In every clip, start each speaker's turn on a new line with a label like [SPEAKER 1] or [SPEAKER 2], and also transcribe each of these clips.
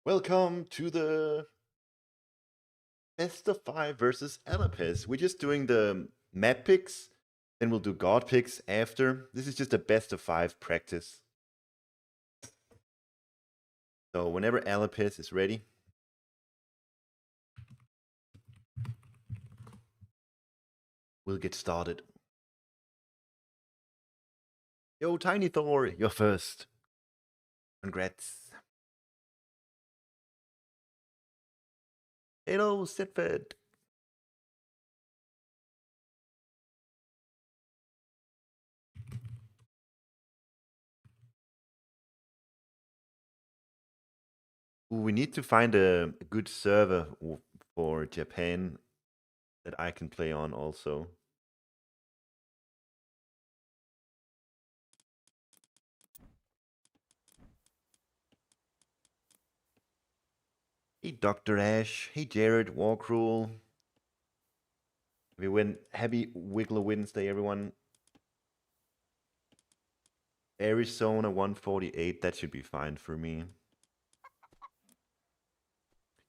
[SPEAKER 1] Welcome to the best of five versus Allapes. We're just doing the map picks, then we'll do god picks after. This is just a best of five practice. So whenever Allapes is ready, we'll get started. Yo, Tiny Thor, you're first. Congrats. Hello, Sitfed. We need to find a good server for Japan that I can play on also. Hey, Dr. Ash. Hey, Jared. Warcruel. We win. Happy Wiggler Wednesday, everyone. Arizona 148. That should be fine for me.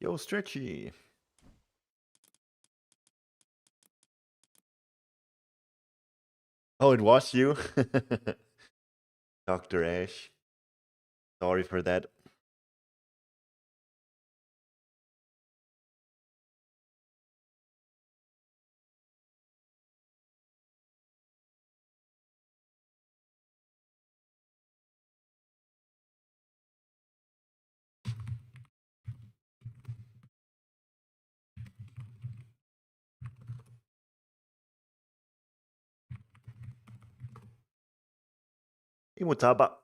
[SPEAKER 1] Yo, Stretchy. Oh, it was you? Dr. Ash. Sorry for that. Imutaba.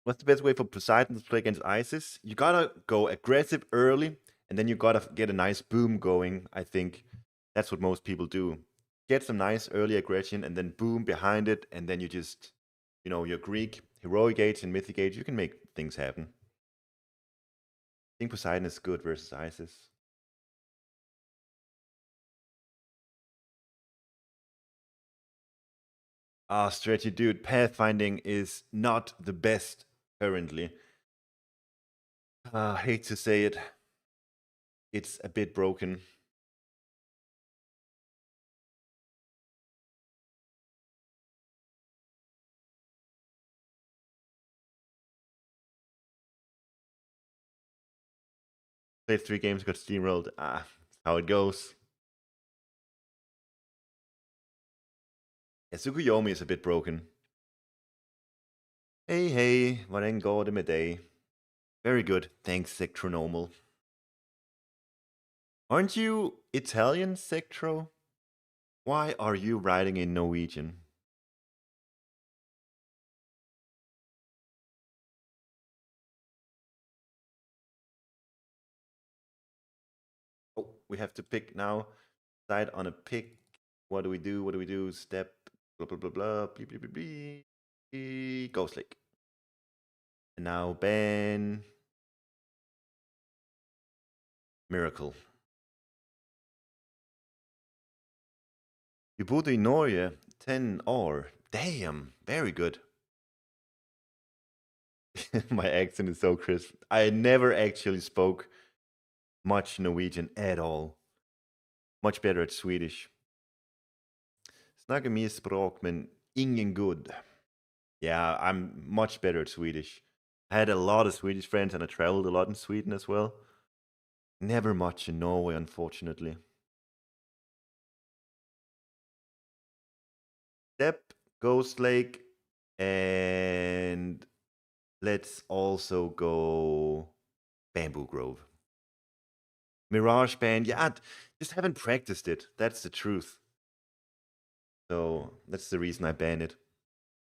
[SPEAKER 1] What's the best way for Poseidon to play against Isis? You gotta go aggressive early, and then you gotta get a nice boom going. I think that's what most people do. Get some nice early aggression, and then boom behind it, and then you just, your Greek heroic age and mythic age, you can make things happen. I think Poseidon is good versus Isis. Ah, Stretchy dude, pathfinding is not the best currently. Hate to say it. It's a bit broken. Played 3 games, got steamrolled. That's how it goes. Yeah, Tsukuyomi is a bit broken. Hey, hvordan går det med dig? Very good, thanks, Sectronormal. Aren't you Italian, Sectro? Why are you writing in Norwegian? Oh, we have to pick now. Decide on a pick. What do we do? What do we do? Step, blah, blah, blah, blah. Beep, beep, beep, beep. Ghost Lake. And now ban Miracle. You bodde i Norge 10 år. Damn, very good. My accent is so crisp. I never actually spoke much Norwegian at all. Much better at Swedish. Snakker mye språk, men ingen good. Yeah, I'm much better at Swedish. I had a lot of Swedish friends and I traveled a lot in Sweden as well. Never much in Norway, unfortunately. Step, Ghost Lake, and let's also go Bamboo Grove. Mirage Band, yeah, just haven't practiced it. That's the truth. So that's the reason I banned it.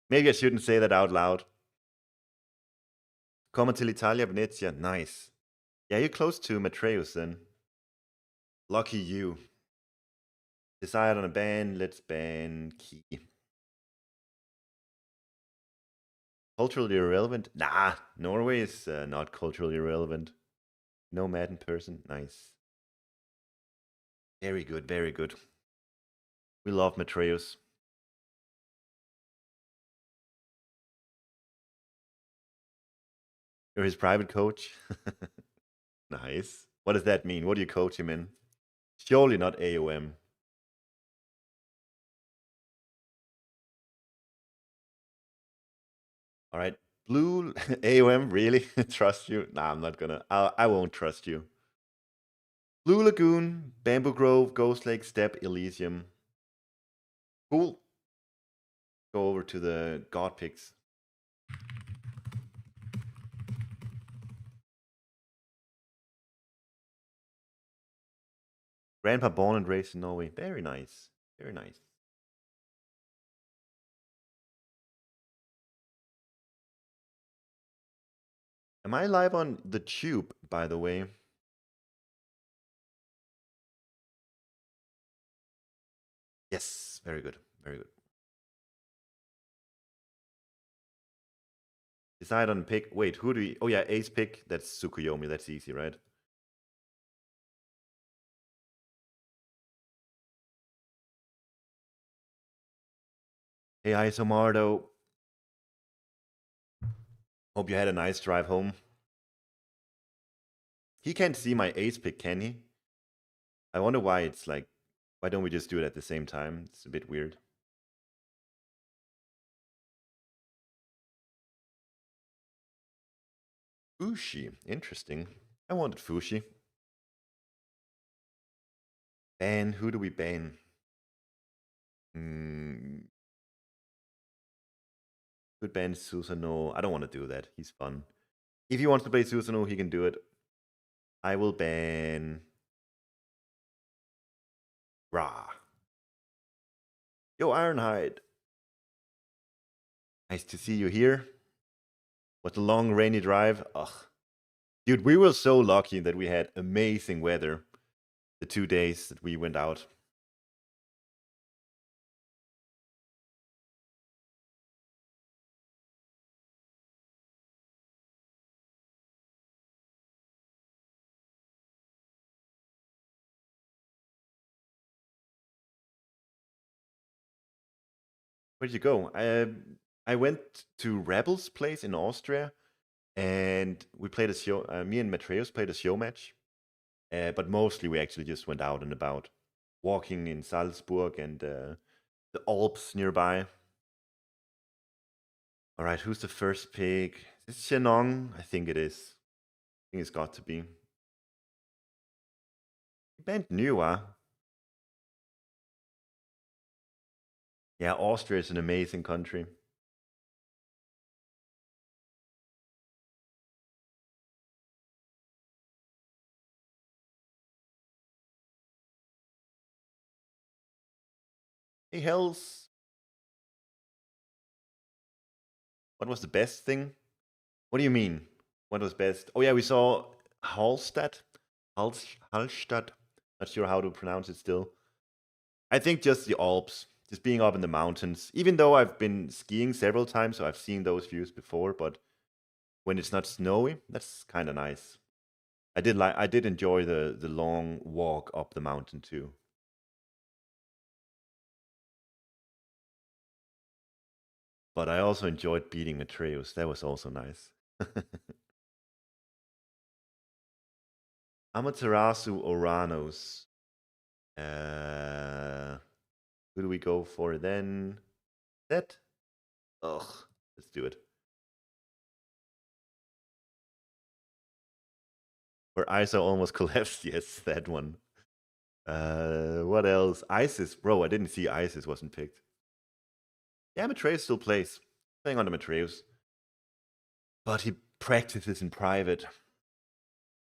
[SPEAKER 1] Maybe I shouldn't say that out loud. Come till Italia, Venezia, nice. Yeah, you're close to Matreus then. Lucky you. Decide on a ban, let's ban Key. Culturally irrelevant? Nah, Norway is not culturally irrelevant. No Madden person, nice. Very good, very good. We love Matreus. You're his private coach. Nice. What does that mean? What do you coach him in? Surely not AOM. All right. Blue AOM, really? Trust you? Nah, I'm not gonna. I won't trust you. Blue Lagoon, Bamboo Grove, Ghost Lake, Steppe, Elysium. Cool. Go over to the God picks. Grandpa born and raised in Norway. Very nice. Very nice. Am I live on the tube, by the way? Yes. Very good. Very good. Decide on pick. Wait, who do we? Oh, yeah, ace pick. That's Tsukuyomi. That's easy, right? Hey, Isomardo. Hope you had a nice drive home. He can't see my ace pick, can he? I wonder why it's like, why don't we just do it at the same time? It's a bit weird. Fushi. Interesting. I wanted Fushi. Ban. Who do we ban? Hmm. Could ban Susanoo. I don't want to do that. He's fun. If he wants to play Susanoo, he can do it. I will ban Ra. Yo, Ironhide. Nice to see you here. What a long rainy drive. Ugh. Dude, we were so lucky that we had amazing weather the 2 days that we went out. Where'd you go? I went to Rebel's place in Austria, and we played a show. Me and Matreus played a show match, but mostly we actually just went out and about, walking in Salzburg and the Alps nearby. All right, who's the first pick? Is it Shenong? I think it is. I think it's got to be. Band new, huh? Yeah, Austria is an amazing country. Hey, Hells, what was the best thing? What do you mean? What was best? Oh yeah, we saw Hallstatt, Hallstatt. Not sure how to pronounce it still. I think just the Alps, just being up in the mountains. Even though I've been skiing several times, so I've seen those views before. But when it's not snowy, that's kind of nice. I did enjoy the long walk up the mountain too. But I also enjoyed beating Atreus. That was also nice. Amaterasu Oranos. Uh, who do we go for then? That? Ugh, let's do it. Where ISO almost collapsed. Yes, that one. What else? ISIS, bro. I didn't see ISIS wasn't picked. Yeah, Matreus still plays. Playing on the Matreus, but he practices in private.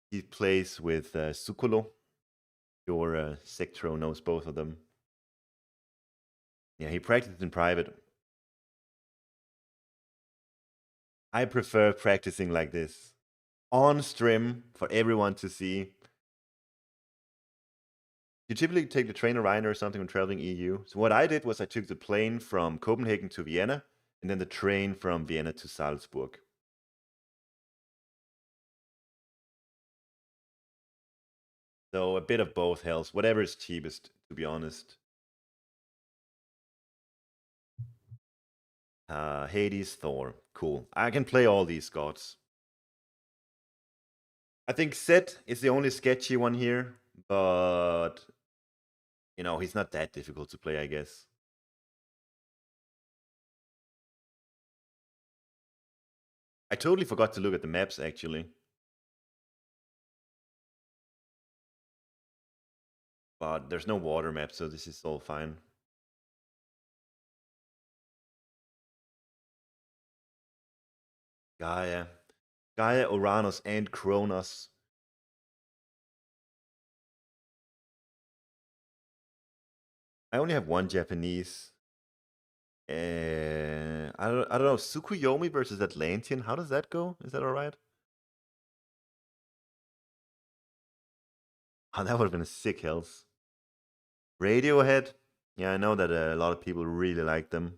[SPEAKER 1] He plays with Sukolo. Your Sectro knows both of them. Yeah, he practices in private. I prefer practicing like this on stream for everyone to see. You typically take the train or Ryanair or something when traveling EU. So what I did was I took the plane from Copenhagen to Vienna and then the train from Vienna to Salzburg. So a bit of both helps, whatever is cheapest, to be honest. Hades, Thor, cool. I can play all these gods. I think Set is the only sketchy one here, but you know, he's not that difficult to play, I guess. I totally forgot to look at the maps, actually. But there's no water map, so this is all fine. Gaia. Gaia, Uranus, and Kronos. I only have one Japanese. I don't know. Tsukuyomi versus Atlantean. How does that go? Is that alright? Oh, that would have been a sick health. Radiohead. Yeah, I know that a lot of people really like them.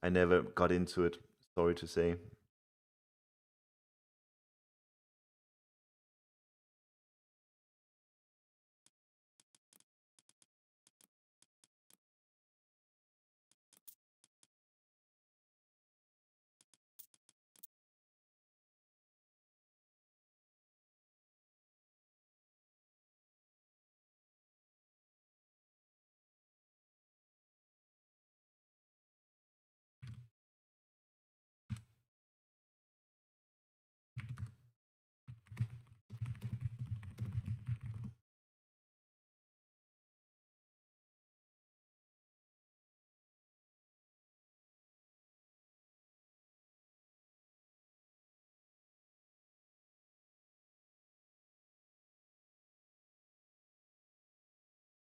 [SPEAKER 1] I never got into it. Sorry to say.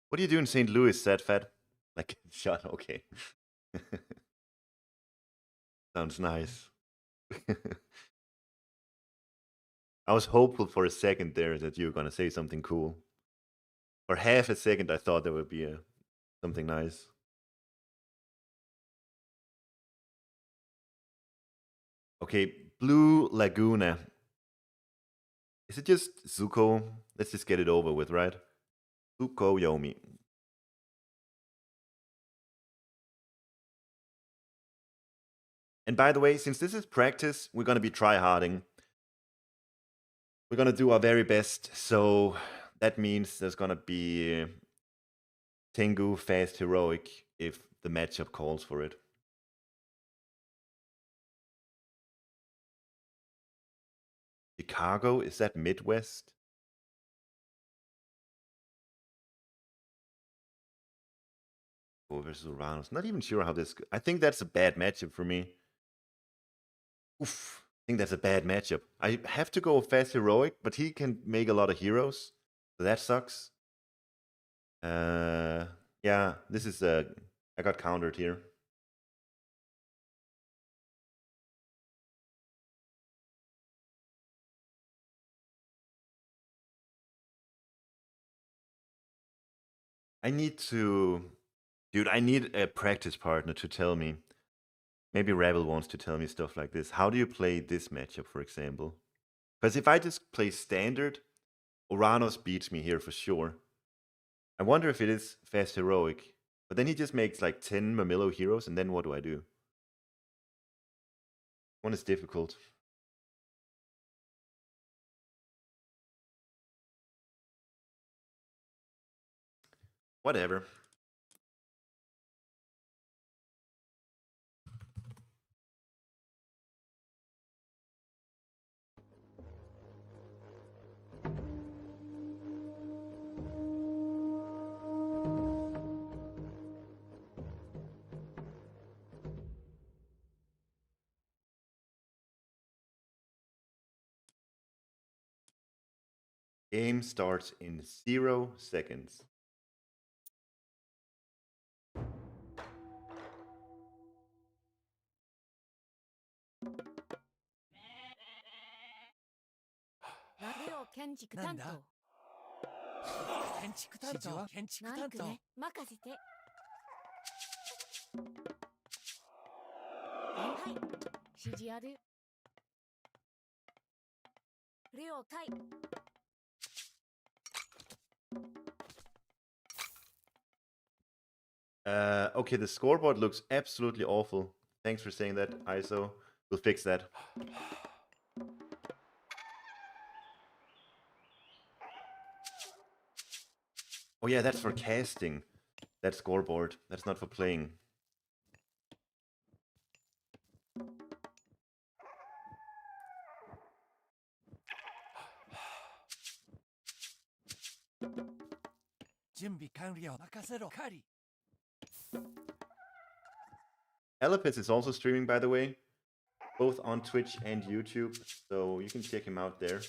[SPEAKER 1] What do you do in St. Louis, said Fat? Like, shot, okay. Sounds nice. I was hopeful for a second there that you were gonna say something cool. For half a second, I thought there would be something nice. Okay, Blue Laguna. Is it just Zuko? Let's just get it over with, right? Zuko Yomi. And by the way, since this is practice, we're gonna be try-harding. We're gonna do our very best. So that means there's gonna be Tengu fast heroic if the matchup calls for it. Chicago, is that Midwest? Oh, versus Uranus. Not even sure how this. I think that's a bad matchup for me. Oof. I think that's a bad matchup. I have to go fast heroic, but he can make a lot of heroes. So that sucks. Yeah, this is I got countered here. I need to, dude. I need a practice partner to tell me. Maybe Rebel wants to tell me stuff like this. How do you play this matchup, for example? Because if I just play standard, Uranus beats me here for sure. I wonder if it is fast heroic. But then he just makes like 10 Mamillo heroes, and then what do I do? One is difficult. Whatever. Game starts in 0 seconds. Okay, the scoreboard looks absolutely awful. Thanks for saying that, ISO. We'll fix that. Oh yeah, that's for casting. That scoreboard. That's not for playing. Allapes is also streaming, by the way, both on Twitch and YouTube, so you can check him out there.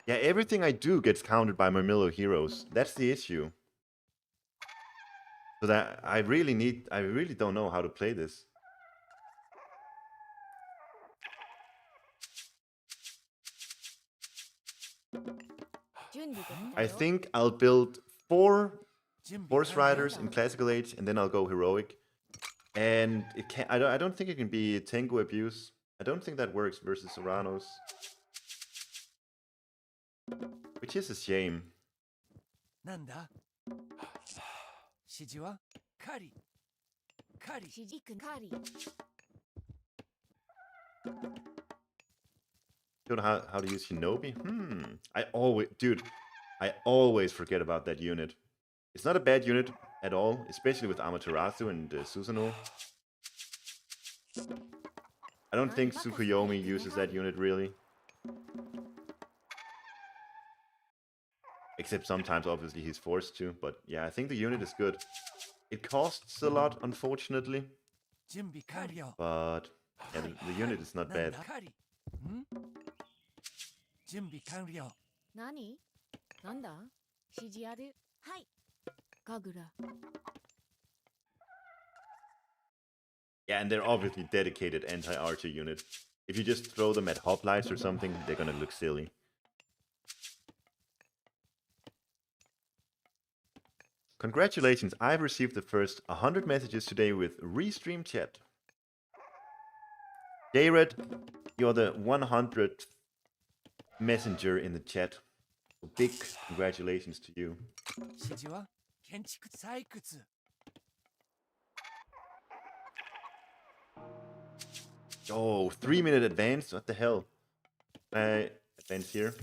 [SPEAKER 1] Yeah, everything I do gets countered by Murmillo heroes. That's the issue. So that I really don't know how to play this. I think I'll build 4 horse riders in classical age, and then I'll go heroic. And it can I don't think it can be Tengu abuse. I don't think that works versus Serranos. Which is a shame. Don't know how to use Shinobi? I always forget about that unit. It's not a bad unit at all, especially with Amaterasu and Susanoo. I don't think Tsukuyomi uses that unit really. Except sometimes, obviously, he's forced to. But yeah, I think the unit is good. It costs a lot, unfortunately. But yeah, the unit is not bad. Yeah, and they're obviously dedicated anti-archer unit. If you just throw them at hoplites or something, they're gonna look silly. Congratulations, I've received the first 100 messages today with Restream Chat. Jared, you're the 100th messenger in the chat. So big congratulations to you. Oh, 3-minute advance? What the hell? Advance here.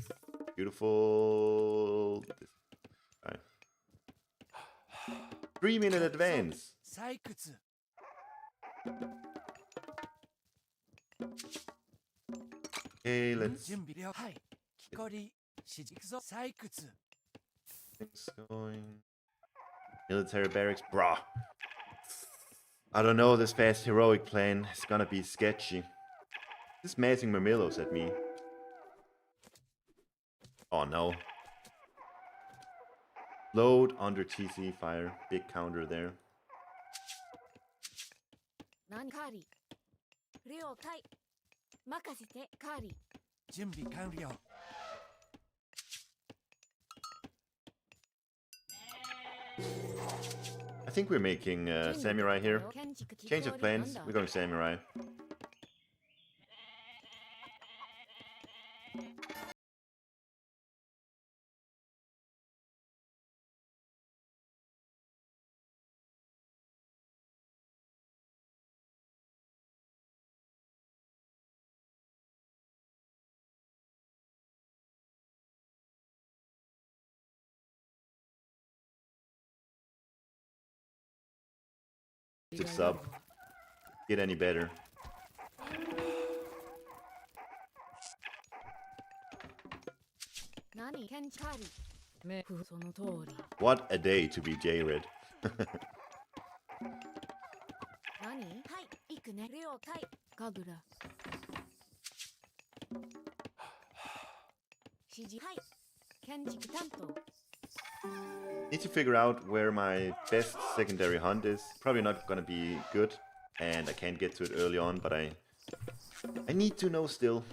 [SPEAKER 1] Beautiful. 3-minute advance. Okay, let's things going. Military barracks, brah. I don't know, this fast heroic plan is gonna be sketchy. This massing Murmillos at me. Oh no. Load under TC fire. Big counter there. I think we're making samurai here. Change of plans. We're going samurai. To sub. Get any better. What a day to be Jared. Need to figure out where my best secondary hunt is. Probably not gonna be good, and I can't get to it early on, but I need to know still.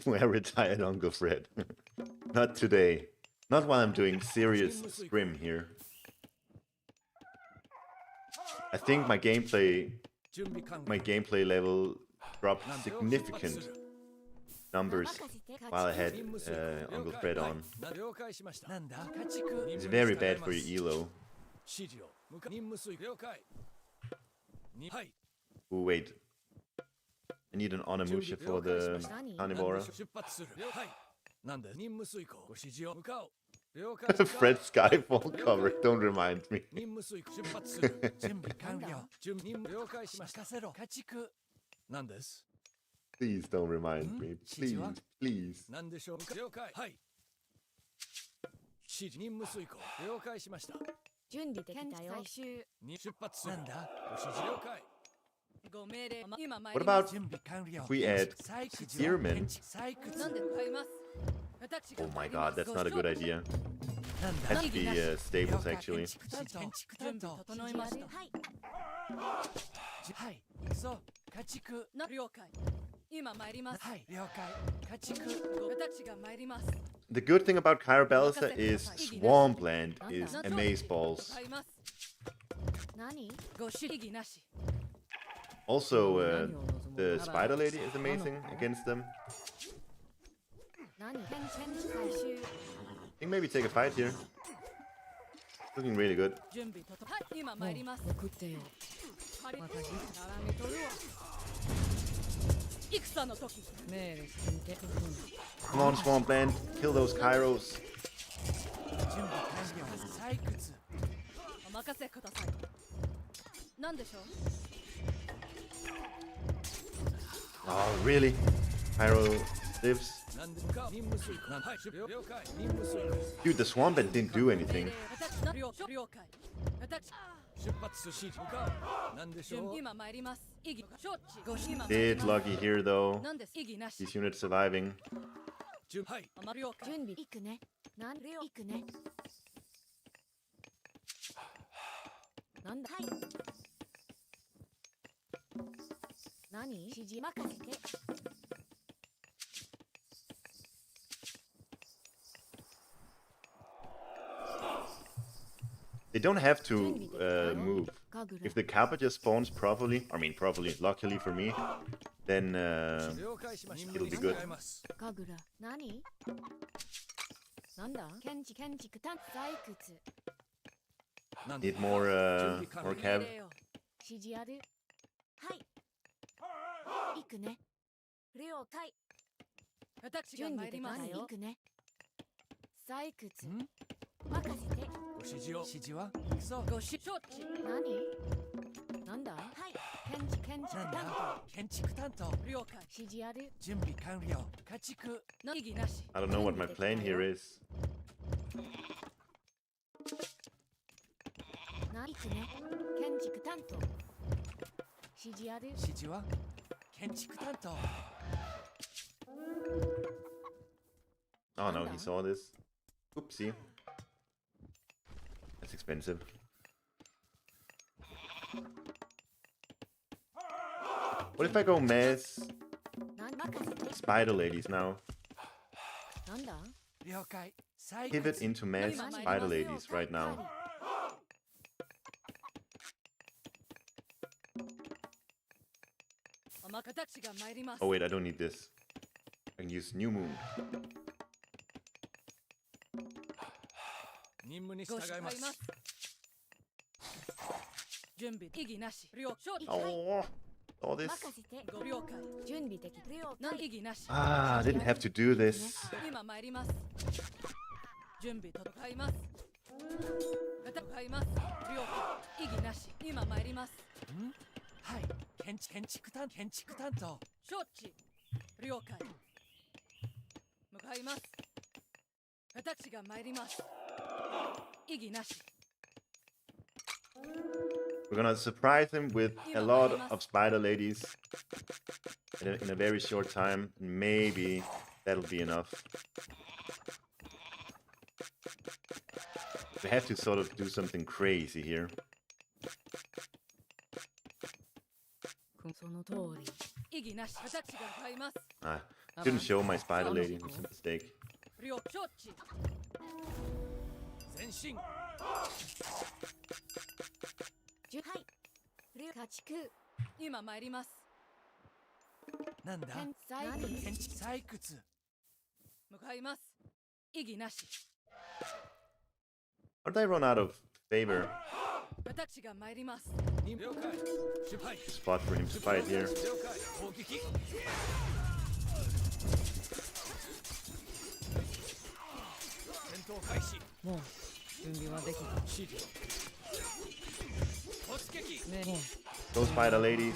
[SPEAKER 1] Where retired Uncle Fred? Not today. Not while I'm doing serious scrim here. I think my gameplay level dropped significant numbers while I had Uncle Fred on. It's very bad for your elo. Oh wait, I need an Onimusha for the Carnivora. Fred Skyfall cover, don't remind me. Please don't remind me, please, please. What about if we add spearmint? Oh my god, that's not a good idea. Has to be stables actually. The good thing about Kyrabelsa is Swampland is amazeballs. Also, the Spider Lady is amazing against them. I think maybe take a fight here. Looking really good. Come on, Swampland, kill those Kairos. Oh, really? Pyro lives? Dude, the Swampland didn't do anything. Bit lucky here though. These units surviving. They don't have to move. If the Kappa just spawns properly, luckily for me, then it'll be good. Need more cav. I don't know what my plan here is. Oh no, he saw this. Oopsie. That's expensive. What if I go mass Spider Ladies now? Pivot into mass Spider Ladies right now. Oh wait, I don't need this. I can use New Moon. Oh, all this. Ah, I didn't have to do this. We're gonna surprise him with a lot of Spider Ladies in a very short time. Maybe that'll be enough. We have to sort of do something crazy here. Ah, couldn't show my Spider Lady. It was a mistake. How did I run out of favor? Spot for him to fight here. Go spider ladies.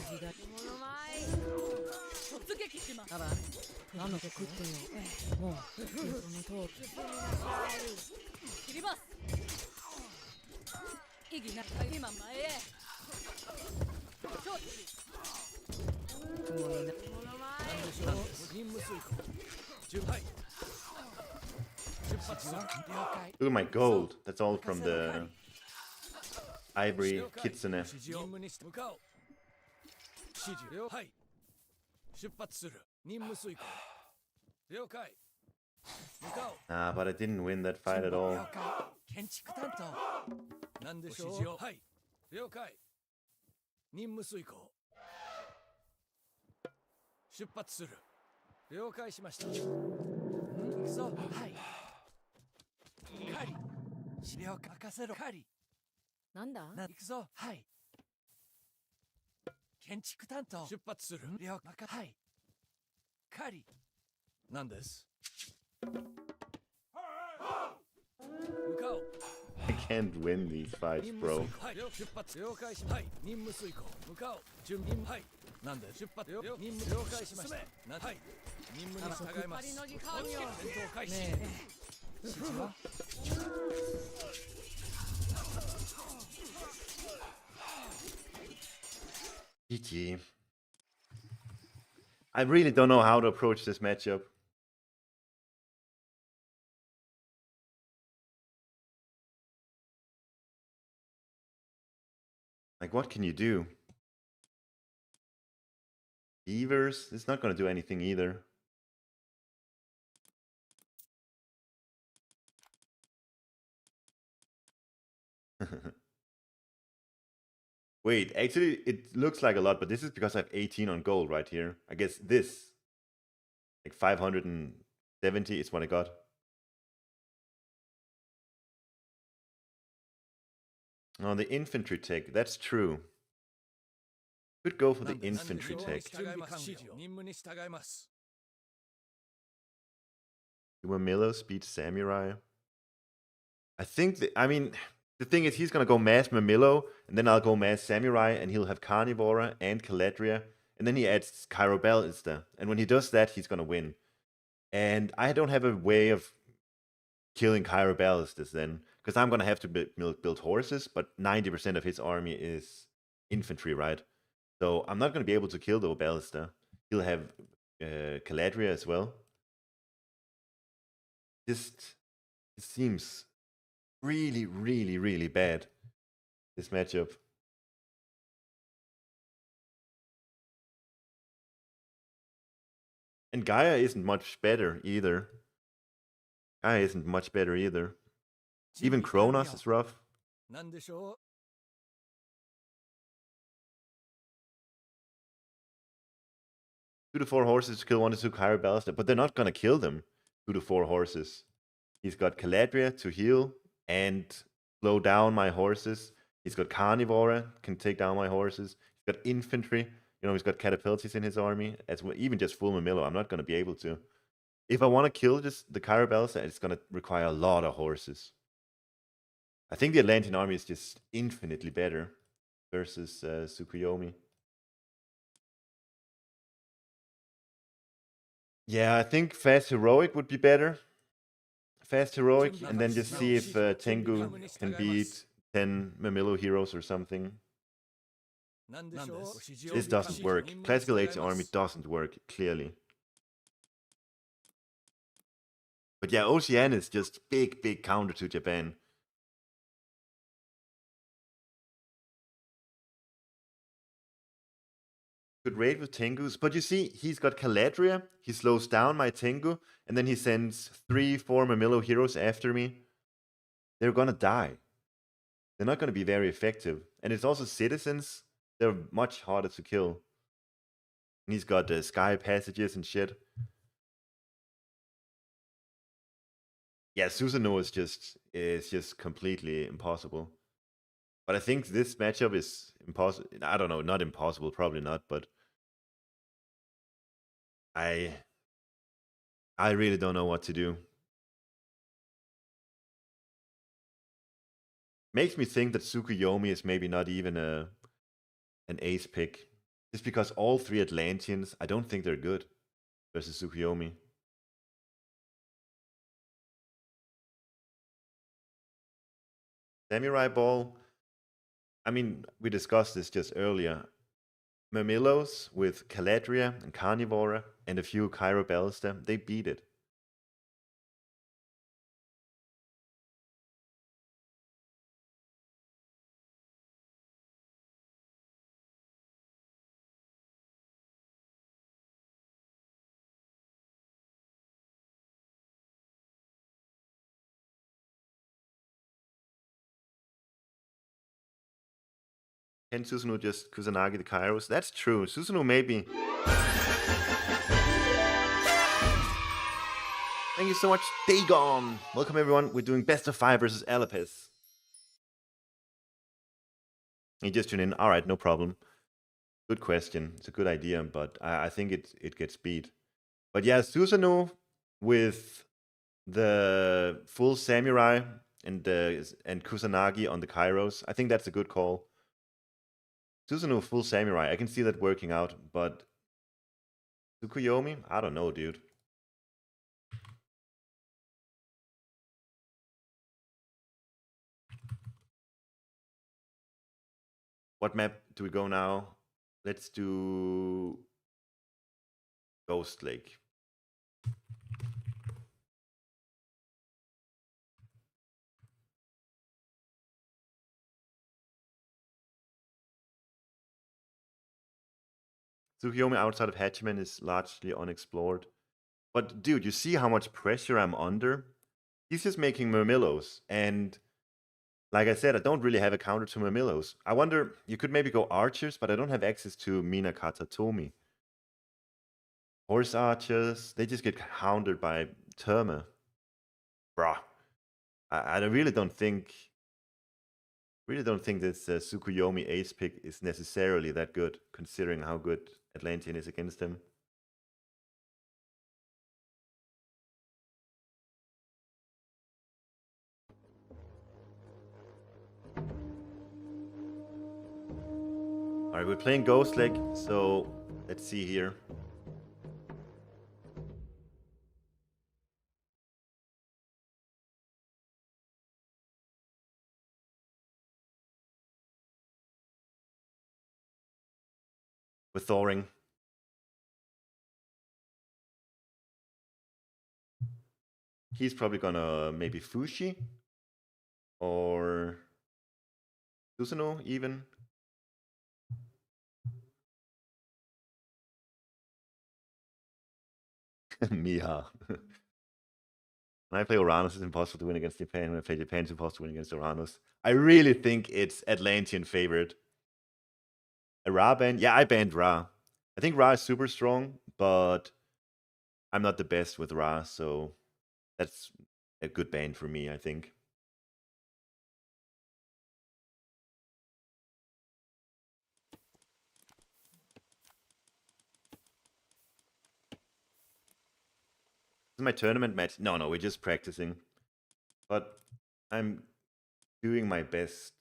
[SPEAKER 1] Look at my gold. That's all from the ivory kitsune. Ah, but I didn't win that fight at all. I can't win these fights, bro. GG. I really don't know how to approach this matchup. Like, what can you do? Beavers? It's not going to do anything either. Wait, actually, it looks like a lot, but this is because I have 18 on gold right here. I guess this, like 570 is what I got. Oh, the infantry tech, that's true. Could go for the infantry tech. Milo speed samurai. I think I mean, the thing is he's gonna go mass Mamillo, and then I'll go mass samurai, and he'll have Carnivora and Caladria, and then he adds Cairo Ballista. And when he does that, he's gonna win. And I don't have a way of killing Cairo Ballistas then, because I'm gonna have to build horses, but 90% of his army is infantry, right? So I'm not gonna be able to kill the Ballista. He'll have Caladria as well. It seems really, really, really bad, this matchup. And Gaia isn't much better either. Even Kronos is rough. 2 to 4 horses to kill 1 to 2 Cairo Ballista, but they're not gonna kill them. 2 to 4 horses. He's got Caladria to heal and slow down my horses. He's got Carnivora, can take down my horses. He's got infantry. You know, he's got catapults in his army. As well, even just full Mamillo, I'm not going to be able to. If I want to kill just the Cairo Ballista, it's going to require a lot of horses. I think the Atlantean army is just infinitely better versus Tsukuyomi. Yeah, I think Fast Heroic would be better. Fast Heroic, and then just see if Tengu can beat 10 Mamillo heroes or something. This doesn't work. Classical Age army doesn't work, clearly. But yeah, Oceania is just big counter to Japan. Good raid with Tengus. But you see, he's got Caladria, he slows down my Tengu, and then he sends 3-4 Mamillo heroes after me. They're gonna die. They're not gonna be very effective. And it's also citizens. They're much harder to kill. And he's got sky passages and shit. Yeah, Susanoo is just completely impossible. But I think this matchup is impossible. I don't know, not impossible, probably not, but I really don't know what to do. Makes me think that Tsukuyomi is maybe not even an ace pick. Just because all 3 Atlanteans, I don't think they're good versus Tsukuyomi. Samurai Ball, I mean, we discussed this just earlier. Mamillos with Caladria and Carnivora and a few Cairo Ballista, they beat it. Can Susanoo just Kusanagi the Kairos? That's true. Susanoo maybe. Thank you so much, Dagon. Welcome everyone. We're doing best of 5 versus Allapes. You just tune in. All right, no problem. Good question. It's a good idea, but I think it gets beat. But yeah, Susanoo with the full samurai and Kusanagi on the Kairos. I think that's a good call. Susanoo full samurai. I can see that working out, but Tsukuyomi? I don't know, dude. What map do we go now? Let's do Ghost Lake. Tsukuyomi outside of Hachiman is largely unexplored. But dude, you see how much pressure I'm under? He's just making Murmillos, and like I said, I don't really have a counter to Murmillos. I wonder, you could maybe go Archers, but I don't have access to Minakata Tomi. Horse Archers, they just get hounded by Terma. Bruh. I really don't think this Tsukuyomi ace pick is necessarily that good, considering how good Atlantean is against him. Alright, we're playing Ghost Lake, so let's see here. With Thoring. He's probably gonna maybe Fushi or Susanoo even. Miha. When I play Uranus, it's impossible to win against Japan. When I play Japan, it's impossible to win against Uranus. I really think it's Atlantean favored. A Ra ban? Yeah, I banned Ra. I think Ra is super strong, but I'm not the best with Ra, so that's a good ban for me, I think. This is my tournament match. No, we're just practicing. But I'm doing my best.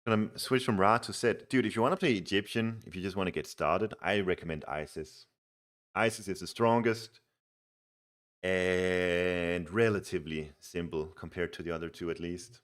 [SPEAKER 1] I'm gonna switch from Ra to Set. Dude, if you want to play Egyptian, if you just want to get started, I recommend Isis. Isis is the strongest and relatively simple compared to the other two, at least.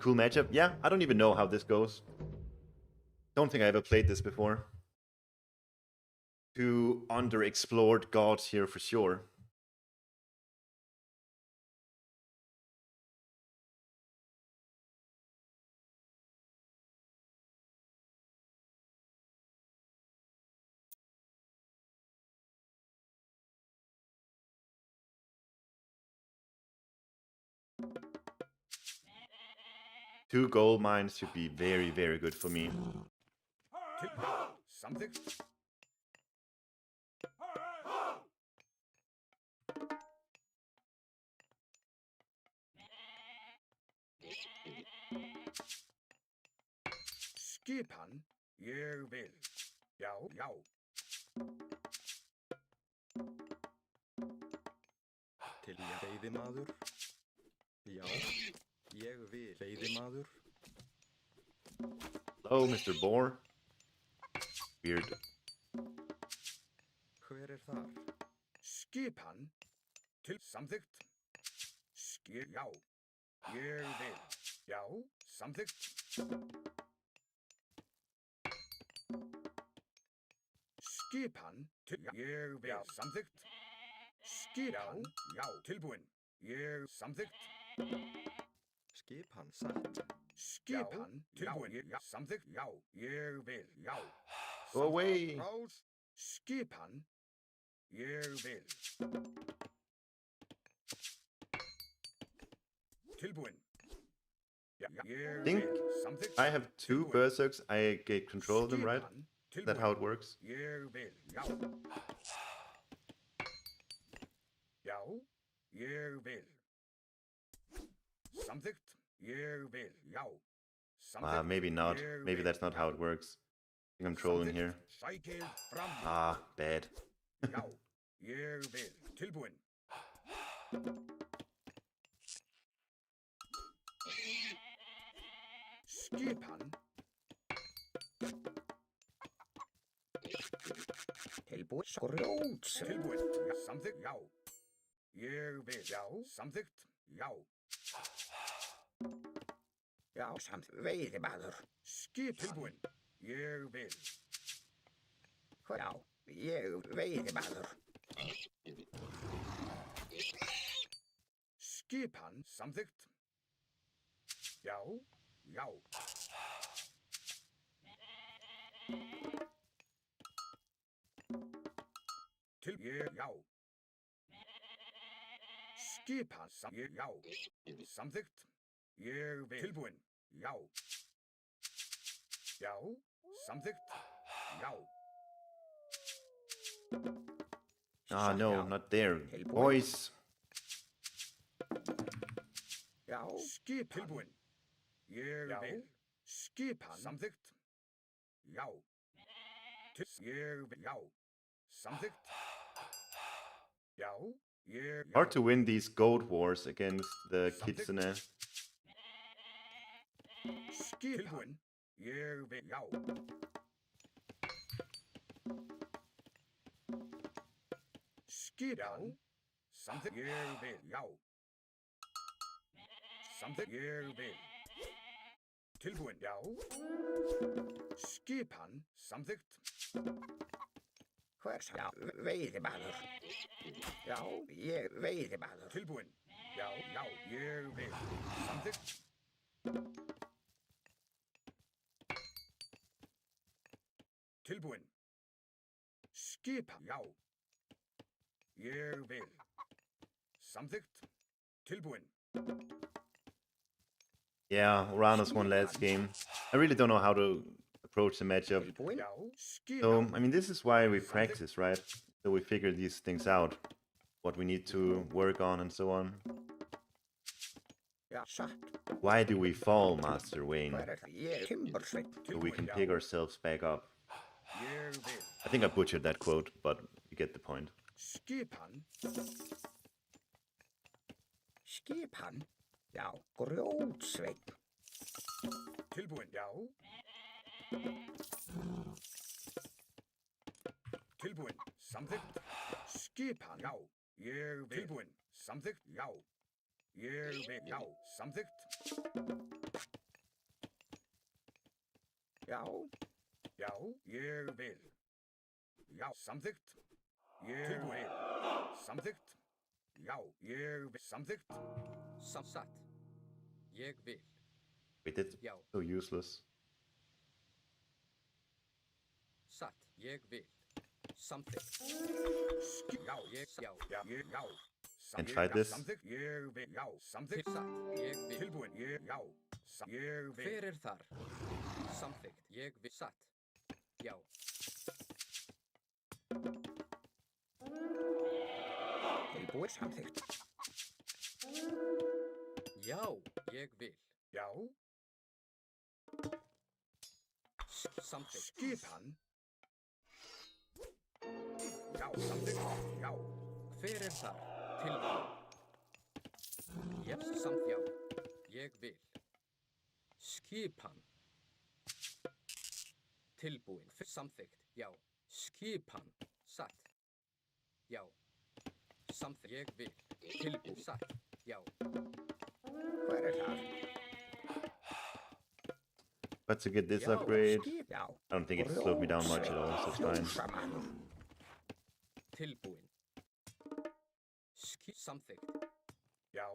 [SPEAKER 1] cool matchup. Yeah, I don't even know how this goes. Don't think I ever played this before. Two underexplored gods here for sure. Two gold mines should be very, very good for me.
[SPEAKER 2] Something. Skipan, ég vil. Já, já. Til ég veiðimaður. Já, ég vil. Veiðimaður.
[SPEAKER 1] Hello, Mr. Boar. Weird.
[SPEAKER 2] Hver þar? Skipan. Til samþykkt. Já. Ég vil. Já, samþykkt. Skipan. Til ég vil. Já, samþykkt. Skipan. Já, tilbúin. Ég samþykkt. Skipan satt. Skipan. Tilbúin. Já, samþykkt. Já, ég vil. Já.
[SPEAKER 1] Go away.
[SPEAKER 2] Skipan. Ég vil. Tilbúin.
[SPEAKER 1] I think I have two berserks. I get control of them, right? Is that how it works?
[SPEAKER 2] Ég vil. Já. Já, ég vil. Samþykkt. Ég vil. Já.
[SPEAKER 1] Maybe not. Maybe that's not how it works. I think I'm trolling here.
[SPEAKER 2] Sækið fram.
[SPEAKER 1] Bad.
[SPEAKER 2] Já, ég vil. Tilbúin. Skipan. Tilbúin. Skrjóts. Tilbúin. Samþykkt. Já. Ég vil. Já. Samþykkt. Já. Já, samþykkt. Veiðimaður. Skip. Tilbúin. Ég vil. Já, ég veiðimaður. Skipan. Samþykkt. Já. Já. Til ég. Já. Skipan. Já. Samþykkt. Ég vil. Tilbúin. Já. Já. Samþykkt. Já.
[SPEAKER 1] No, not there. Boys.
[SPEAKER 2] Já. Skip. Tilbúin. Ég vil. Skipan. Samþykkt. Já. Ég vil. Já. Samþykkt. Já. Ég.
[SPEAKER 1] Hard to win these gold wars against the kitsune.
[SPEAKER 2] Skipan. Ég vil. Já. Skipan. Samþykkt. Ég vil. Já. Samþykkt. Ég vil. Tilbúin. Já. Skipan. Samþykkt. Hvers? Já. Veiðimaður. Já. Ég veiðimaður. Tilbúin. Já. Já. Ég vil. Samþykkt. Tilbúin. Skipan. Já. Ég vil. Samþykkt. Tilbúin.
[SPEAKER 1] Yeah, Uranus won last game. I really don't know how to approach the matchup. So, I mean, this is why we practice, right? So we figure these things out. What we need to work on and so on. Why do we fall, Master Wayne? So we can pick ourselves back up. I think I butchered that quote, but you get the point.
[SPEAKER 2] Skipan. Skipan. Já, grjótsveinn. Tilbúin. Já. Tilbúin. Samþykkt. Skipan. Já. Ég vil. Tilbúin. Samþykkt. Já. Ég vil. Já. Samþykkt. Já. Já, ég vil. Já, samþykkt. Ég vil. Samþykkt. Já, ég vil. Samþykkt.
[SPEAKER 3] Satt. Ég vil.
[SPEAKER 1] Wait, that's
[SPEAKER 3] Já.
[SPEAKER 1] so useless.
[SPEAKER 3] Satt. Ég vil. Samþykkt.
[SPEAKER 2] Já,
[SPEAKER 3] Já.
[SPEAKER 2] já, já.
[SPEAKER 1] And try this.
[SPEAKER 2] Samþykkt. Ég vil. Já, samþykkt.
[SPEAKER 3] Satt. Ég vil.
[SPEAKER 2] Tilbúin. Ég, já. Ég vil.
[SPEAKER 3] Hver er þar? Samþykkt. Ég vil. Satt. Já.
[SPEAKER 2] Tilbúin. Samþykkt.
[SPEAKER 3] Já. Ég vil.
[SPEAKER 2] Já.
[SPEAKER 3] Samþykkt.
[SPEAKER 2] Skipan. Já, samþykkt. Já.
[SPEAKER 3] Hver er þar? Tilbúin. Já. Samt já. Ég vil. Skipan. Tilbúin. Samþykkt. Já. Skipan. Satt. Já. Samþykkt. Ég vil. Tilbúin. Satt. Já.
[SPEAKER 2] Hver er það?
[SPEAKER 1] But to get this
[SPEAKER 3] Yeah,
[SPEAKER 1] upgrade,
[SPEAKER 2] Já.
[SPEAKER 1] I don't think it slowed me down much at all, so it's fine.
[SPEAKER 2] Fjósamaður.
[SPEAKER 3] Tilbúin. Samþykkt.
[SPEAKER 2] Já.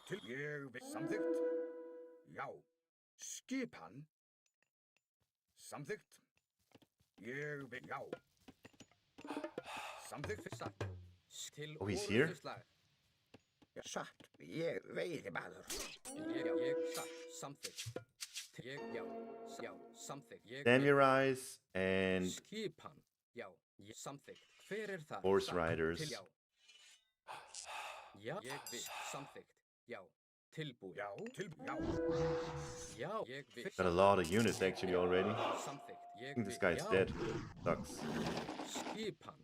[SPEAKER 2] Til ég vil. Samþykkt. Já. Skipan. Samþykkt. Ég vil. Já. Samþykkt.
[SPEAKER 3] Satt. Til
[SPEAKER 1] Oh, he's here?
[SPEAKER 3] orrustuslag.
[SPEAKER 2] Já, satt. Ég veiði maður.
[SPEAKER 3] Ég satt. Samþykkt. Ég, já. Já. Samþykkt. Ég
[SPEAKER 1] Samurais and
[SPEAKER 3] Skipan. Já. Samþykkt. Hver er það?
[SPEAKER 1] Horse
[SPEAKER 3] Satt.
[SPEAKER 1] riders.
[SPEAKER 3] Til já. Já. Ég vil. Samþykkt. Já. Tilbúin.
[SPEAKER 2] Já. Til. Já.
[SPEAKER 3] Já. Ég vil.
[SPEAKER 1] got a lot of units actually already.
[SPEAKER 3] Samþykkt. Ég
[SPEAKER 1] I think this
[SPEAKER 3] vil.
[SPEAKER 1] guy's
[SPEAKER 3] Já.
[SPEAKER 1] dead. Sucks.
[SPEAKER 3] Skipan.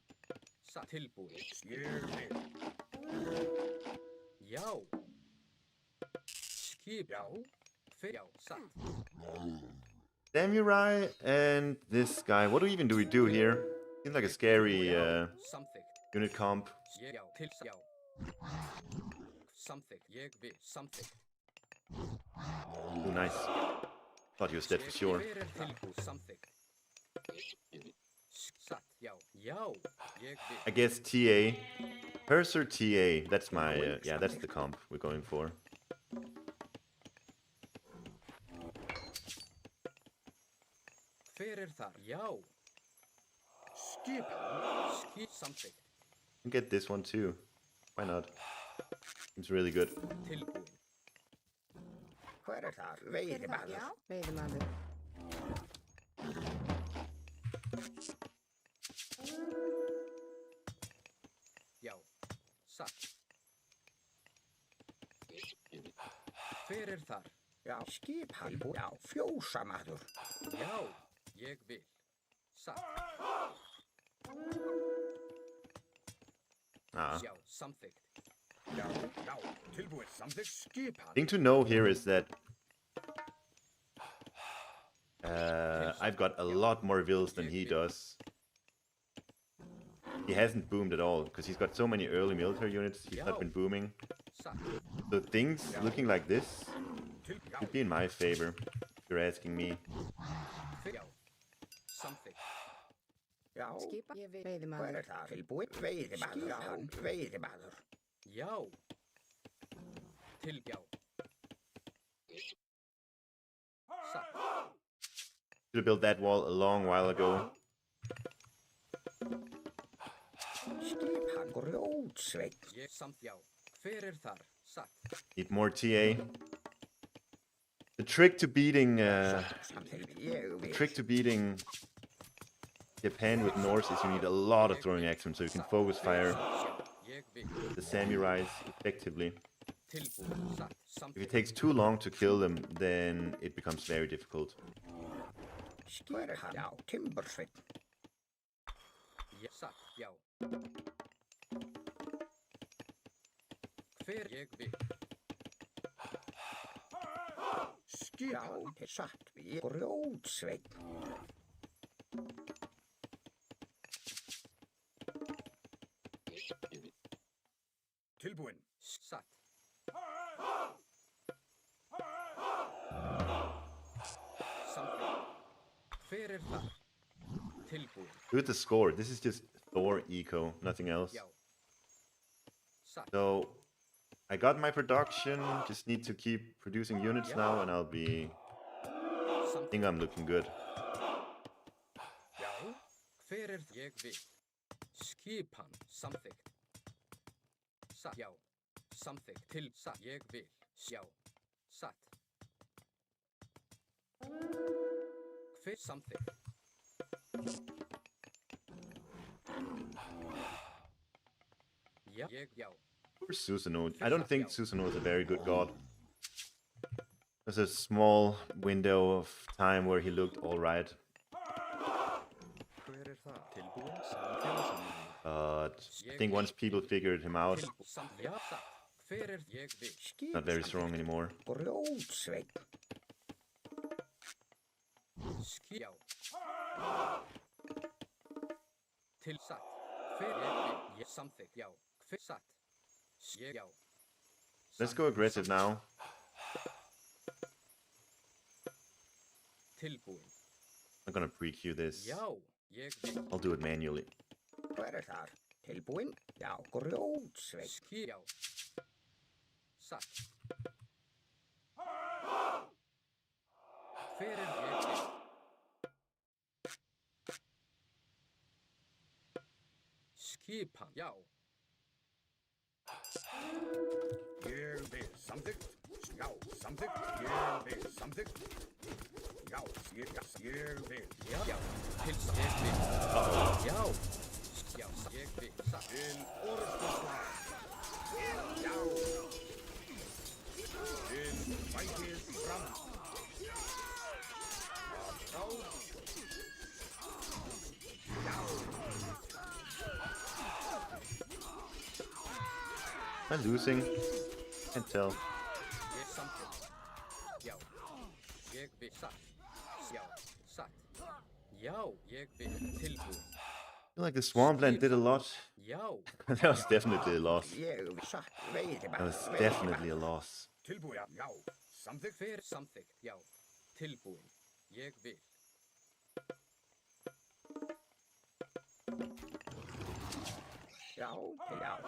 [SPEAKER 3] Satt. Tilbúin.
[SPEAKER 2] Ég vil.
[SPEAKER 3] Já. Skipan.
[SPEAKER 2] Já.
[SPEAKER 3] Hver. Já. Satt.
[SPEAKER 1] Samurai and this guy. What do we do here? Seems like a scary
[SPEAKER 3] Samþykkt.
[SPEAKER 1] unit comp.
[SPEAKER 3] Ég, já. Til. Já. Samþykkt. Ég vil. Samþykkt.
[SPEAKER 1] Oh, nice. Thought he was dead for sure.
[SPEAKER 3] Hver er tilbúin? Samþykkt. Satt. Já. Já. Ég vil.
[SPEAKER 1] I guess TA. Cursor TA. That's my, yeah, that's the comp we're going for.
[SPEAKER 3] Hver er þar? Já.
[SPEAKER 2] Skipan.
[SPEAKER 3] Samþykkt.
[SPEAKER 1] You can get this one too. Why not? It's really good.
[SPEAKER 3] Tilbúin.
[SPEAKER 2] Hver er það? Veiði maður.
[SPEAKER 4] Já, veiðimaður.
[SPEAKER 3] Já. Satt. Hver er þar?
[SPEAKER 2] Já. Skipan. Já. Fjósamaður.
[SPEAKER 3] Já. Ég vil. Satt.
[SPEAKER 1] Ah.
[SPEAKER 3] Já. Samþykkt.
[SPEAKER 2] Já. Já. Tilbúin. Samþykkt. Skipan.
[SPEAKER 1] Thing to know here is that I've got a lot more vills than he does. He hasn't boomed at all because he's got so many early military units. He's not been booming.
[SPEAKER 3] Satt.
[SPEAKER 1] So things looking like this
[SPEAKER 2] Til. Já.
[SPEAKER 1] could be in my favor, if you're asking me.
[SPEAKER 3] Já. Samþykkt.
[SPEAKER 2] Já.
[SPEAKER 4] Skipa, ég
[SPEAKER 2] Hver
[SPEAKER 4] veiðimaður.
[SPEAKER 2] er það? Tilbúin. Veiði maður. Já. Veiði maður.
[SPEAKER 3] Já. Til. Já. Satt.
[SPEAKER 1] Should have built that wall a long while ago.
[SPEAKER 2] Skipan. Grjótsveit.
[SPEAKER 3] Ég samt já. Hver er þar? Satt.
[SPEAKER 1] Need more TA. The trick to beating
[SPEAKER 2] Samþykkt. Ég vil.
[SPEAKER 1] trick to beating Japan with Norse is you need a lot of throwing axioms so you can focus fire
[SPEAKER 3] Já. Ég vil.
[SPEAKER 1] the samurais effectively.
[SPEAKER 3] Tilbúin. Satt.
[SPEAKER 1] If it
[SPEAKER 3] Samþykkt.
[SPEAKER 1] takes too long to kill them, then it becomes very difficult.
[SPEAKER 2] Hver er það? Já. Timbursveit.
[SPEAKER 3] Já. Satt. Já. Hver ég vil.
[SPEAKER 2] Skipan. Satt. Grjótsveit. Tilbúin.
[SPEAKER 3] Satt. Samþykkt. Hver þar? Tilbúin.
[SPEAKER 1] Look at the score. This is just Thor eco, nothing else.
[SPEAKER 3] Já. Satt.
[SPEAKER 1] So I got my production. Just need to keep producing units now, and I'll be. I
[SPEAKER 3] Samþykkt.
[SPEAKER 1] think I'm looking good.
[SPEAKER 3] Já. Hver ég vil? Skipan. Samþykkt. Satt. Já. Samþykkt. Til. Satt. Ég vil. Já. Satt. Hver samþykkt? Já. Ég. Já.
[SPEAKER 1] Poor Susanoo. I don't think Susanoo is a very good god. There's a small window of time where he looked alright.
[SPEAKER 3] Hver það? Tilbúin. Samfélagssamning.
[SPEAKER 1] But I think once people figured him out,
[SPEAKER 3] Já. Satt. Hver ég vil?
[SPEAKER 1] not very strong anymore.
[SPEAKER 2] Grjótsveinn.
[SPEAKER 3] Já. Til satt. Hver ég vil? Ég samþykkt. Já. Hver satt? Ég. Já.
[SPEAKER 1] Let's go aggressive now.
[SPEAKER 3] Tilbúin.
[SPEAKER 1] I'm gonna pre-queue this.
[SPEAKER 3] Já. Ég vil.
[SPEAKER 1] I'll do it manually.
[SPEAKER 2] Hver þar? Tilbúin? Já, grjótsveinn.
[SPEAKER 3] Já. Satt. Hver ég vil? Skipan. Já.
[SPEAKER 2] Ég vil samþykkt. Já, samþykkt. Ég vil samþykkt. Já, ég vil.
[SPEAKER 3] Já. Já. Til satt. Ég vil. Já. Já. Ég vil. Satt.
[SPEAKER 2] Til orðsslag. Já. Til fætið fram. Þá.
[SPEAKER 1] Am I losing? Can't tell.
[SPEAKER 3] Ég samþykkt. Já. Ég vil. Satt. Já. Satt. Já. Ég vil. Tilbúin.
[SPEAKER 1] I feel like the swampland did a lot.
[SPEAKER 3] Já.
[SPEAKER 1] That was definitely a loss.
[SPEAKER 2] Ég vil satt.
[SPEAKER 1] That was definitely a loss.
[SPEAKER 2] Tilbúin. Já, samþykkt.
[SPEAKER 3] Hver samþykkt. Já. Tilbúin. Ég vil.
[SPEAKER 2] Já, já.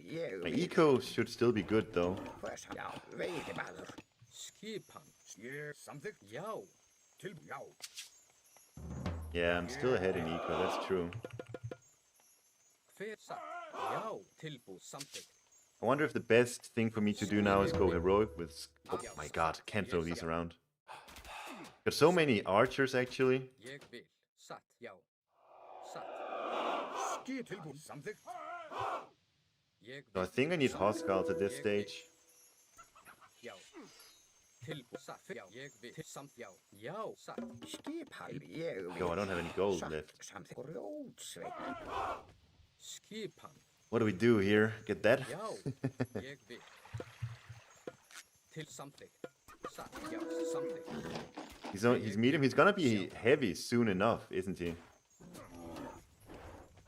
[SPEAKER 2] Ég
[SPEAKER 1] My
[SPEAKER 2] vil.
[SPEAKER 1] eco should still be good though.
[SPEAKER 2] Hvers, já, veiðimaður.
[SPEAKER 3] Skipan.
[SPEAKER 2] Ég samþykkt.
[SPEAKER 3] Já.
[SPEAKER 2] Tilbúin. Já.
[SPEAKER 1] Yeah, I'm still ahead in eco, that's true.
[SPEAKER 3] Hver satt. Já. Tilbúin. Samþykkt.
[SPEAKER 1] I wonder if the best thing for me to do now is go heroic with... Oh my god, can't throw these around. Got so many archers actually.
[SPEAKER 3] Ég vil. Satt. Já. Satt.
[SPEAKER 2] Skip tilbúin. Samþykkt.
[SPEAKER 3] Ég
[SPEAKER 1] So I
[SPEAKER 3] vil.
[SPEAKER 1] think I need Huskarls at this stage.
[SPEAKER 3] Já. Tilbúin. Satt. Já. Ég vil. Til samt. Já. Já. Satt.
[SPEAKER 2] Skipal. Ég vil.
[SPEAKER 1] Yo, I don't have any gold
[SPEAKER 2] Satt.
[SPEAKER 1] left.
[SPEAKER 2] Samþykkt. Grjótsveinn.
[SPEAKER 3] Skipan.
[SPEAKER 1] What do we do here? Get that?
[SPEAKER 3] Já. Ég vil. Til samþykkt. Satt. Já. Samþykkt.
[SPEAKER 1] He's medium. He's gonna be heavy soon enough, isn't he?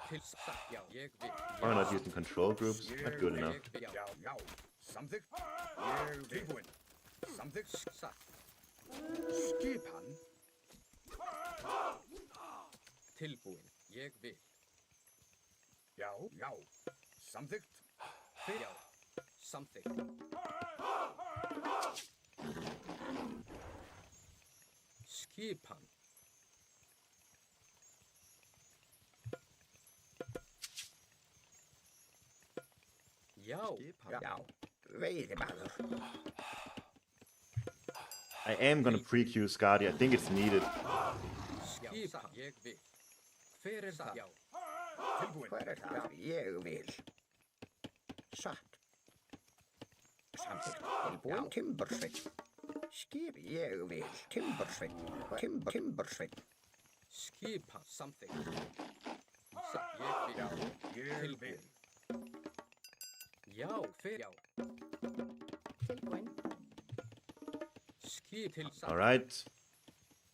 [SPEAKER 3] Til satt. Já. Ég vil.
[SPEAKER 1] Why not using control groups? Not good enough.
[SPEAKER 3] Ég vil. Já.
[SPEAKER 2] Já, já. Samþykkt. Ég vil. Tilbúin. Samþykkt.
[SPEAKER 3] Satt.
[SPEAKER 2] Skipan.
[SPEAKER 3] Tilbúin. Ég vil.
[SPEAKER 2] Já, já. Samþykkt.
[SPEAKER 3] Hver. Já. Samþykkt. Skipan. Já.
[SPEAKER 2] Já. Veiðimaður.
[SPEAKER 1] I am gonna pre-queue Skadi. I think it's needed.
[SPEAKER 3] Skipan. Ég vil. Hver það? Já.
[SPEAKER 2] Tilbúin. Hver það? Ég vil. Satt. Samþykkt. Tilbúin. Timbursveinn. Skip. Ég vil. Timbursveinn. Timbursveinn.
[SPEAKER 3] Skipan. Samþykkt. Satt. Ég vil.
[SPEAKER 2] Ég vil.
[SPEAKER 3] Já. Hver. Já.
[SPEAKER 2] Tilbúin.
[SPEAKER 3] Skip til satt.
[SPEAKER 1] All right.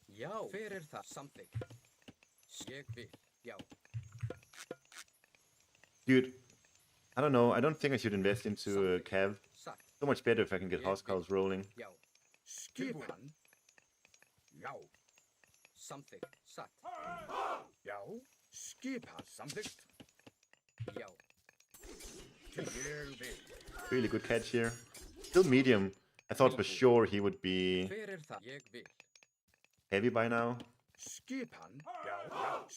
[SPEAKER 3] Já. Hver það? Samþykkt. Ég vil. Já.
[SPEAKER 1] Dude, I don't know. I don't think I should invest into Cav.
[SPEAKER 3] Satt.
[SPEAKER 1] So much better if I can get Huskarls rolling.
[SPEAKER 3] Já.
[SPEAKER 2] Skipan. Já.
[SPEAKER 3] samþykkt, satt.
[SPEAKER 2] Já, skipan samþykkt.
[SPEAKER 3] Já,
[SPEAKER 2] Til ég vil.
[SPEAKER 1] Really good catch here. Still medium. I thought for sure he would be
[SPEAKER 3] hver það? Ég vil.
[SPEAKER 1] heavy by now.
[SPEAKER 2] Skipan. Já,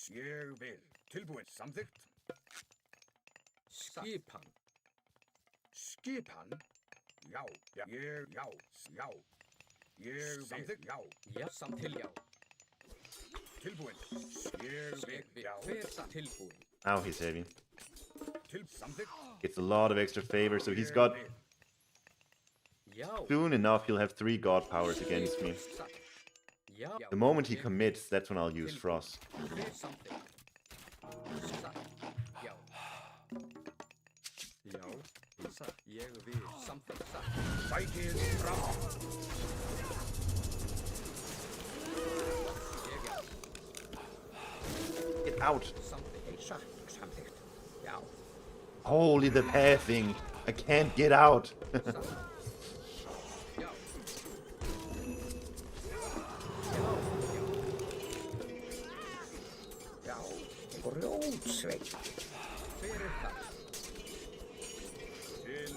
[SPEAKER 2] ég vil. Tilbúin samþykkt.
[SPEAKER 3] Skipan.
[SPEAKER 2] Skipan. Já, ég, já. Ég vil, já.
[SPEAKER 3] Já, til já.
[SPEAKER 2] Tilbúin. Ég vil,
[SPEAKER 3] Ég vil.
[SPEAKER 2] já.
[SPEAKER 3] Hver það? Tilbúin.
[SPEAKER 1] Now he's heavy.
[SPEAKER 2] Samþykkt.
[SPEAKER 1] Gets a lot of extra favor, so he's got
[SPEAKER 3] Já.
[SPEAKER 1] soon enough he'll have 3 god powers against me.
[SPEAKER 3] Satt. Já.
[SPEAKER 1] The moment he commits, that's when I'll use Frost.
[SPEAKER 3] Hver samþykkt? Satt. Já. Já. Satt. Ég vil. Samþykkt, satt.
[SPEAKER 2] Fætið fram.
[SPEAKER 3] Ég já.
[SPEAKER 1] Get out!
[SPEAKER 3] Samþykkt.
[SPEAKER 2] Samþykkt. Já.
[SPEAKER 1] Holy the pathing! I can't get out!
[SPEAKER 3] Satt. Já.
[SPEAKER 2] Já. Grjótsveit.
[SPEAKER 3] Hver það?
[SPEAKER 2] Til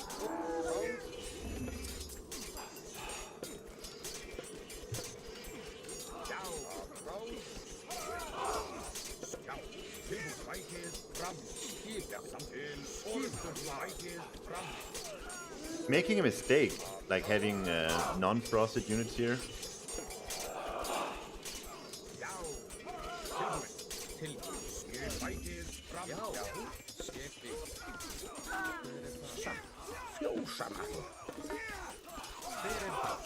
[SPEAKER 2] Já. Já. Tilbúin fætið fram. Skipja samtil. Skipun fætið fram.
[SPEAKER 1] Making a mistake, like having non-frosted units here.
[SPEAKER 2] Já. Tilbúin. Skip fætið fram.
[SPEAKER 3] Já. Skipi.
[SPEAKER 2] Satt. Fjósamaður.
[SPEAKER 3] Hver það?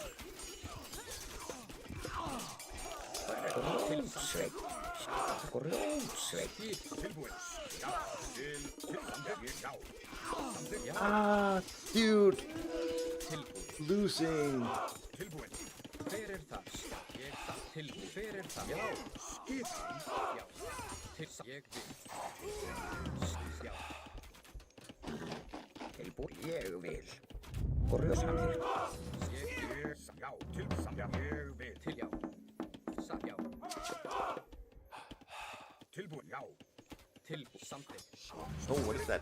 [SPEAKER 2] Grjótsveit. Grjótsveit.
[SPEAKER 3] Skip.
[SPEAKER 2] Tilbúin. Já. Til samþykkt. Já. Samþykkt.
[SPEAKER 3] Já.
[SPEAKER 1] Ah, dude!
[SPEAKER 3] Tilbúin.
[SPEAKER 1] Losing!
[SPEAKER 2] Tilbúin.
[SPEAKER 3] Hver það? Ég það. Tilbúin. Hver það? Já.
[SPEAKER 2] Skipan.
[SPEAKER 3] Já. Til ég vil. Já.
[SPEAKER 2] Tilbúin. Ég vil. Grjótsveit.
[SPEAKER 3] Ég vil.
[SPEAKER 2] Já. Til samþykkt. Ég vil.
[SPEAKER 3] Til já. Satt. Já.
[SPEAKER 2] Tilbúin. Já.
[SPEAKER 3] Tilbúin. Samþykkt.
[SPEAKER 1] Oh, what is that?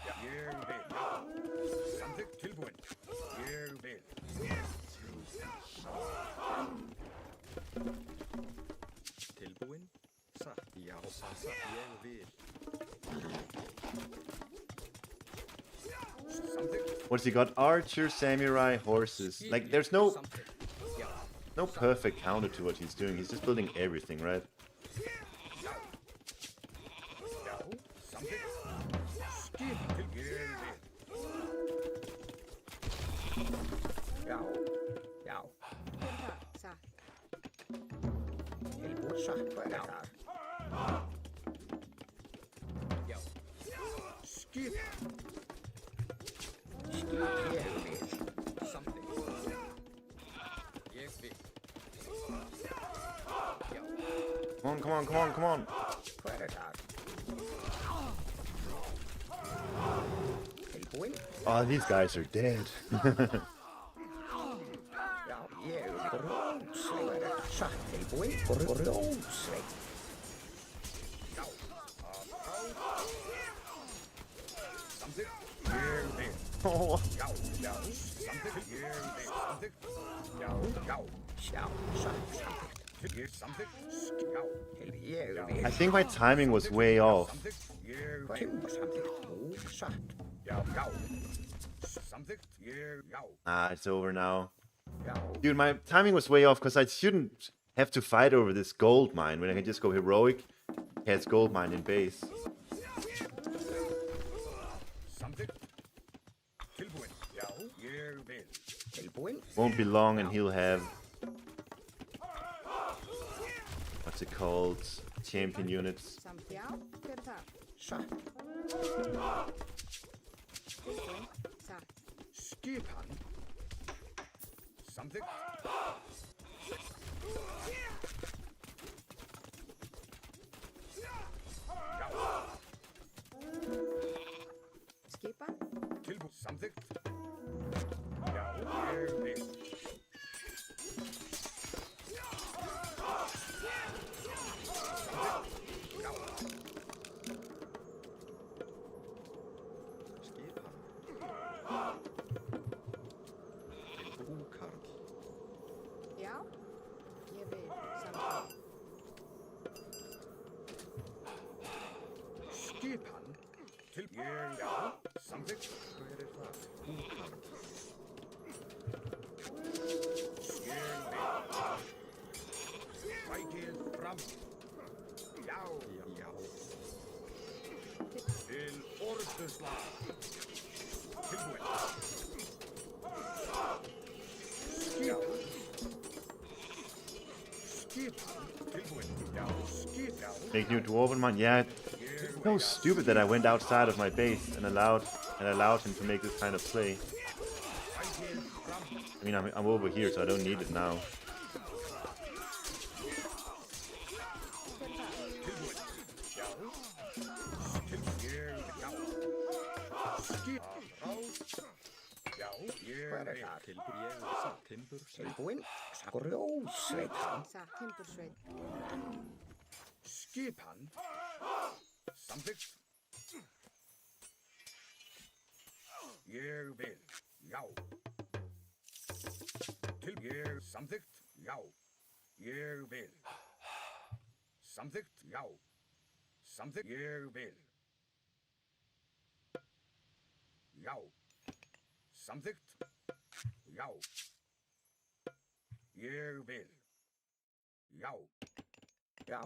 [SPEAKER 2] Já. Ég vil. Já. Samþykkt. Tilbúin. Ég vil.
[SPEAKER 3] Tilbúin. Satt. Já. Satt. Ég vil.
[SPEAKER 2] Samþykkt.
[SPEAKER 1] What's he got? Archer, samurai, horses. Like, there's no
[SPEAKER 3] Samþykkt. Já.
[SPEAKER 1] perfect counter to what he's doing. He's just building everything, right?
[SPEAKER 2] Já. Samþykkt. Skipan. Til ég vil. Já. Já.
[SPEAKER 4] Satt.
[SPEAKER 2] Tilbúin. Satt. Hvað er það?
[SPEAKER 3] Já.
[SPEAKER 2] Skipan. Skip. Ég vil.
[SPEAKER 3] Samþykkt. Ég vil. Já.
[SPEAKER 1] Come on, come on, come on, come on!
[SPEAKER 2] Hvað er það? Tilbúin.
[SPEAKER 1] Oh, these guys are dead.
[SPEAKER 2] Já, ég vil. Grjótsveit. Satt. Tilbúin. Grjótsveit. Já. Samþykkt. Ég vil.
[SPEAKER 1] Oh,
[SPEAKER 2] Já. Já. Samþykkt. Ég vil. Samþykkt. Já. Já. Já. Satt. Samþykkt. Til ég samþykkt. Já. Til ég vil.
[SPEAKER 1] I think my timing was way off.
[SPEAKER 2] Samþykkt. Ég vil. Samþykkt. Ó, satt. Já. Já. Samþykkt. Ég. Já.
[SPEAKER 1] Ah, it's over now.
[SPEAKER 2] Já.
[SPEAKER 1] Dude, my timing was way off because I shouldn't have to fight over this gold mine when I can just go heroic, cast gold mine in base.
[SPEAKER 2] Samþykkt. Tilbúin. Já. Ég vil. Tilbúin.
[SPEAKER 1] Won't be long and he'll have... What's it called? Champion units.
[SPEAKER 4] Samt já. Hver það?
[SPEAKER 2] Satt.
[SPEAKER 4] Tilbúin. Satt.
[SPEAKER 2] Skipan. Samþykkt. Já.
[SPEAKER 4] Skipan.
[SPEAKER 2] Tilbúin. Samþykkt. Já. Ég vil. skipan til ég já, samþykkt. Hver er það? Útvarp. Ég vil. Sækið fram. Já, já. Til orðuslag. Tilbúin. Skipan. Skipan. Tilbúin. Já, skipan.
[SPEAKER 1] Make new dwarven man. Yeah, it's so stupid that I went outside of my base and allowed him to make this kind of play. I mean, I'm over here, so I don't need it now.
[SPEAKER 2] Tilbúin. Rjósveitan.
[SPEAKER 4] Sa, timbursveit.
[SPEAKER 2] Skipan. Samþykkt. Ég vil. Já. Til ég samþykkt. Já. Ég vil. Samþykkt. Já. Samþykkt. Ég vil. Já. Samþykkt. Já. Ég vil. Já. Já.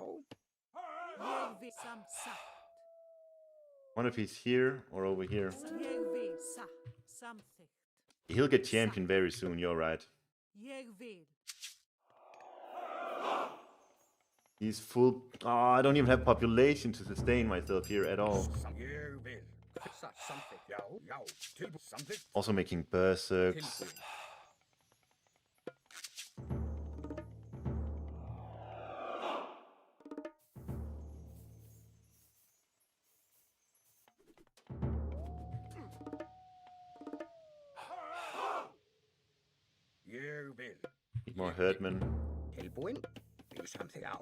[SPEAKER 5] Ég vil samsagt.
[SPEAKER 1] Wonder if he's here or over here.
[SPEAKER 5] Ég vil samþykkt.
[SPEAKER 1] He'll get champion very soon, you're right.
[SPEAKER 5] Ég vil.
[SPEAKER 1] He's full... Oh, I don't even have population to sustain myself here at all.
[SPEAKER 2] Ég vil.
[SPEAKER 3] Samþykkt.
[SPEAKER 2] Já. Já. Tilbúin. Samþykkt.
[SPEAKER 1] Also making berserks.
[SPEAKER 3] Tilbúin.
[SPEAKER 2] Ég vil.
[SPEAKER 1] Need more herdmen.
[SPEAKER 2] Tilbúin. Vil samþykkt. Já.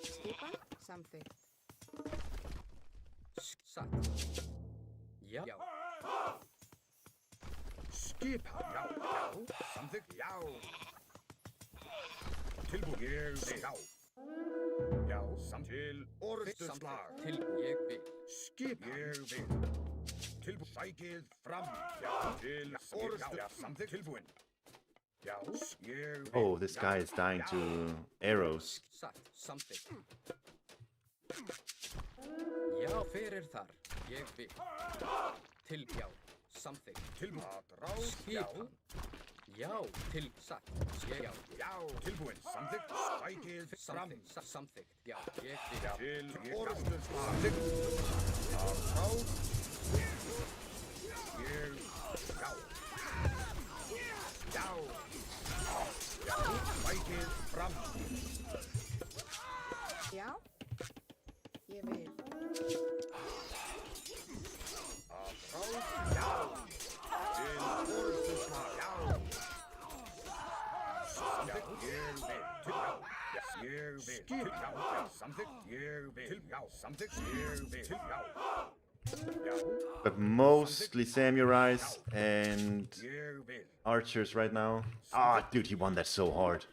[SPEAKER 4] Skipan, samþykkt.
[SPEAKER 3] Satt. Já. Já.
[SPEAKER 2] Skipan. Já. Já. Samþykkt. Já. Tilbúin. Ég vil. Já. Já. Til orðuslag.
[SPEAKER 3] Til ég vil.
[SPEAKER 2] Skipan. Ég vil. Tilbúin. Sækið fram. Já. Til orðuslag. Já. Samþykkt. Tilbúin. Já. Ég vil.
[SPEAKER 1] Oh, this guy is dying to arrows.
[SPEAKER 3] Satt. Samþykkt. Já, fyrir þar. Ég vil. Til já. Samþykkt.
[SPEAKER 2] Tilbúin. Ráð. Já.
[SPEAKER 3] Skipan. Já, til satt. Ég já.
[SPEAKER 2] Já. Tilbúin. Samþykkt. Sækið fram.
[SPEAKER 3] Samþykkt. Já, ég vil.
[SPEAKER 2] Til orðuslag. Samþykkt. Ráð. Ég. Já. Já. Já. Sækið fram.
[SPEAKER 4] Já. Ég vil.
[SPEAKER 2] Ráð. Já. Til orðuslag. Já. Samþykkt. Ég vil. Til já. Ég vil. Til já. Samþykkt. Ég vil. Til já. Samþykkt. Ég vil. Til já. Já.
[SPEAKER 1] But mostly samurais and
[SPEAKER 2] Ég vil.
[SPEAKER 1] archers right now. Ah, dude, he won that so hard.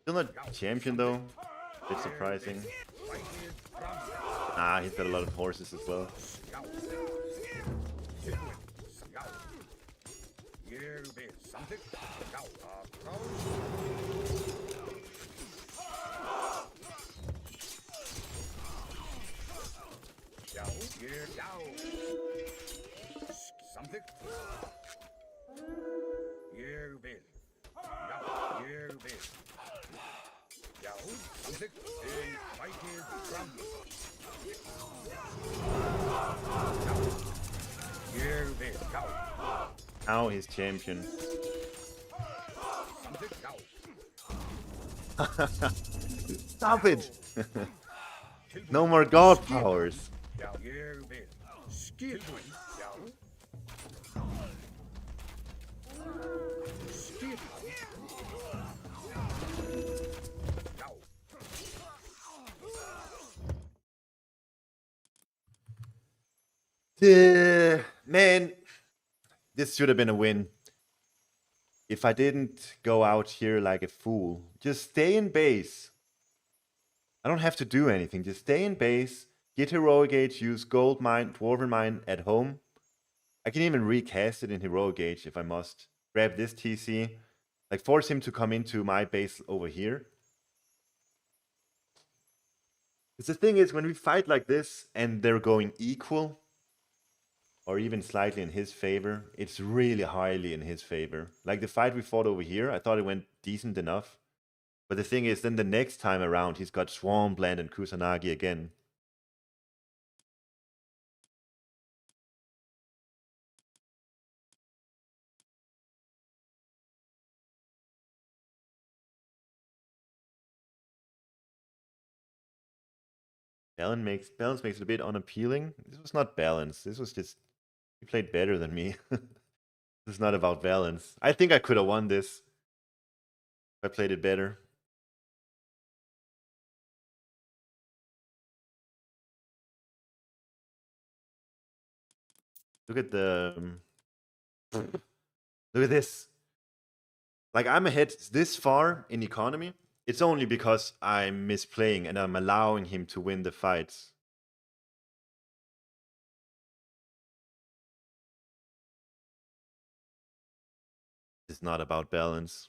[SPEAKER 1] Still not champion though. Bit surprising.
[SPEAKER 2] Sækið fram.
[SPEAKER 1] Ah, he's got a lot of horses as well.
[SPEAKER 2] Já. Tilbúin. Já. Ég vil. Samþykkt. Já. Ráð. Já. Ég. Já. Samþykkt. Ég vil. Já. Ég vil. Já. Samþykkt. Til sækið fram. Já. Ég vil. Já.
[SPEAKER 1] Now he's champion.
[SPEAKER 2] Samþykkt. Já.
[SPEAKER 1] Stop it! No more god powers.
[SPEAKER 2] Já. Ég vil. Tilbúin. Já. Skipan. Já.
[SPEAKER 1] Man, this should have been a win. If I didn't go out here like a fool. Just stay in base. I don't have to do anything. Just stay in base, get heroic age, use gold mine, dwarven mine at home. I can even recast it in heroic age if I must. Grab this TC, like force him to come into my base over here. Because the thing is, when we fight like this and they're going equal, or even slightly in his favor, it's really highly in his favor. Like the fight we fought over here, I thought it went decent enough. But the thing is, then the next time around, he's got Swampland and Kusanagi again. Balance makes it a bit unappealing. This was not balance. This was just he played better than me. This is not about balance. I think I could have won this if I played it better. Look at the look at this. Like I'm ahead this far in economy. It's only because I'm misplaying and I'm allowing him to win the fights. It's not about balance.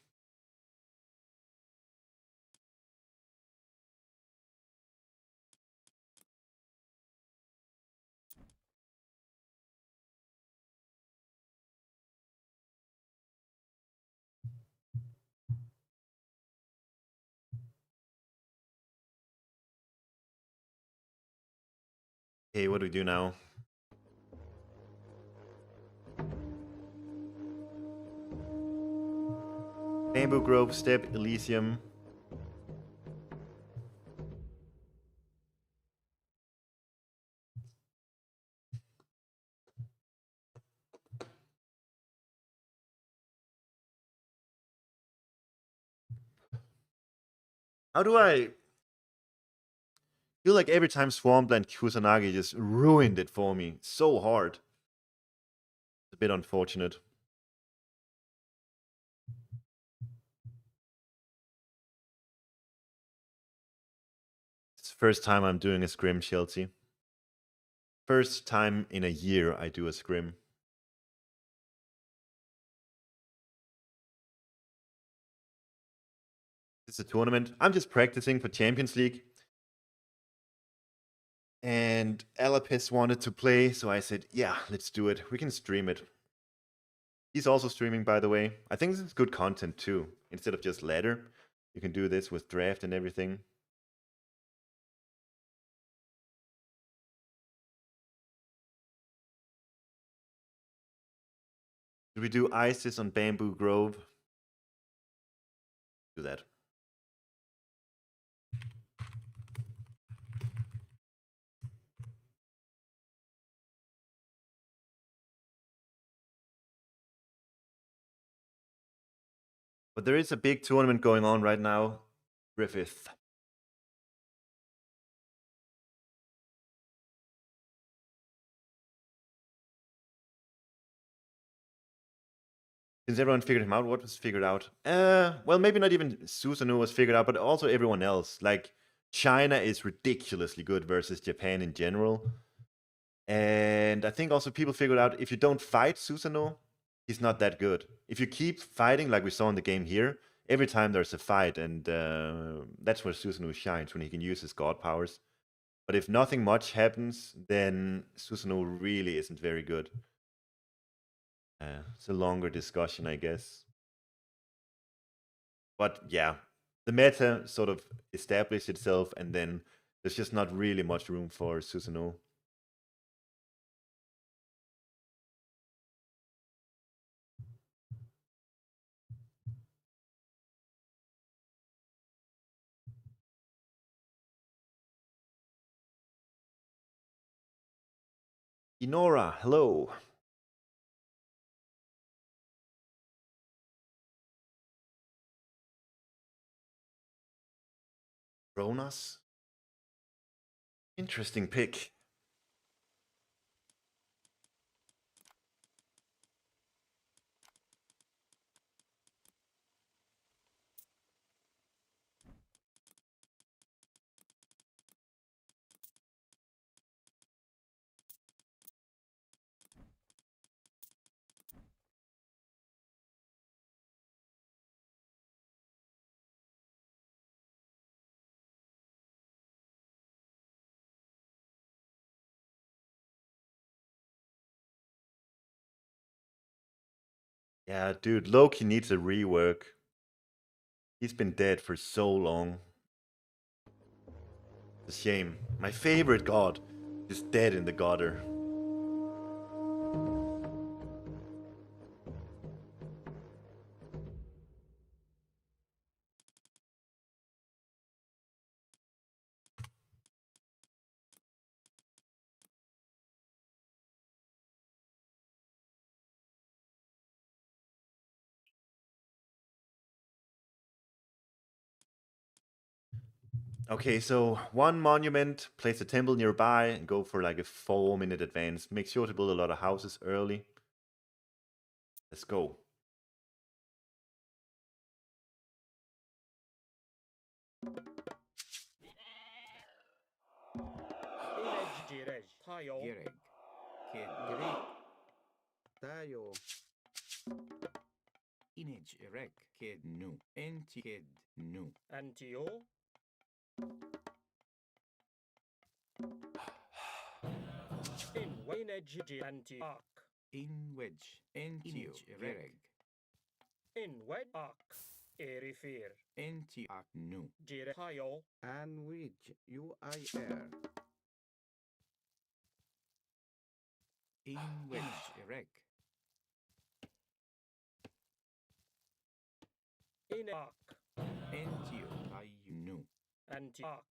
[SPEAKER 1] Okay, what do we do now? Bamboo Grove, Step, Elysium. How do I feel like every time Swampland Kusanagi just ruined it for me so hard? It's a bit unfortunate. It's the first time I'm doing a scrim, Chelsea. First time in a year I do a scrim. It's a tournament. I'm just practicing for Champions League. And Allapes wanted to play, so I said, yeah, let's do it. We can stream it. He's also streaming, by the way. I think this is good content too. Instead of just ladder, you can do this with draft and everything. Should we do ISIS on Bamboo Grove? Do that. But there is a big tournament going on right now. Griffith. Since everyone figured him out, what was figured out? Well, maybe not even Susanoo was figured out, but also everyone else. Like, China is ridiculously good versus Japan in general. And I think also people figured out if you don't fight Susanoo, he's not that good. If you keep fighting, like we saw in the game here, every time there's a fight, and that's where Susanoo shines, when he can use his god powers. But if nothing much happens, then Susanoo really isn't very good. It's a longer discussion, I guess. But yeah, the meta sort of established itself, and then there's just not really much room for Susanoo. Inora, hello. Ronas? Interesting pick. Yeah, dude, Loki needs a rework. He's been dead for so long. It's a shame. My favorite god is dead in the gutter. Okay, so one monument, place a temple nearby, and go for like a 4-minute advance. Make sure to build a lot of houses early. Let's go.
[SPEAKER 3] Inage Jirej. Tayo.
[SPEAKER 2] Gireg. Kid. Greek. Tayo. Inage erek. Kid nu. Enti kid nu.
[SPEAKER 3] Antio. In Inage Antiarch.
[SPEAKER 2] In wedge. Entio. Gireg.
[SPEAKER 3] In Arc. Erifir.
[SPEAKER 2] Enti ak nu.
[SPEAKER 3] Jire Tayo.
[SPEAKER 2] An wedge. UIR. In wedge erek.
[SPEAKER 3] In Arc.
[SPEAKER 2] Entio. Ayu nu.
[SPEAKER 3] Antiarch.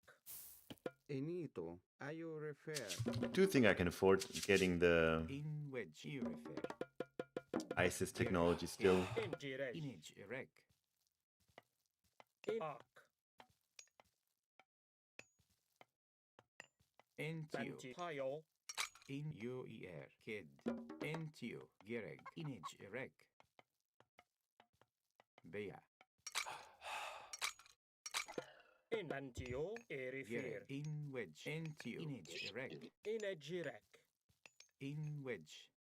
[SPEAKER 2] Enito. Ayo refer.
[SPEAKER 1] I do think I can afford getting the
[SPEAKER 2] In wedge. You refer.
[SPEAKER 1] ISIS technology still.
[SPEAKER 3] In Jirej.
[SPEAKER 2] Inage erek.
[SPEAKER 3] In Arc.
[SPEAKER 2] Entio.
[SPEAKER 3] Anti-Tayo.
[SPEAKER 2] In UER. Kid. Entio. Gereg. Inage erek. Bea.
[SPEAKER 3] In Antio. Erifir.
[SPEAKER 2] Gereg. In wedge. Entio. Inage erek.
[SPEAKER 3] In Ejirek.
[SPEAKER 2] In wedge.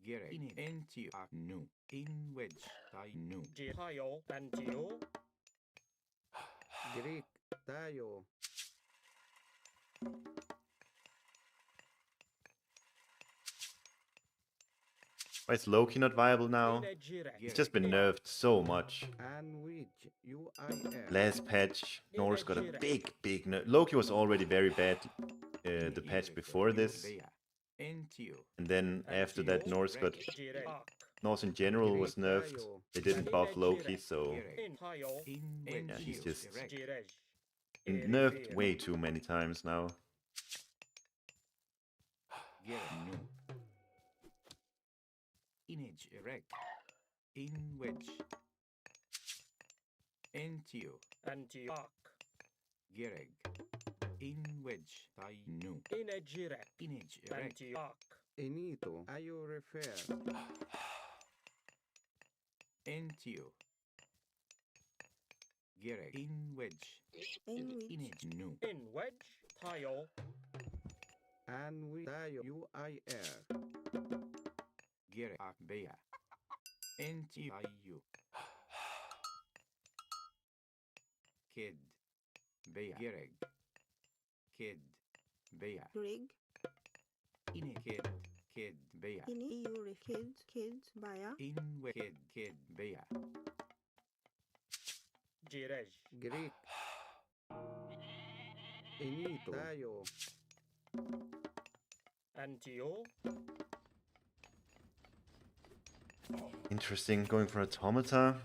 [SPEAKER 2] Gereg. In entio ak nu. In wedge. Tai nu.
[SPEAKER 3] Tayo. Antio.
[SPEAKER 2] Greek. Tayo.
[SPEAKER 1] Why is Loki not viable now?
[SPEAKER 3] In Ejirek.
[SPEAKER 1] He's just been nerfed so much.
[SPEAKER 2] An wedge. UIR.
[SPEAKER 1] Last patch, Norse got a big nerf. Loki was already very bad the patch before this.
[SPEAKER 2] Entio.
[SPEAKER 1] And then after that, Norse got...
[SPEAKER 3] Jirek. Arc.
[SPEAKER 1] Norse in general was nerfed. They didn't buff Loki, so...
[SPEAKER 3] In Tayo.
[SPEAKER 2] In
[SPEAKER 1] Yeah, he's just
[SPEAKER 3] Jirej.
[SPEAKER 1] nerfed way too many times now.
[SPEAKER 2] Gereg nu. Inage erek. In wedge. Entio.
[SPEAKER 3] Anti-Arc.
[SPEAKER 2] Gereg. In wedge. Tai nu.
[SPEAKER 3] In Ejirek.
[SPEAKER 2] Inage erek.
[SPEAKER 3] Anti-Arc.
[SPEAKER 2] Enito. Ayo refer. Entio. Gereg. In wedge.
[SPEAKER 4] In which
[SPEAKER 2] Inage nu.
[SPEAKER 3] In Wedge. Tayo.
[SPEAKER 2] An we tayo UIR. Gereg ak bea. Entio ayu. Kid. Bea. Gereg. Kid. Bea.
[SPEAKER 4] Grig,
[SPEAKER 2] Ine kid. Kid. Bea.
[SPEAKER 4] in EU kids, Baya,
[SPEAKER 2] In we kid. Kid. Bea.
[SPEAKER 3] Jirej.
[SPEAKER 2] Greek. Enito. Tayo.
[SPEAKER 3] Antio.
[SPEAKER 1] Interesting, going for Automata.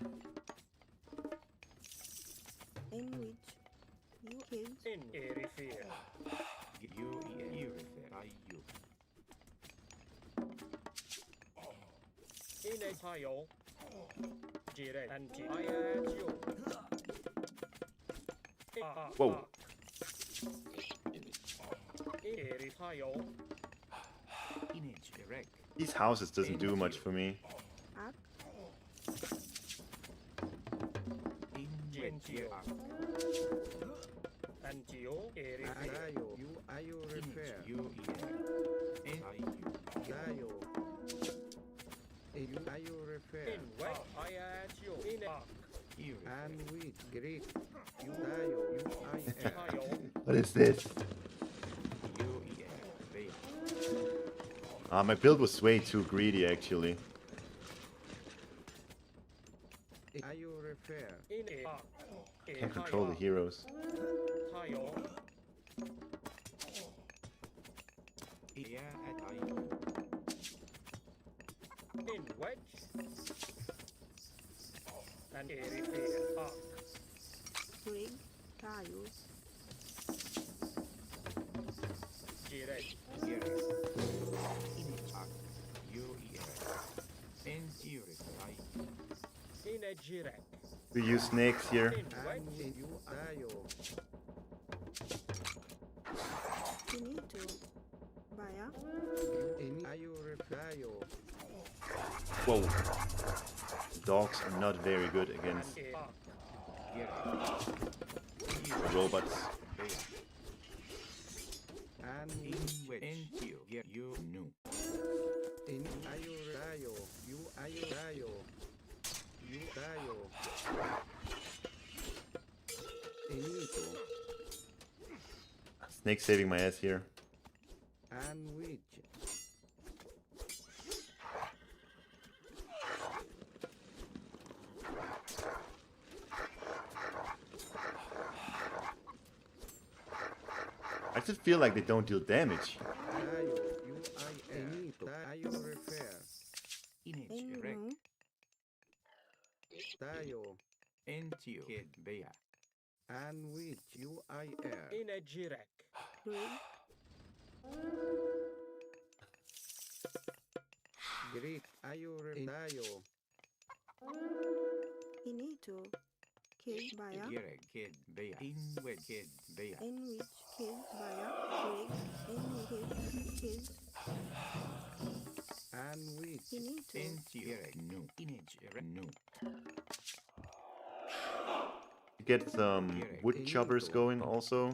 [SPEAKER 4] in which you kids,
[SPEAKER 3] In Erifir.
[SPEAKER 2] You refer. Ayu.
[SPEAKER 3] In Tayo. Jirej. Anti-Ayatio.
[SPEAKER 1] Whoa.
[SPEAKER 3] In Eritayo.
[SPEAKER 2] Inage erek.
[SPEAKER 1] These houses doesn't do much for me.
[SPEAKER 4] Ak,
[SPEAKER 2] In wedge.
[SPEAKER 3] Gentio.
[SPEAKER 2] Ak.
[SPEAKER 3] Antio. Erifir.
[SPEAKER 2] Tayo. You ayo refer. You en ayu. Tayo. You ayo refer.
[SPEAKER 3] In Wedge. Ayatio. In Arc.
[SPEAKER 2] You and with Greek. You tayo. You I
[SPEAKER 3] Tayo.
[SPEAKER 1] What is this?
[SPEAKER 2] You bea.
[SPEAKER 1] My build was way too greedy, actually.
[SPEAKER 2] Are you refer?
[SPEAKER 3] In a
[SPEAKER 1] Can't control the heroes.
[SPEAKER 3] Tayo.
[SPEAKER 2] Yeah, at I.
[SPEAKER 3] In wedge. And a repair arc.
[SPEAKER 4] Rig. Tayo.
[SPEAKER 3] Direct.
[SPEAKER 2] Here. In attack. You here. And here is I.
[SPEAKER 3] In a direct.
[SPEAKER 1] We use snakes here.
[SPEAKER 3] In
[SPEAKER 2] And
[SPEAKER 3] wedge.
[SPEAKER 2] you ayo.
[SPEAKER 4] Finito. Baya.
[SPEAKER 2] In ayo refayo.
[SPEAKER 1] Whoa. Dogs are not very good
[SPEAKER 3] And
[SPEAKER 1] against
[SPEAKER 3] a arc.
[SPEAKER 2] Here.
[SPEAKER 1] the robots.
[SPEAKER 2] And in which you get you new. In ayo rayo. You ayo rayo. You rayo. Inito.
[SPEAKER 1] Snake saving my ass here.
[SPEAKER 2] And which.
[SPEAKER 1] I just feel like they don't deal damage.
[SPEAKER 2] Tayo. You I inito. Tayo refer. Init rec.
[SPEAKER 4] Enu.
[SPEAKER 2] Tayo. Entio. Kid bea. And which you I air.
[SPEAKER 3] In a direct.
[SPEAKER 4] Rig.
[SPEAKER 2] Greek ayo tayo.
[SPEAKER 4] Finito. Kid. Baya.
[SPEAKER 2] Gereg kid bea. In with kid bea.
[SPEAKER 4] Enwich. Kid. Baya. Rig. Enu. Kid. Kid.
[SPEAKER 2] And which.
[SPEAKER 4] Finito.
[SPEAKER 2] Entio. Gereg no. Inage no.
[SPEAKER 1] Get some wood choppers going also.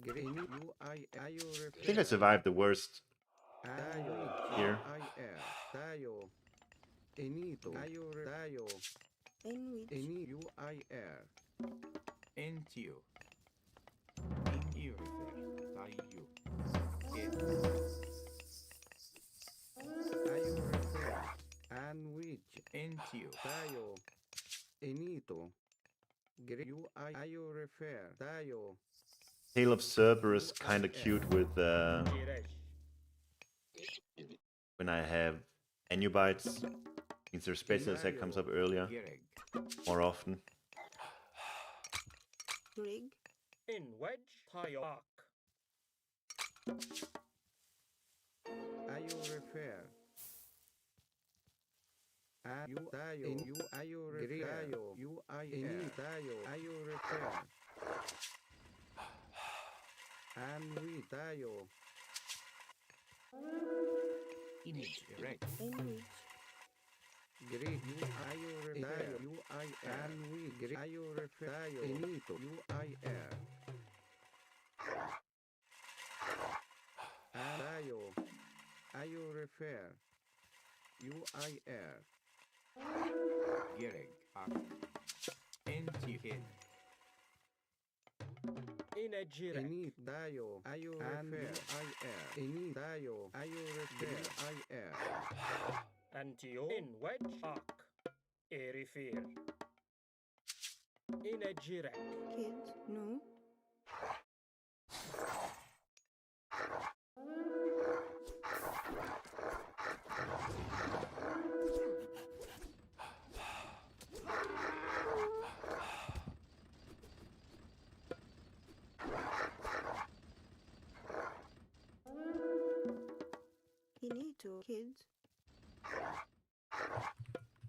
[SPEAKER 2] Greek you I ayo
[SPEAKER 1] I think I survived the worst.
[SPEAKER 2] Tayo.
[SPEAKER 1] Here.
[SPEAKER 2] I air. Tayo. Enito. Ayo tayo.
[SPEAKER 4] Enwich.
[SPEAKER 2] Eni you I air. Entio. In you refer. Tayo. Kid. Ayo refer. And which. Entio. Tayo. Enito. Greek you I ayo refer. Tayo.
[SPEAKER 1] Tail of Cerberus kind of cute with
[SPEAKER 3] Direct.
[SPEAKER 1] when I have Anubites. Means their special attack comes up earlier,
[SPEAKER 2] Gereg.
[SPEAKER 1] more often.
[SPEAKER 4] Rig.
[SPEAKER 3] In wedge. Tayo arc.
[SPEAKER 2] Ayo refer. And you tayo. In you ayo refer. Tayo. You I in tayo. Ayo refer. And we tayo. Image erect.
[SPEAKER 4] Enwich.
[SPEAKER 2] Greek you ayo refer. You I and we Greek ayo refer. Tayo. Inito. You I air. And tayo. Ayo refer. You I air. Gereg. Enti kid.
[SPEAKER 3] In a direct.
[SPEAKER 2] Eni tayo. Ayo refer. I air. Eni tayo. Ayo refer. I air.
[SPEAKER 3] Antio. In wedge arc. A repair. In a direct.
[SPEAKER 4] Kid. No. Finito. Kid.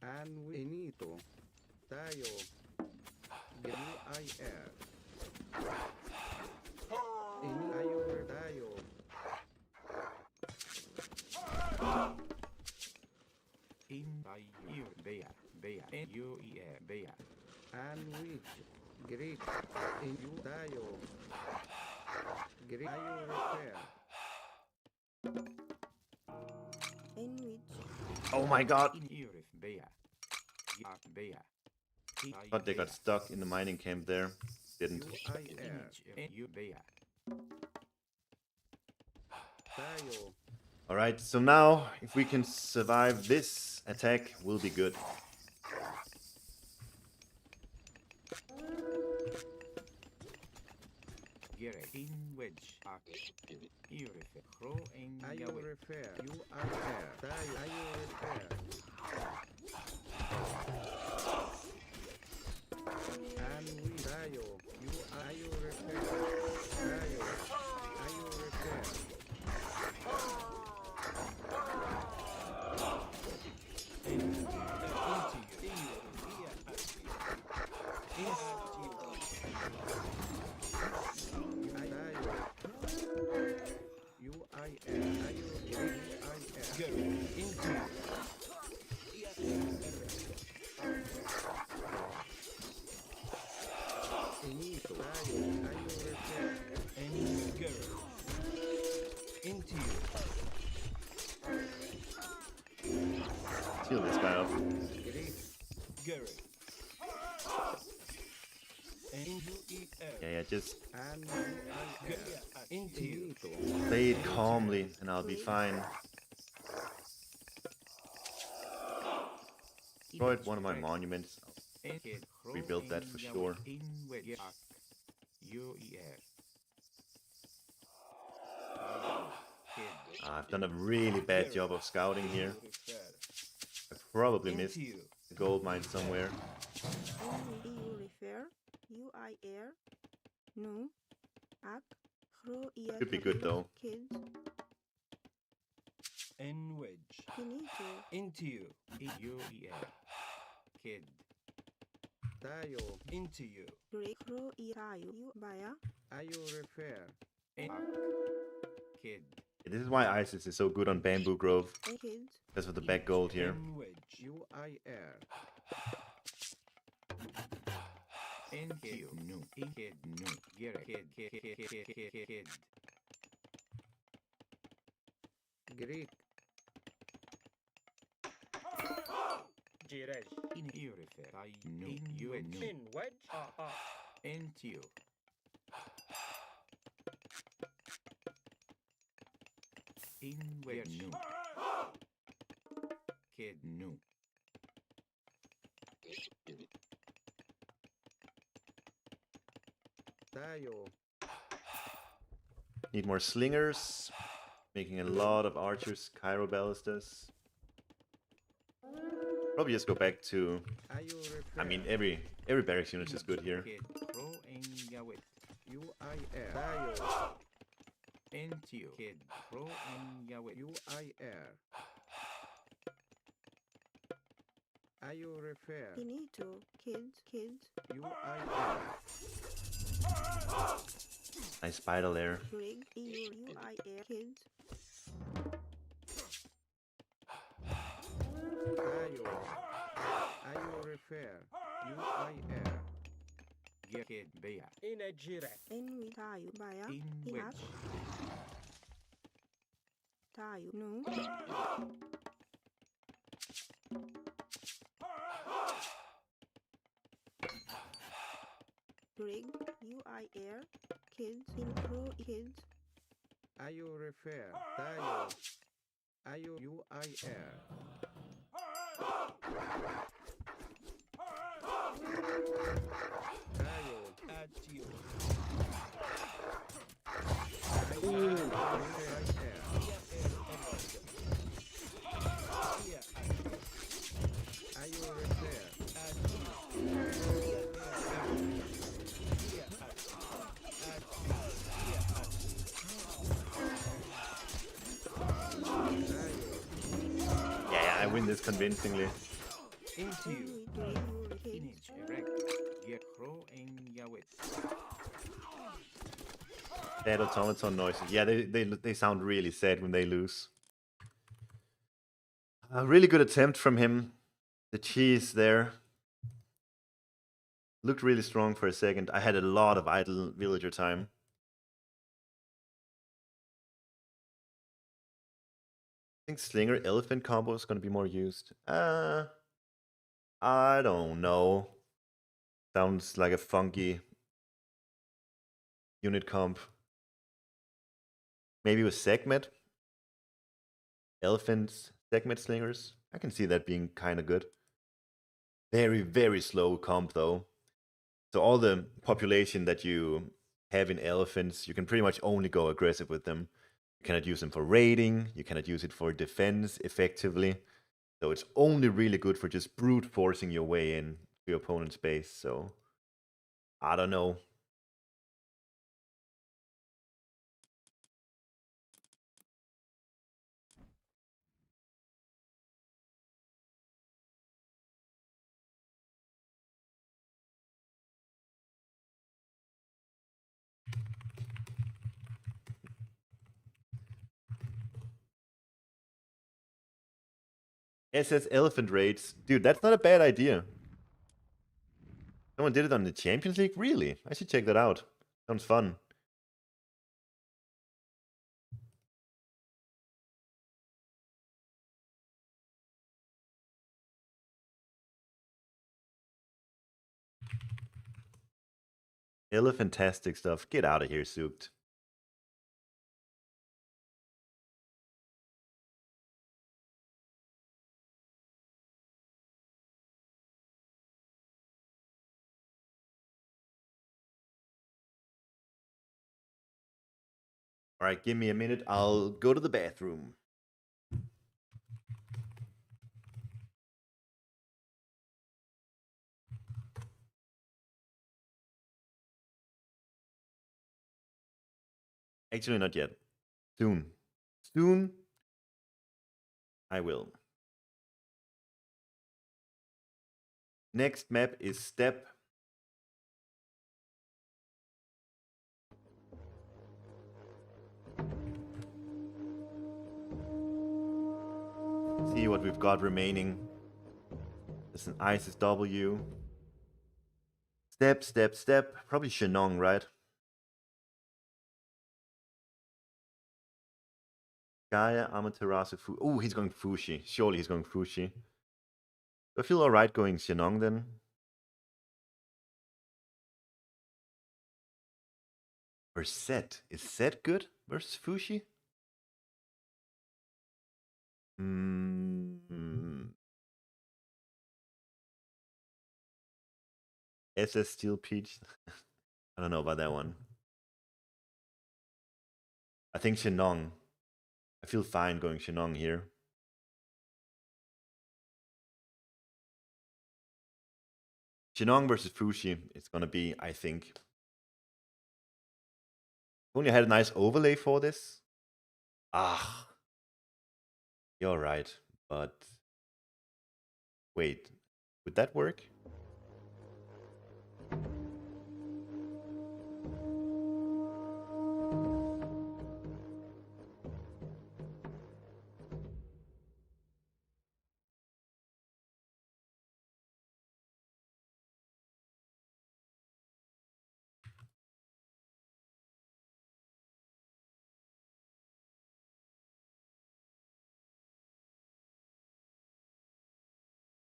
[SPEAKER 2] And we Enito. Tayo. Genu I air. Eni ayo tayo. In by you bea. Bea. En you air. Bea. And which. Greek. In you tayo. Greek ayo repair.
[SPEAKER 4] Enwich.
[SPEAKER 1] Oh my god!
[SPEAKER 2] In Irif bea. Yak bea.
[SPEAKER 1] Thought they got stuck in the mining camp there. Didn't.
[SPEAKER 2] You I air. And you bea. Tayo.
[SPEAKER 1] Alright, so now if we can survive this attack, we'll be good.
[SPEAKER 3] Gere in wedge. Irife. Crow in
[SPEAKER 2] Are you
[SPEAKER 3] Yahweh.
[SPEAKER 2] repair? You are repair. Tayo. Are you repair? And we Tayo. You are you repair? Tayo. Are you repair?
[SPEAKER 1] Heal this guy up. Yeah, just play it calmly and I'll be fine. Destroyed one of my monuments. Rebuild that for sure. I've done a really bad job of scouting here. I probably missed a gold mine somewhere.
[SPEAKER 4] EU refer. UI air. No. Ak. Hro ia.
[SPEAKER 1] Could be good though.
[SPEAKER 4] Kids.
[SPEAKER 3] In wedge.
[SPEAKER 4] Finito.
[SPEAKER 3] Into you. Kid.
[SPEAKER 2] Tayo.
[SPEAKER 3] Into you.
[SPEAKER 4] Great. Hro ia. Tayo. You baya.
[SPEAKER 2] Are you repair?
[SPEAKER 3] Kid.
[SPEAKER 1] This is why ISIS is so good on Bamboo Grove.
[SPEAKER 4] Kids.
[SPEAKER 1] Because of the back gold here.
[SPEAKER 3] In wedge.
[SPEAKER 2] UIR.
[SPEAKER 3] Into you. No. Kid. No. Gere. Kid.
[SPEAKER 2] Greek.
[SPEAKER 3] Jirej. In Urife. I know. You and no. In wedge. Into you. In wedge. No. Kid. No.
[SPEAKER 2] Tayo.
[SPEAKER 1] Need more slingers. Making a lot of archers, Cairo ballistas. Probably just go back to.
[SPEAKER 2] Are you repair?
[SPEAKER 1] I mean, every barracks unit is good here.
[SPEAKER 3] Kid. Pro in Yahweh.
[SPEAKER 2] UIR. Tayo.
[SPEAKER 3] Into you. Kid. Pro in Yahweh.
[SPEAKER 2] UIR. Are you repair?
[SPEAKER 4] Finito. Kids.
[SPEAKER 2] UIR.
[SPEAKER 1] Nice spider there.
[SPEAKER 4] Greg. EU. UI air. Kids.
[SPEAKER 2] Tayo. Are you repair? UIR.
[SPEAKER 3] Kid. Bea.
[SPEAKER 2] In a jire.
[SPEAKER 4] Enwi. Tayo baya.
[SPEAKER 3] In
[SPEAKER 4] Inak.
[SPEAKER 3] wedge.
[SPEAKER 4] Tayo. No. Greg. UI air. Kids. Intro. Kids.
[SPEAKER 2] Are you repair? Tayo. Are you UIR? Tayo.
[SPEAKER 3] Add to you.
[SPEAKER 2] Are you repair?
[SPEAKER 1] Yeah, I win this convincingly.
[SPEAKER 3] Into you.
[SPEAKER 4] Enwi. Greg. You kids.
[SPEAKER 3] Image. Erect. Get crow in Yahweh.
[SPEAKER 1] That automaton noises. Yeah, they sound really sad when they lose. A really good attempt from him. The cheese there. Looked really strong for a second. I had a lot of idle villager time. I think Slinger Elephant combo is going to be more used. I don't know. Sounds like a funky unit comp. Maybe with Segmet. Elephants, segment slingers. I can see that being kind of good. Very, very slow comp though. So all the population that you have in elephants, you can pretty much only go aggressive with them. You cannot use them for raiding. You cannot use it for defense effectively. So it's only really good for just brute forcing your way in to your opponent's base. So I don't know. SS Elephant Raids. Dude, that's not a bad idea. Someone did it on the Champions League? Really? I should check that out. Sounds fun. Elephantastic stuff. Get out of here, Souped. All right, give me a minute. I'll go to the bathroom. Actually, not yet. Soon. Soon, I will. Next map is Steppe. See what we've got remaining. There's an ISIS W. Step. Probably Shenong, right? Gaia, Amaterasu, Fu. Oh, he's going Fushi. Surely he's going Fushi. Do I feel alright going Shenong then? Or Set. Is Set good versus Fushi? SS Steel Peach. I don't know about that one. I think Shenong. I feel fine going Shenong here. Shenong versus Fushi. It's gonna be, I think. If only I had a nice overlay for this. Ah. You're right, but wait, would that work?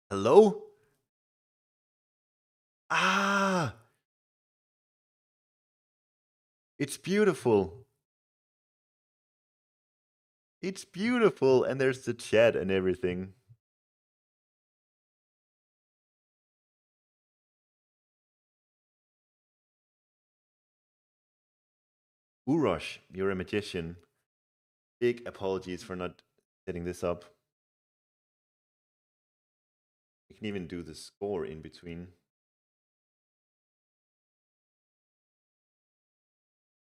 [SPEAKER 1] Hello? Ah! It's beautiful. It's beautiful, and there's the chat and everything. Urosh, you're a magician. Big apologies for not setting this up. You can even do the score in between.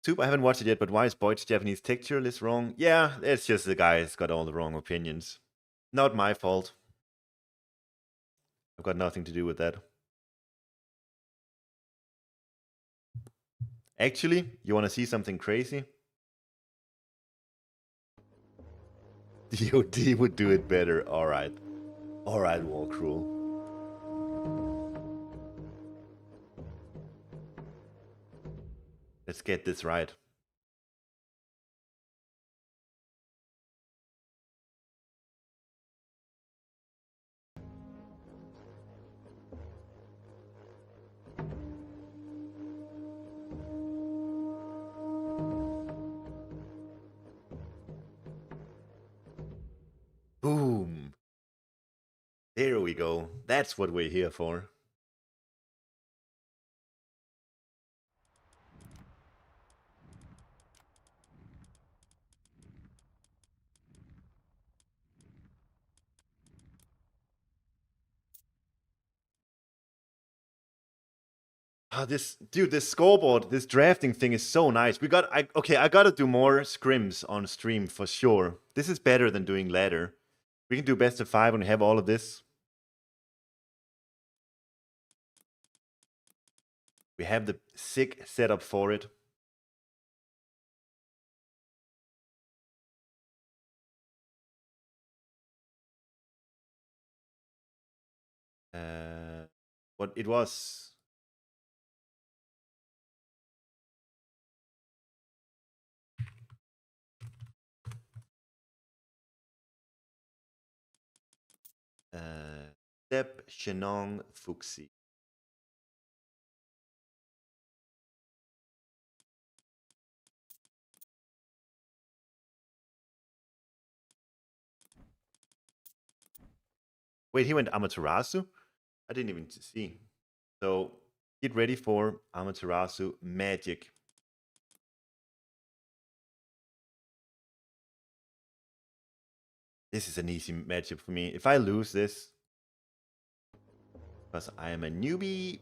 [SPEAKER 1] Soup, I haven't watched it yet, but why is Boyd's Japanese texture list wrong? Yeah, it's just the guy's got all the wrong opinions. Not my fault. I've got nothing to do with that. Actually, you want to see something crazy? DOD would do it better. Alright. Alright, Walcrule. Let's get this right. That's what we're here for. This scoreboard, this drafting thing is so nice. I gotta do more scrims on stream for sure. This is better than doing ladder. We can do best of 5 and have all of this. We have the sick setup for it. What it was. Step Shenong Fuxi. Wait, he went Amaterasu? I didn't even see. So get ready for Amaterasu magic. This is an easy matchup for me. If I lose this, because I am a newbie.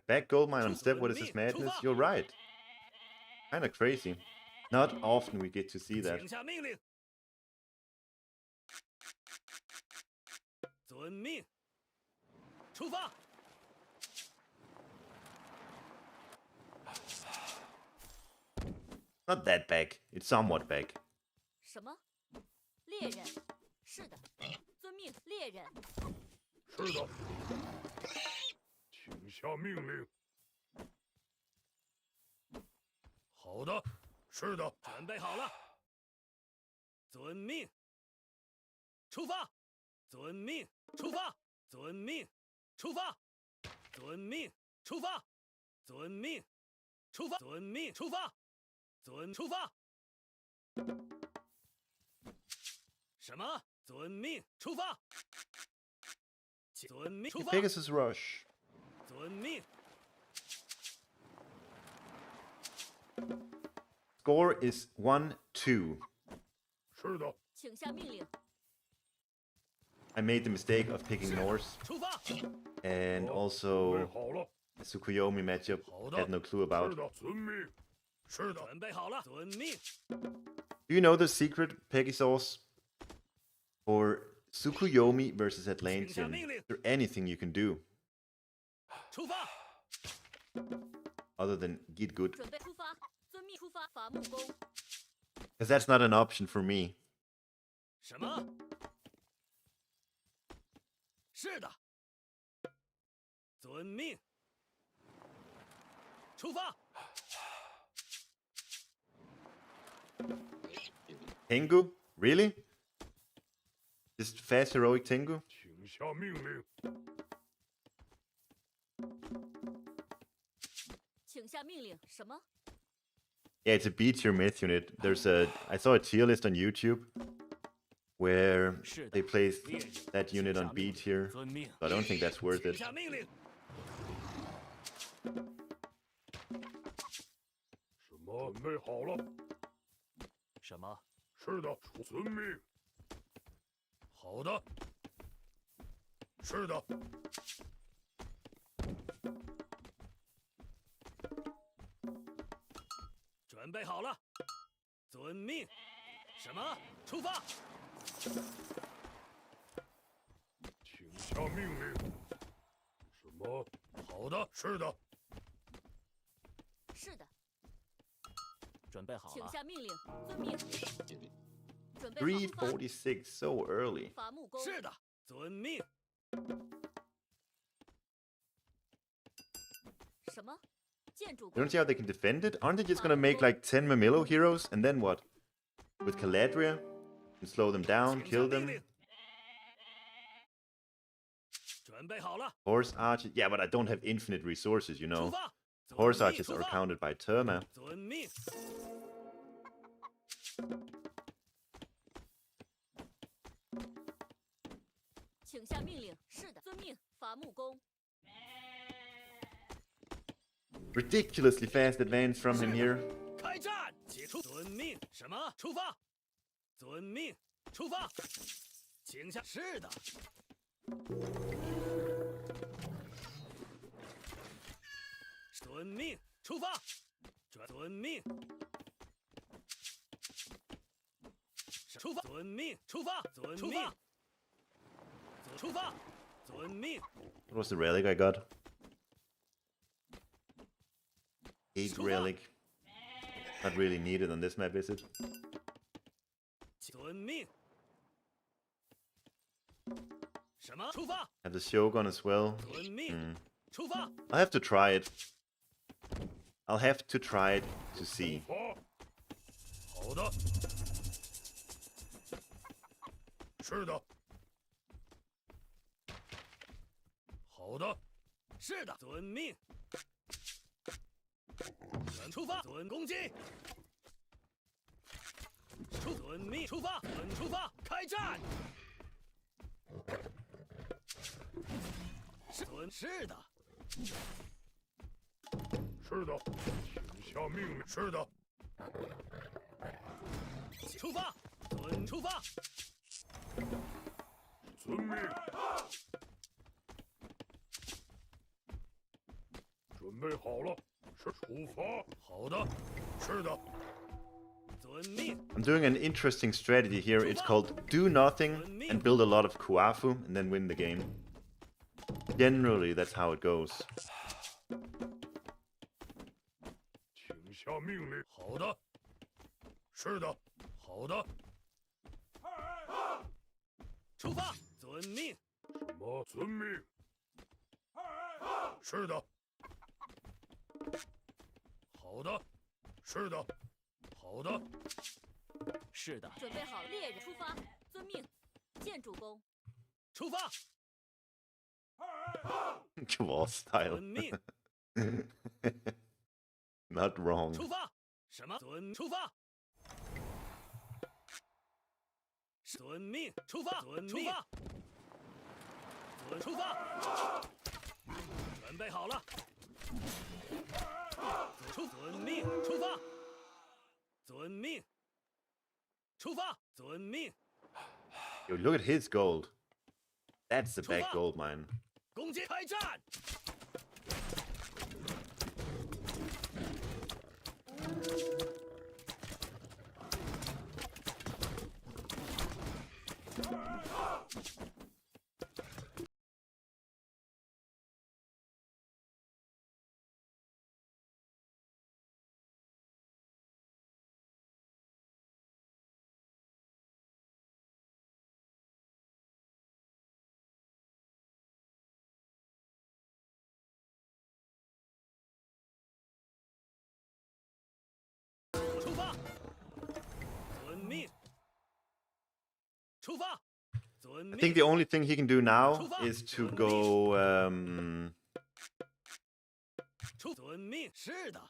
[SPEAKER 1] Back gold mine on step, what is this madness? You're right. Kinda crazy. Not often we get to see that. Not that back. It's somewhat back. Pegasus rush. Score is 1-2. I made the mistake of picking Norse. And also the Tsukuyomi matchup had no clue about. Do you know the secret, Pegasus? For Tsukuyomi versus Atlantean, is there anything you can do? Other than get good. Because that's not an option for me. Tengu? Really? Just fast heroic Tengu? Yeah, it's a B tier myth unit. I saw a tier list on YouTube. where
[SPEAKER 6] 是的
[SPEAKER 1] they placed
[SPEAKER 6] 列举
[SPEAKER 1] that unit on
[SPEAKER 6] 下命
[SPEAKER 1] beat here.
[SPEAKER 6] 遵命
[SPEAKER 1] So I don't think that's worth
[SPEAKER 6] 请
[SPEAKER 1] it.
[SPEAKER 6] 下命令
[SPEAKER 7] 什么？准备好了。
[SPEAKER 6] 什么
[SPEAKER 7] 是的，遵命。好的。是的。
[SPEAKER 6] 准备好了遵命什么出发
[SPEAKER 7] 请下命令。什么？好的，是的。
[SPEAKER 8] 是的，
[SPEAKER 6] 准备好了
[SPEAKER 8] 请下命令，遵命。准备好出发。
[SPEAKER 1] 346, so early.
[SPEAKER 8] 伐木工。
[SPEAKER 6] 是的遵命
[SPEAKER 8] 什么？建筑
[SPEAKER 1] You
[SPEAKER 8] 工
[SPEAKER 1] don't。see how they can defend it? Aren't they just gonna make like 10 Mamillo heroes? And then what? With Caladria? And slow them down,
[SPEAKER 6] 请
[SPEAKER 1] kill
[SPEAKER 6] 下命
[SPEAKER 1] them?
[SPEAKER 6] 令准备好了
[SPEAKER 1] Horse archers? Yeah, but I don't have infinite resources, you
[SPEAKER 6] 出
[SPEAKER 1] know.
[SPEAKER 6] 发
[SPEAKER 1] Horse
[SPEAKER 6] 遵命
[SPEAKER 1] archers
[SPEAKER 6] 出
[SPEAKER 1] are
[SPEAKER 6] 发
[SPEAKER 1] counted by Terma.
[SPEAKER 6] 遵命
[SPEAKER 8] 请下命令。是的，遵命。伐木工。
[SPEAKER 1] Ridiculously fast advance from him here.
[SPEAKER 6] 开战起出遵命什么出发遵命出发请下是的遵命出发遵命出发遵命出发遵命出发遵命
[SPEAKER 1] What was the relic I got? 8
[SPEAKER 6] Suva.
[SPEAKER 1] relic. Not really needed on this map, is it?
[SPEAKER 6] 遵命什么出发
[SPEAKER 1] Have the Shogun as well.
[SPEAKER 6] 遵命
[SPEAKER 1] Hmm.
[SPEAKER 6] 出发
[SPEAKER 1] I'll have to try it. I'll have to try it to see.
[SPEAKER 7] 发。好的。是的。好的。
[SPEAKER 6] 是的遵命出发遵攻击遵命出发遵出发开战是的
[SPEAKER 7] 是的。请下命令。是的。
[SPEAKER 6] 出发遵出发
[SPEAKER 7] 遵命。准备好了。是出发。好的。是的。
[SPEAKER 6] 遵命
[SPEAKER 1] I'm doing an interesting strategy here. It's called do nothing and build a lot of Kuafu and then win the game. Generally, that's how it goes.
[SPEAKER 7] 请下命令。好的。是的。好的。
[SPEAKER 6] 出发遵命
[SPEAKER 7] 什么？遵命。是的。好的。是的。好的。
[SPEAKER 6] 是的
[SPEAKER 8] 准备好，猎人出发。遵命。建筑工。
[SPEAKER 6] 出发
[SPEAKER 1] Wall style.
[SPEAKER 6] 遵命
[SPEAKER 1] Not wrong.
[SPEAKER 6] 出发什么遵出发遵命出发遵出发遵出发准备好了遵命出发遵命出发遵命
[SPEAKER 1] Yo, look at his gold. That's the back
[SPEAKER 6] Suva.
[SPEAKER 1] gold mine.
[SPEAKER 6] 攻击开战出发遵命出发遵
[SPEAKER 1] I
[SPEAKER 6] 命
[SPEAKER 1] think the only thing he can do now
[SPEAKER 6] Suva.
[SPEAKER 1] is to go
[SPEAKER 6] 遵命是的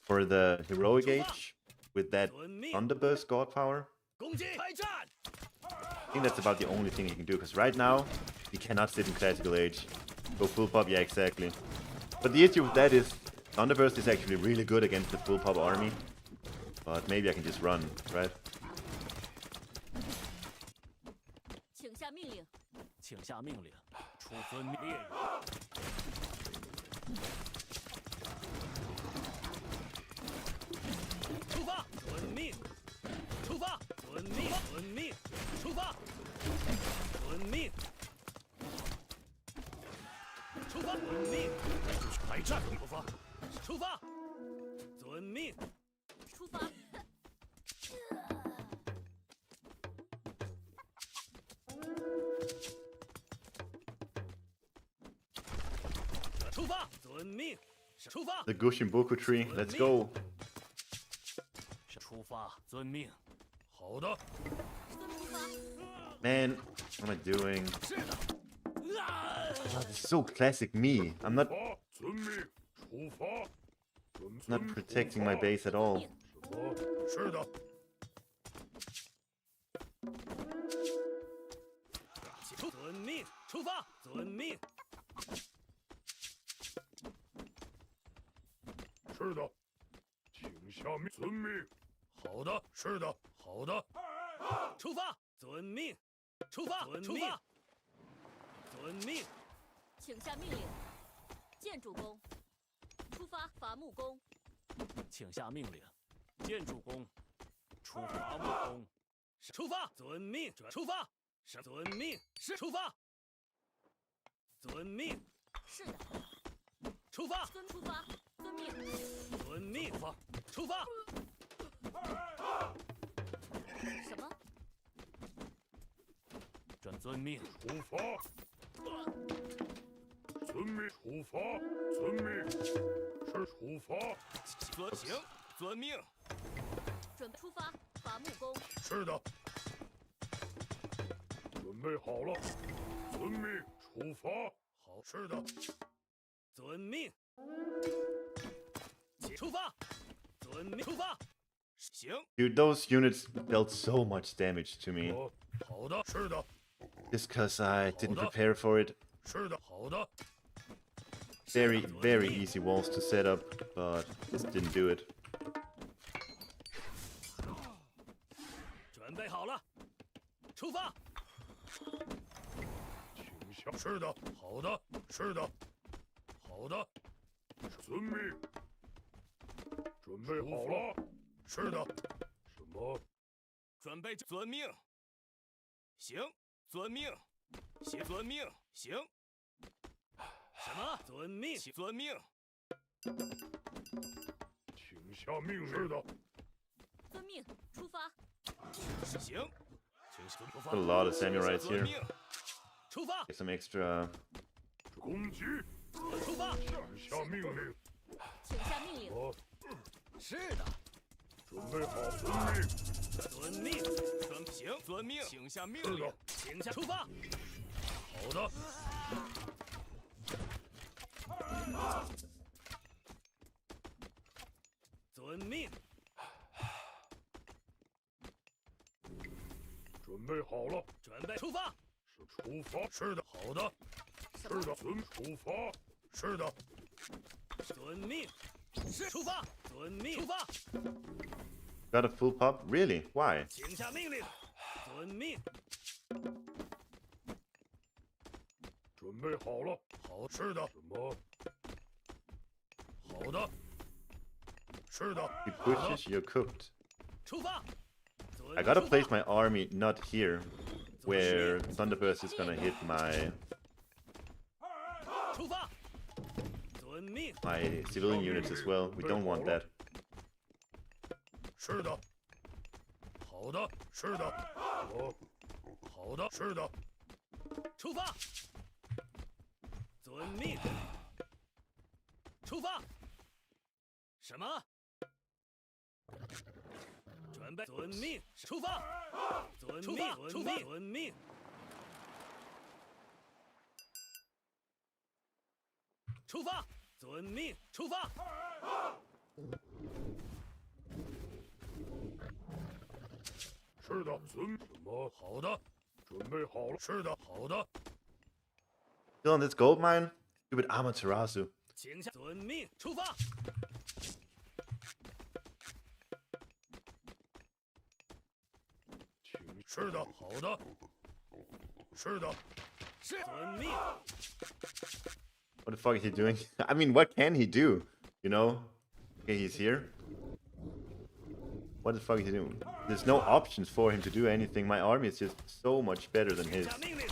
[SPEAKER 1] for the heroic
[SPEAKER 6] Suva.
[SPEAKER 1] age with that
[SPEAKER 6] 遵命
[SPEAKER 1] Thunderburst god power.
[SPEAKER 6] 攻击开战
[SPEAKER 1] I think that's about the only thing he can do, because right now, he cannot sit in classical age. Go full pop, yeah, exactly. But the issue with that is, Thunderburst is actually really good against the full pop army. But maybe I can just run, right?
[SPEAKER 8] 请下命令。
[SPEAKER 6] 请下命令，出遵命令。出发，遵命。出发，遵命，遵命。出发，遵命。出发，遵命。开战，出发，出发，遵命。
[SPEAKER 8] 出发。
[SPEAKER 6] 出发，遵命。出发，
[SPEAKER 1] The Gushinboku tree, let's go.
[SPEAKER 6] 出发，遵命。好的，
[SPEAKER 8] 孙出发。
[SPEAKER 1] Man, what am I doing?
[SPEAKER 6] 是的。
[SPEAKER 1] God, it's so classic me. I'm not
[SPEAKER 7] 遵命，出发。
[SPEAKER 1] not protecting my base at all.
[SPEAKER 7] 是的。
[SPEAKER 6] 遵命，出发，遵命。
[SPEAKER 7] 是的，请下命。遵命。好的，是的，好的。
[SPEAKER 6] 出发，遵命。出发，出发。遵命。
[SPEAKER 8] 请下命令。建筑工。出发，伐木工。
[SPEAKER 6] 请下命令，建筑工，出伐木工。出发，遵命。出发，是遵命。是出发。遵命。
[SPEAKER 8] 是的。
[SPEAKER 6] 出发，
[SPEAKER 8] 孙出发。遵命。
[SPEAKER 6] 遵命。出发。
[SPEAKER 8] 什么？
[SPEAKER 6] 准遵命。
[SPEAKER 7] 出发。遵命，出发。遵命，是出发。
[SPEAKER 6] 行，遵命。
[SPEAKER 8] 准备出发，伐木工。
[SPEAKER 7] 是的。准备好了。遵命，出发。好，是的。
[SPEAKER 6] 遵命。出发。遵命，出发。行。
[SPEAKER 1] Dude, those units dealt so much damage to me.
[SPEAKER 7] 好的，是的，
[SPEAKER 1] Just because I didn't prepare for it.
[SPEAKER 7] 是的，好的。
[SPEAKER 1] Very, very easy walls to set up, but just didn't do it.
[SPEAKER 6] 准备好了，出发。
[SPEAKER 7] 请下。是的，好的，是的，好的。遵命。准备好了。是的。什么？
[SPEAKER 6] 准备遵命。行，遵命。行，遵命。行。什么？遵命。遵命。
[SPEAKER 7] 请下命令。是的。
[SPEAKER 8] 遵命。出发。
[SPEAKER 6] 行，请出发。
[SPEAKER 1] A lot of samurais here.
[SPEAKER 6] 出发。
[SPEAKER 1] Get some extra.
[SPEAKER 7] 攻击。
[SPEAKER 6] 出发。
[SPEAKER 7] 请下命令。
[SPEAKER 8] 请下命令。
[SPEAKER 7] 我
[SPEAKER 6] 是的。
[SPEAKER 7] 准备好。遵命。
[SPEAKER 6] 遵命。行，遵命。请下命令。请下出发。
[SPEAKER 7] 好的。
[SPEAKER 6] 遵命。
[SPEAKER 7] 准备好了。
[SPEAKER 6] 准备出发。
[SPEAKER 7] 是出发。是的，好的。是的，出发。是的。
[SPEAKER 6] 遵命。是出发。遵命。出发。
[SPEAKER 1] Got a full pop? Really? Why?
[SPEAKER 6] 请下命令。遵命。
[SPEAKER 7] 准备好了。好，是的。什么？好的。是的。
[SPEAKER 1] He pushes, you're cooked.
[SPEAKER 6] 出发。
[SPEAKER 1] I gotta place my army not here, where Thunderburst is gonna hit my
[SPEAKER 6] 出发。遵命。
[SPEAKER 1] my civilian units as well. We don't want that.
[SPEAKER 7] 是的。好的。是的。我。好的。是的。
[SPEAKER 6] 出发。遵命。出发。什么？准备。遵命。出发。遵命。出发。遵命。出发。遵命。出发。
[SPEAKER 7] 是的。遵什么？好的。准备好了。是的，好的。
[SPEAKER 1] Still on this gold mine? Stupid Amaterasu.
[SPEAKER 6] 请下遵命出发。
[SPEAKER 7] 是的，好的。是的，
[SPEAKER 6] 是遵命。
[SPEAKER 1] What the fuck is he doing? I mean, what can he do? You know? Okay, he's here. What the fuck is he doing? There's no options for him to do anything. My army is just so much better than his.
[SPEAKER 6] 下命令。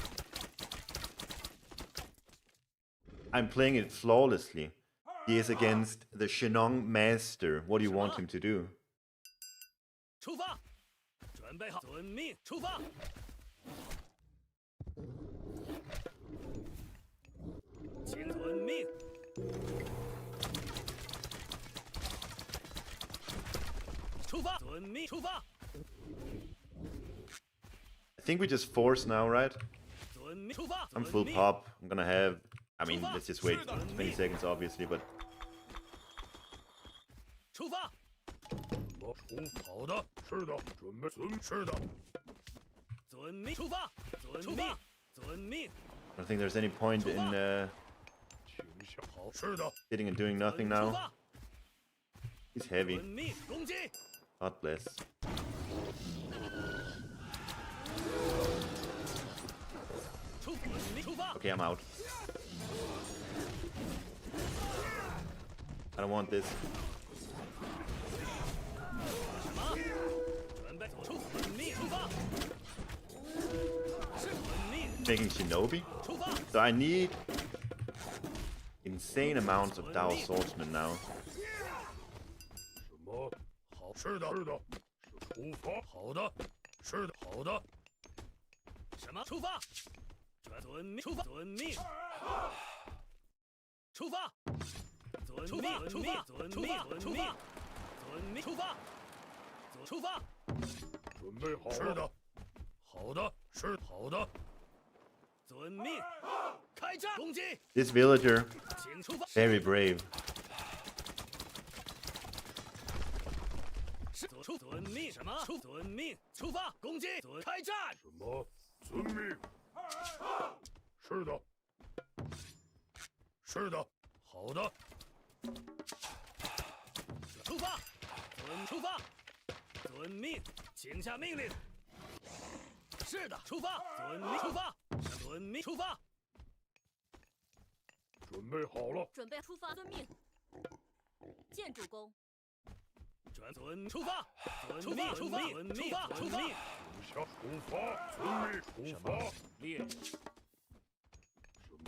[SPEAKER 1] I'm playing it flawlessly. He is against the Shenong Master. What do you want him to do?
[SPEAKER 6] 出发。准备好，遵命出发。请遵命。出发，遵命出发。
[SPEAKER 1] I think we just force now, right?
[SPEAKER 6] 遵命出发。
[SPEAKER 1] I'm full pop. I'm gonna have... I mean, let's just wait 20 seconds, obviously, but...
[SPEAKER 6] 出发。
[SPEAKER 7] 好的，是的，准备是的。
[SPEAKER 6] 遵命出发。遵命。遵命。
[SPEAKER 1] I don't think there's any point in
[SPEAKER 7] 请下好，是的。
[SPEAKER 1] sitting and doing nothing
[SPEAKER 6] 出
[SPEAKER 1] now.
[SPEAKER 6] 发。
[SPEAKER 1] He's heavy.
[SPEAKER 6] 遵命攻击。
[SPEAKER 1] God bless.
[SPEAKER 6] 遵命出发。
[SPEAKER 1] Okay, I'm out. I don't want this.
[SPEAKER 6] 什么？准备出遵命出发。是遵命
[SPEAKER 1] Making Shinobi.
[SPEAKER 6] 出发。
[SPEAKER 1] So I need insane amounts of Dao swordsmen now.
[SPEAKER 7] 什么？好，是的，是的。出发。好的，是的，好的。
[SPEAKER 6] 什么？出发。遵命出发。遵命。出发。遵命出发。遵命出发。遵命出发。出发。
[SPEAKER 7] 准备好了。是的，好的，是好的。
[SPEAKER 6] 遵命。开战。攻击。
[SPEAKER 1] This villager,
[SPEAKER 6] 请出发。
[SPEAKER 1] very brave.
[SPEAKER 6] 是遵命什么？遵命出发。攻击。开战。
[SPEAKER 7] 什么？遵命。是的，是的，好的。
[SPEAKER 6] 出发。出发。遵命，请下命令。是的，出发。遵命出发。遵命出发。
[SPEAKER 7] 准备好了。
[SPEAKER 8] 准备出发，遵命。见主公。
[SPEAKER 6] 遵出发。遵命出发。遵命出发。
[SPEAKER 7] 下出发，遵命出发。
[SPEAKER 6] 列。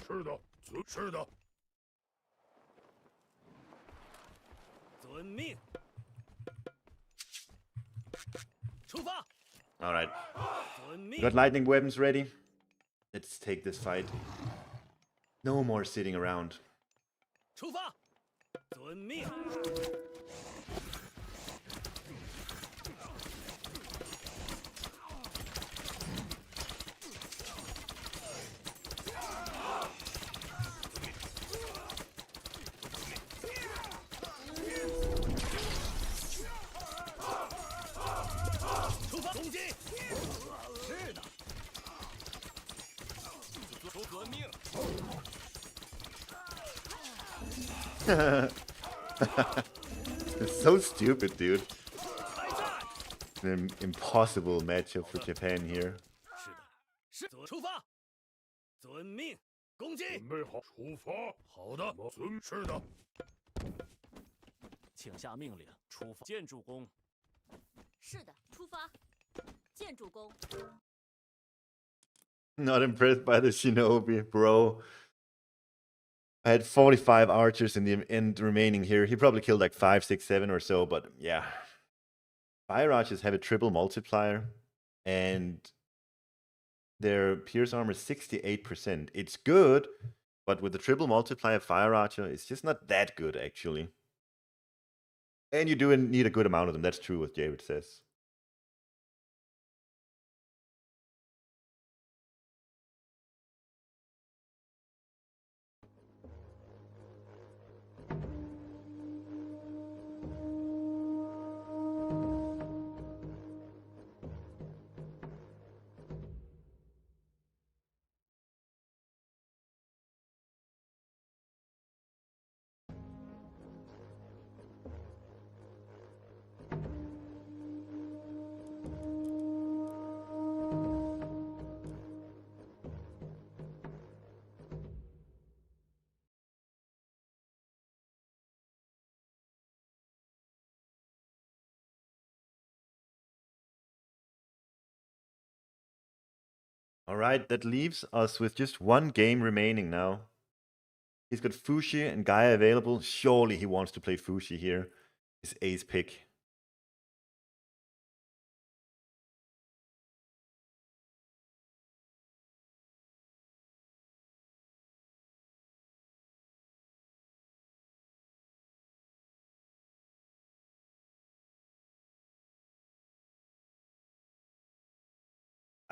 [SPEAKER 7] 是的，是的。
[SPEAKER 6] 遵命。出发。
[SPEAKER 1] All right.
[SPEAKER 6] 遵
[SPEAKER 1] We
[SPEAKER 6] 命。
[SPEAKER 1] got lightning weapons ready. Let's take this fight. No more sitting around.
[SPEAKER 6] 出发。遵命。出发攻击。是的。出遵命。
[SPEAKER 1] It's so stupid, dude.
[SPEAKER 6] 开战。
[SPEAKER 1] An impossible matchup for Japan here.
[SPEAKER 6] 是的，是出发。遵命，攻击。
[SPEAKER 7] 准备好，出发。好的，是的。
[SPEAKER 6] 请下命令，出发。见主公。
[SPEAKER 8] 是的，出发。见主公。
[SPEAKER 1] Not impressed by the shinobi, bro. I had 45 archers in the end remaining here. He probably killed like 5, 6, 7 or so, but yeah. Fire archers have a triple multiplier, and their pierce armor is 68%. It's good, but with the triple multiplier fire archer, it's just not that good, actually. And you do need a good amount of them. That's true, what David says. All right, that leaves us with just one game remaining now. He's got Fushi and Gaia available. Surely he wants to play Fushi here. His ace pick.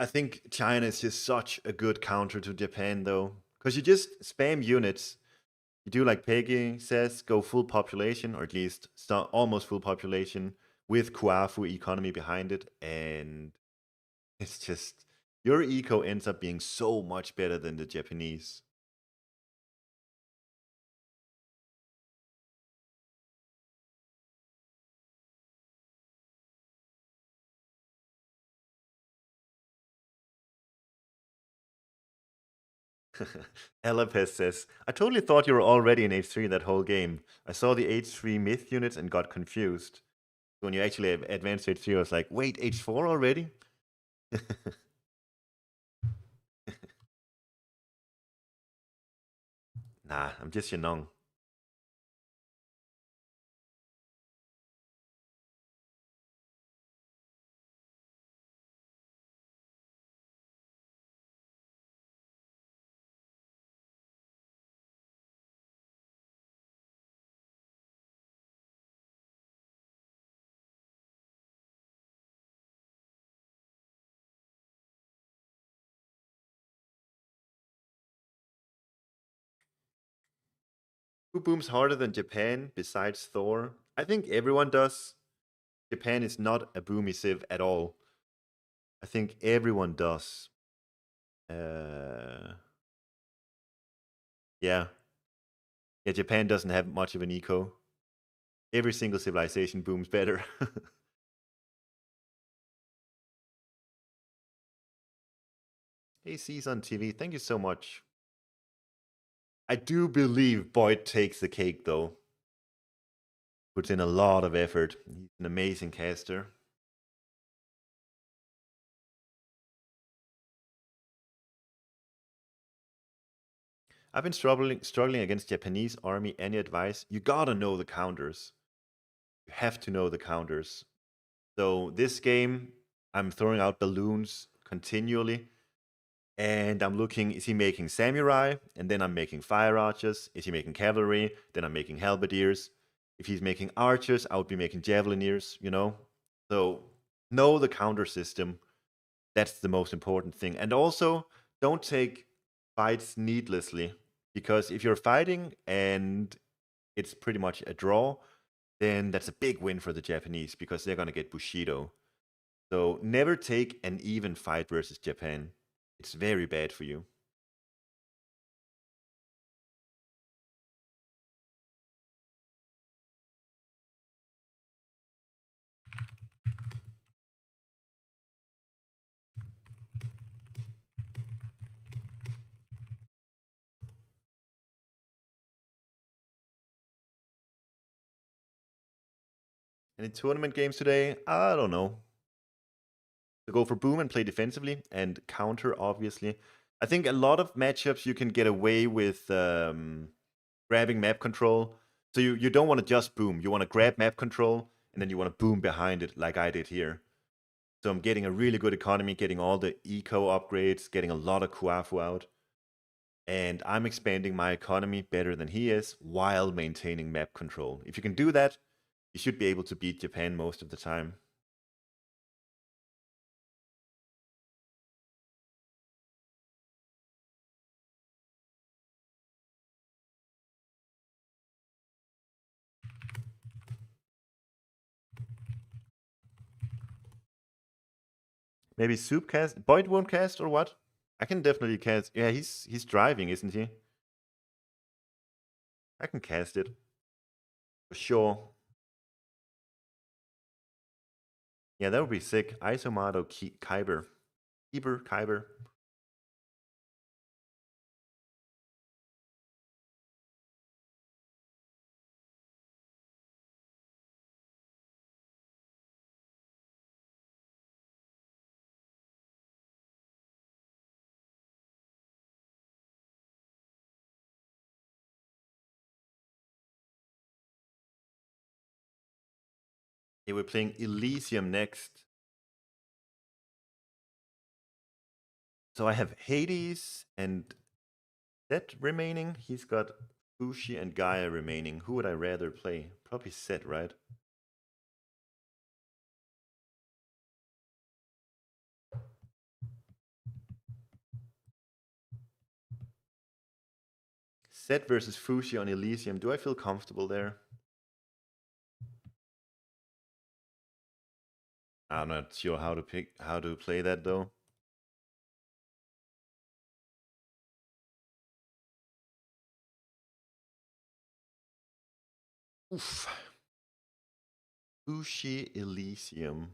[SPEAKER 1] I think China is just such a good counter to Japan, though. Because you just spam units. You do like Peggy says, go full population, or at least almost full population, with Kuafu economy behind it. And it's just, your eco ends up being so much better than the Japanese. Allapes says, I totally thought you were already in H3 that whole game. I saw the H3 myth units and got confused. When you actually advanced H3, I was like, wait, H4 already? Nah, I'm just Yanong. Who booms harder than Japan besides Thor? I think everyone does. Japan is not a boomy civ at all. I think everyone does. Yeah. Yeah, Japan doesn't have much of an eco. Every single civilization booms better. Hey, C's on TV, thank you so much. I do believe Boyd takes the cake, though. Puts in a lot of effort. He's an amazing caster. I've been struggling against Japanese army. Any advice? You gotta know the counters. You have to know the counters. So this game, I'm throwing out balloons continually. And I'm looking, is he making samurai? And then I'm making fire archers. Is he making cavalry? Then I'm making halberdiers. If he's making archers, I would be making javelineers, you know? So know the counter system. That's the most important thing. And also, don't take fights needlessly. Because if you're fighting and it's pretty much a draw, then that's a big win for the Japanese because they're going to get Bushido. So never take an even fight versus Japan. It's very bad for you. Any tournament games today? I don't know. To go for boom and play defensively and counter, obviously. I think a lot of matchups you can get away with grabbing map control. So you don't want to just boom. You want to grab map control and then you want to boom behind it like I did here. So I'm getting a really good economy, getting all the eco upgrades, getting a lot of Kuafu out. And I'm expanding my economy better than he is while maintaining map control. If you can do that, you should be able to beat Japan most of the time. Maybe Soup cast? Boyd won't cast or what? I can definitely cast. Yeah, he's driving, isn't he? I can cast it. For sure. Yeah, that would be sick. Isomato Kyber. Kyber. Okay, we're playing Elysium next. So I have Hades and Set remaining. He's got Fushi and Gaia remaining. Who would I rather play? Probably Set, right? Set versus Fushi on Elysium. Do I feel comfortable there? I'm not sure how to play that though. Oof. Fushi Elysium.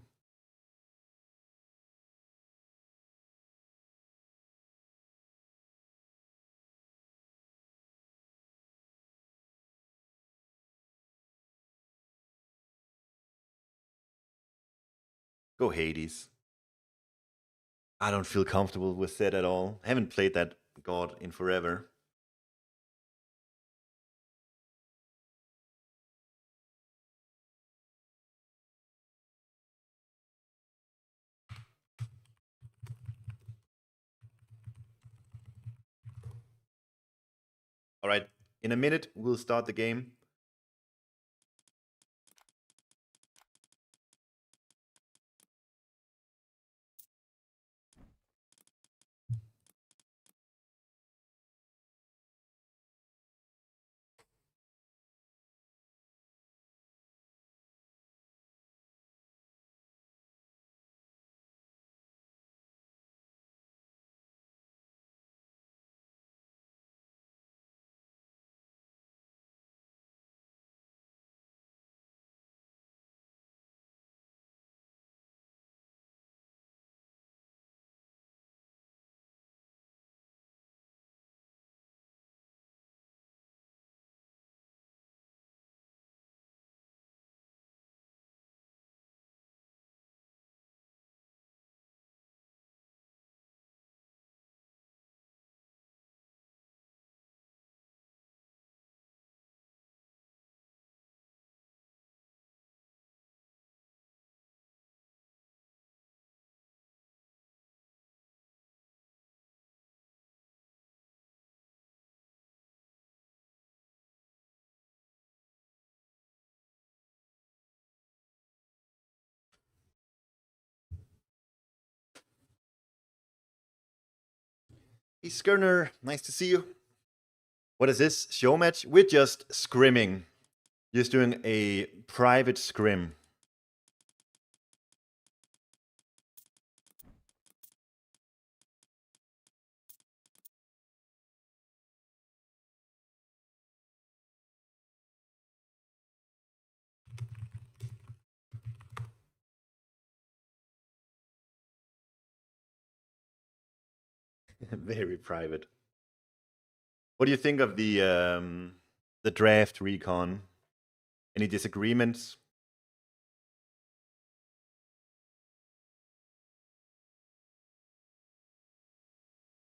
[SPEAKER 1] Go Hades. I don't feel comfortable with Set at all. I haven't played that god in forever. All right, in a minute, we'll start the game. Hey, Skirner, nice to see you. What is this? Show match? We're just scrimming. Just doing a private scrim. Very private. What do you think of the draft recon? Any disagreements?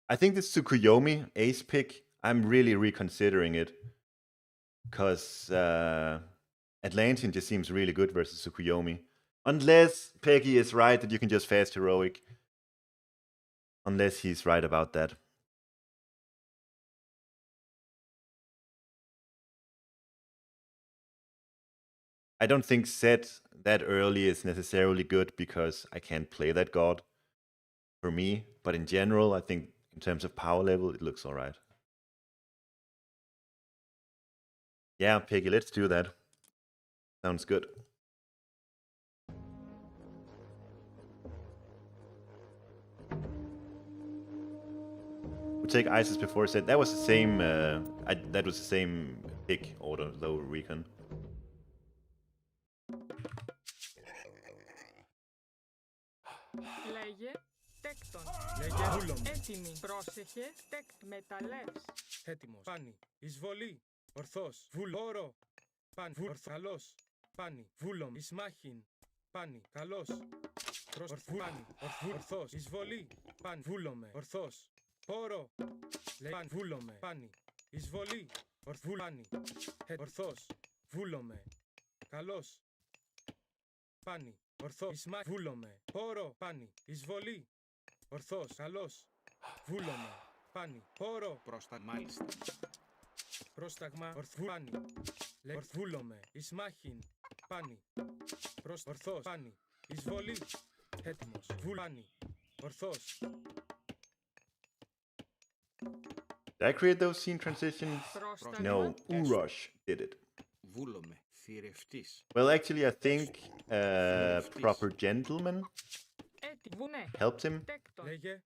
[SPEAKER 1] I think this Tsukuyomi ace pick, I'm really reconsidering it. Because Atlantean just seems really good versus Tsukuyomi. Unless Peggy is right that you can just fast heroic. Unless he's right about that. I don't think set that early is necessarily good because I can't play that god for me. But in general, I think in terms of power level, it looks alright. Yeah, Peggy, let's do that. Sounds good. We'll take Isis before set. That was the same. That was the same pick order, low recon.
[SPEAKER 9] Λέγε τέκτον.
[SPEAKER 2] Λέγε βούλομ.
[SPEAKER 9] Έτοιμη. Πρόσεχε τέκτ μεταλλεύς.
[SPEAKER 2] Έτοιμος. Πάνι. Εισβολή. Ορθός. Βουλόρο. Πάνι. Καλός. Πάνι. Βούλομ. Ισμάχιν. Πάνι. Καλός. Πάνι. Ορθός. Εισβολή. Πάνι. Βούλομε. Ορθός. Πόρο. Πάνι. Βούλομε. Πάνι. Εισβολή. Πάνι. Ορθός. Βούλομε. Καλός. Πάνι. Ορθό. Ισμά. Βούλομαι. Πόρο. Πάνι. Εισβολή. Ορθός. Καλός. Βούλομαι. Πάνι. Πόρο. Πρόσταγμα. Μάλιστα. Πρόσταγμα. Ορθού. Πάνι. Βούλομαι. Ισμάχιν. Πάνι. Ορθός. Πάνι. Εισβολή. Έτοιμος. Πάνι. Ορθός.
[SPEAKER 1] Did I create those scene transitions? No, Urush did it.
[SPEAKER 2] Βούλομαι. Θηρευτής.
[SPEAKER 1] Well, actually, I think proper gentleman
[SPEAKER 9] Βουνέ.
[SPEAKER 1] helped him.
[SPEAKER 9] Τέκτον.
[SPEAKER 2] Λέγε.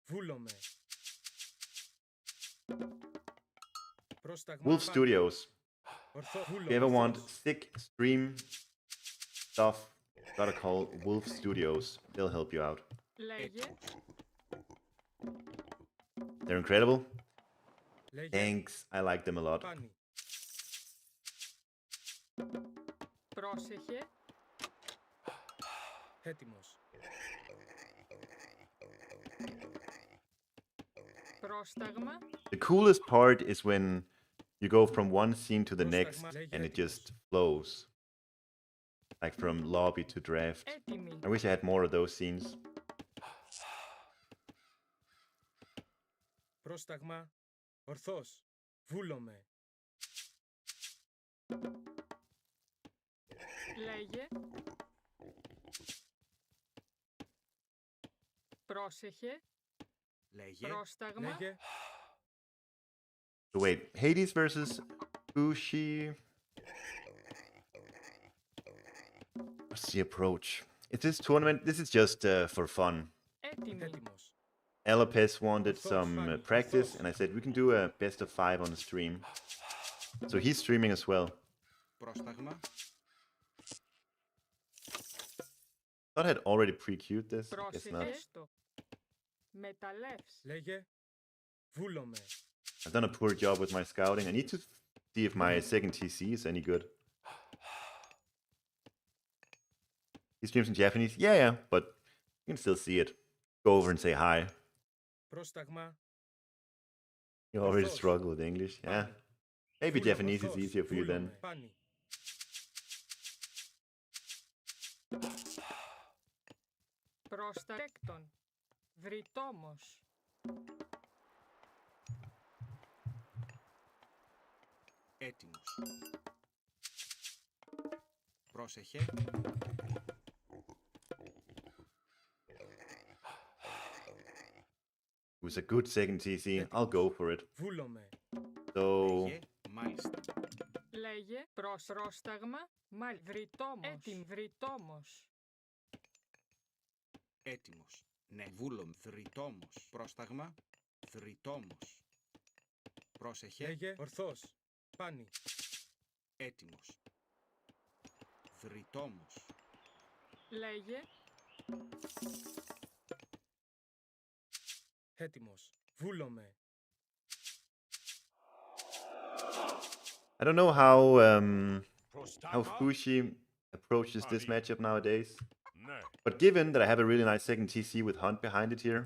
[SPEAKER 2] Βούλομαι. Πρόσταγμα.
[SPEAKER 1] Wolf Studios.
[SPEAKER 2] Ορθό.
[SPEAKER 1] If you
[SPEAKER 2] Βούλομαι.
[SPEAKER 1] ever want sick stream stuff, gotta call Wolf Studios. They'll help you out.
[SPEAKER 9] Λέγε.
[SPEAKER 1] They're incredible.
[SPEAKER 2] Λέγε.
[SPEAKER 1] Thanks. I like them a lot.
[SPEAKER 2] Πάνι.
[SPEAKER 9] Πρόσεχε.
[SPEAKER 2] Έτοιμος.
[SPEAKER 9] Πρόσταγμα.
[SPEAKER 1] The coolest part is when you go from one scene to the next and it just flows. Like from lobby to draft.
[SPEAKER 9] Έτοιμη.
[SPEAKER 1] I wish I had more of those scenes.
[SPEAKER 2] Πρόσταγμα. Ορθός. Βούλομαι.
[SPEAKER 9] Λέγε. Πρόσεχε.
[SPEAKER 2] Λέγε.
[SPEAKER 9] Πρόσταγμα.
[SPEAKER 2] Λέγε.
[SPEAKER 1] So wait, Hades versus Bushi. What's the approach? Is this tournament? This is just for fun.
[SPEAKER 9] Έτοιμη.
[SPEAKER 2] Έτοιμος.
[SPEAKER 1] Allapes wanted some practice, and I said we can do a best of 5 on the stream. So he's streaming as well.
[SPEAKER 2] Πρόσταγμα.
[SPEAKER 1] Thought I had already pre-queued this. I guess not.
[SPEAKER 9] Πρόσεχε. Στο. Μεταλλεύς.
[SPEAKER 2] Λέγε. Βούλομαι.
[SPEAKER 1] I've done a poor job with my scouting. I need to see if my second TC is any good. He streams in Japanese? Yeah, but you can still see it. Go over and say hi.
[SPEAKER 2] Πρόσταγμα.
[SPEAKER 1] You already
[SPEAKER 2] Ορθός.
[SPEAKER 1] struggle with English. Yeah. Maybe
[SPEAKER 2] Βούλομαι.
[SPEAKER 1] Japanese is
[SPEAKER 2] Ορθός.
[SPEAKER 1] easier for you then.
[SPEAKER 2] Βούλομαι. Πάνι.
[SPEAKER 9] Πρόστακτον. Βρυτόμος.
[SPEAKER 2] Έτοιμος. Πρόσεχε.
[SPEAKER 1] It was a good second TC. I'll go for it.
[SPEAKER 2] Βούλομαι.
[SPEAKER 1] So,
[SPEAKER 2] Λέγε. Μάλιστα.
[SPEAKER 9] Λέγε. Πρόσταγμα. Μάλ. Βρυτόμος. Έτοιμη. Βρυτόμος.
[SPEAKER 2] Έτοιμος. Ναι. Βούλομαι. Θρητόμος. Πρόσταγμα. Θρητόμος. Πρόσεχε. Λέγε. Ορθός. Πάνι. Έτοιμος. Θρητόμος.
[SPEAKER 9] Λέγε.
[SPEAKER 2] Έτοιμος. Βούλομαι.
[SPEAKER 1] I don't know how Fushi approaches this matchup nowadays. But given that I have a really nice second TC with Hunt behind it here,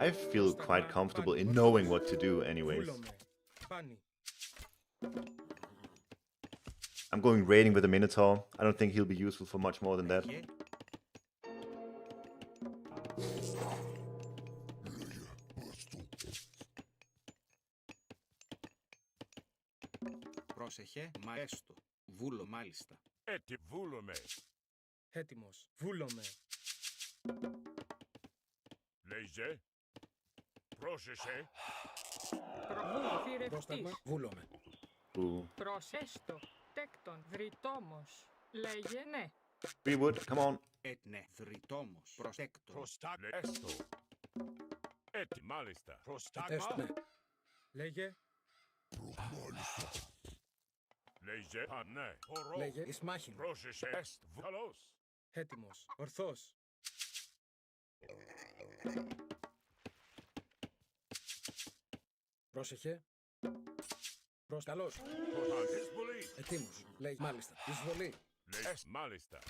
[SPEAKER 1] I feel quite comfortable in knowing what to do anyways.
[SPEAKER 2] Βούλομαι. Πάνι.
[SPEAKER 1] I'm going raiding with a Minotaur. I don't think he'll be useful for much more than that.
[SPEAKER 2] Λέγε. Πρόσεχε. Μαέστο. Βούλο μάλιστα.
[SPEAKER 7] Βούλομαι.
[SPEAKER 2] Έτοιμος. Βούλομαι.
[SPEAKER 7] Λέγε. Πρόσεχε.
[SPEAKER 9] Προβούλο. Θηρευτής.
[SPEAKER 2] Πρόσταγμα. Βούλομαι.
[SPEAKER 1] Ooh.
[SPEAKER 9] Προσέστο. Τέκτον. Βρυτόμος. Λέγε. Ναι.
[SPEAKER 1] Free wood, come on.
[SPEAKER 2] Ναι. Θρητόμος. Προστέκτο.
[SPEAKER 7] Προστάγεστο. Μάλιστα. Προστάγμα.
[SPEAKER 2] Λέγε.
[SPEAKER 7] Λέγε. Ναι. Ορό.
[SPEAKER 2] Λέγε. Ισμάχιν.
[SPEAKER 7] Πρόσεχε. Καλώς.
[SPEAKER 2] Έτοιμος. Ορθός. Πρόσεχε. Καλώς.
[SPEAKER 7] Εισβολή.
[SPEAKER 2] Ετοίμος. Λέει μάλιστα. Εισβολή.
[SPEAKER 7] Μάλιστα.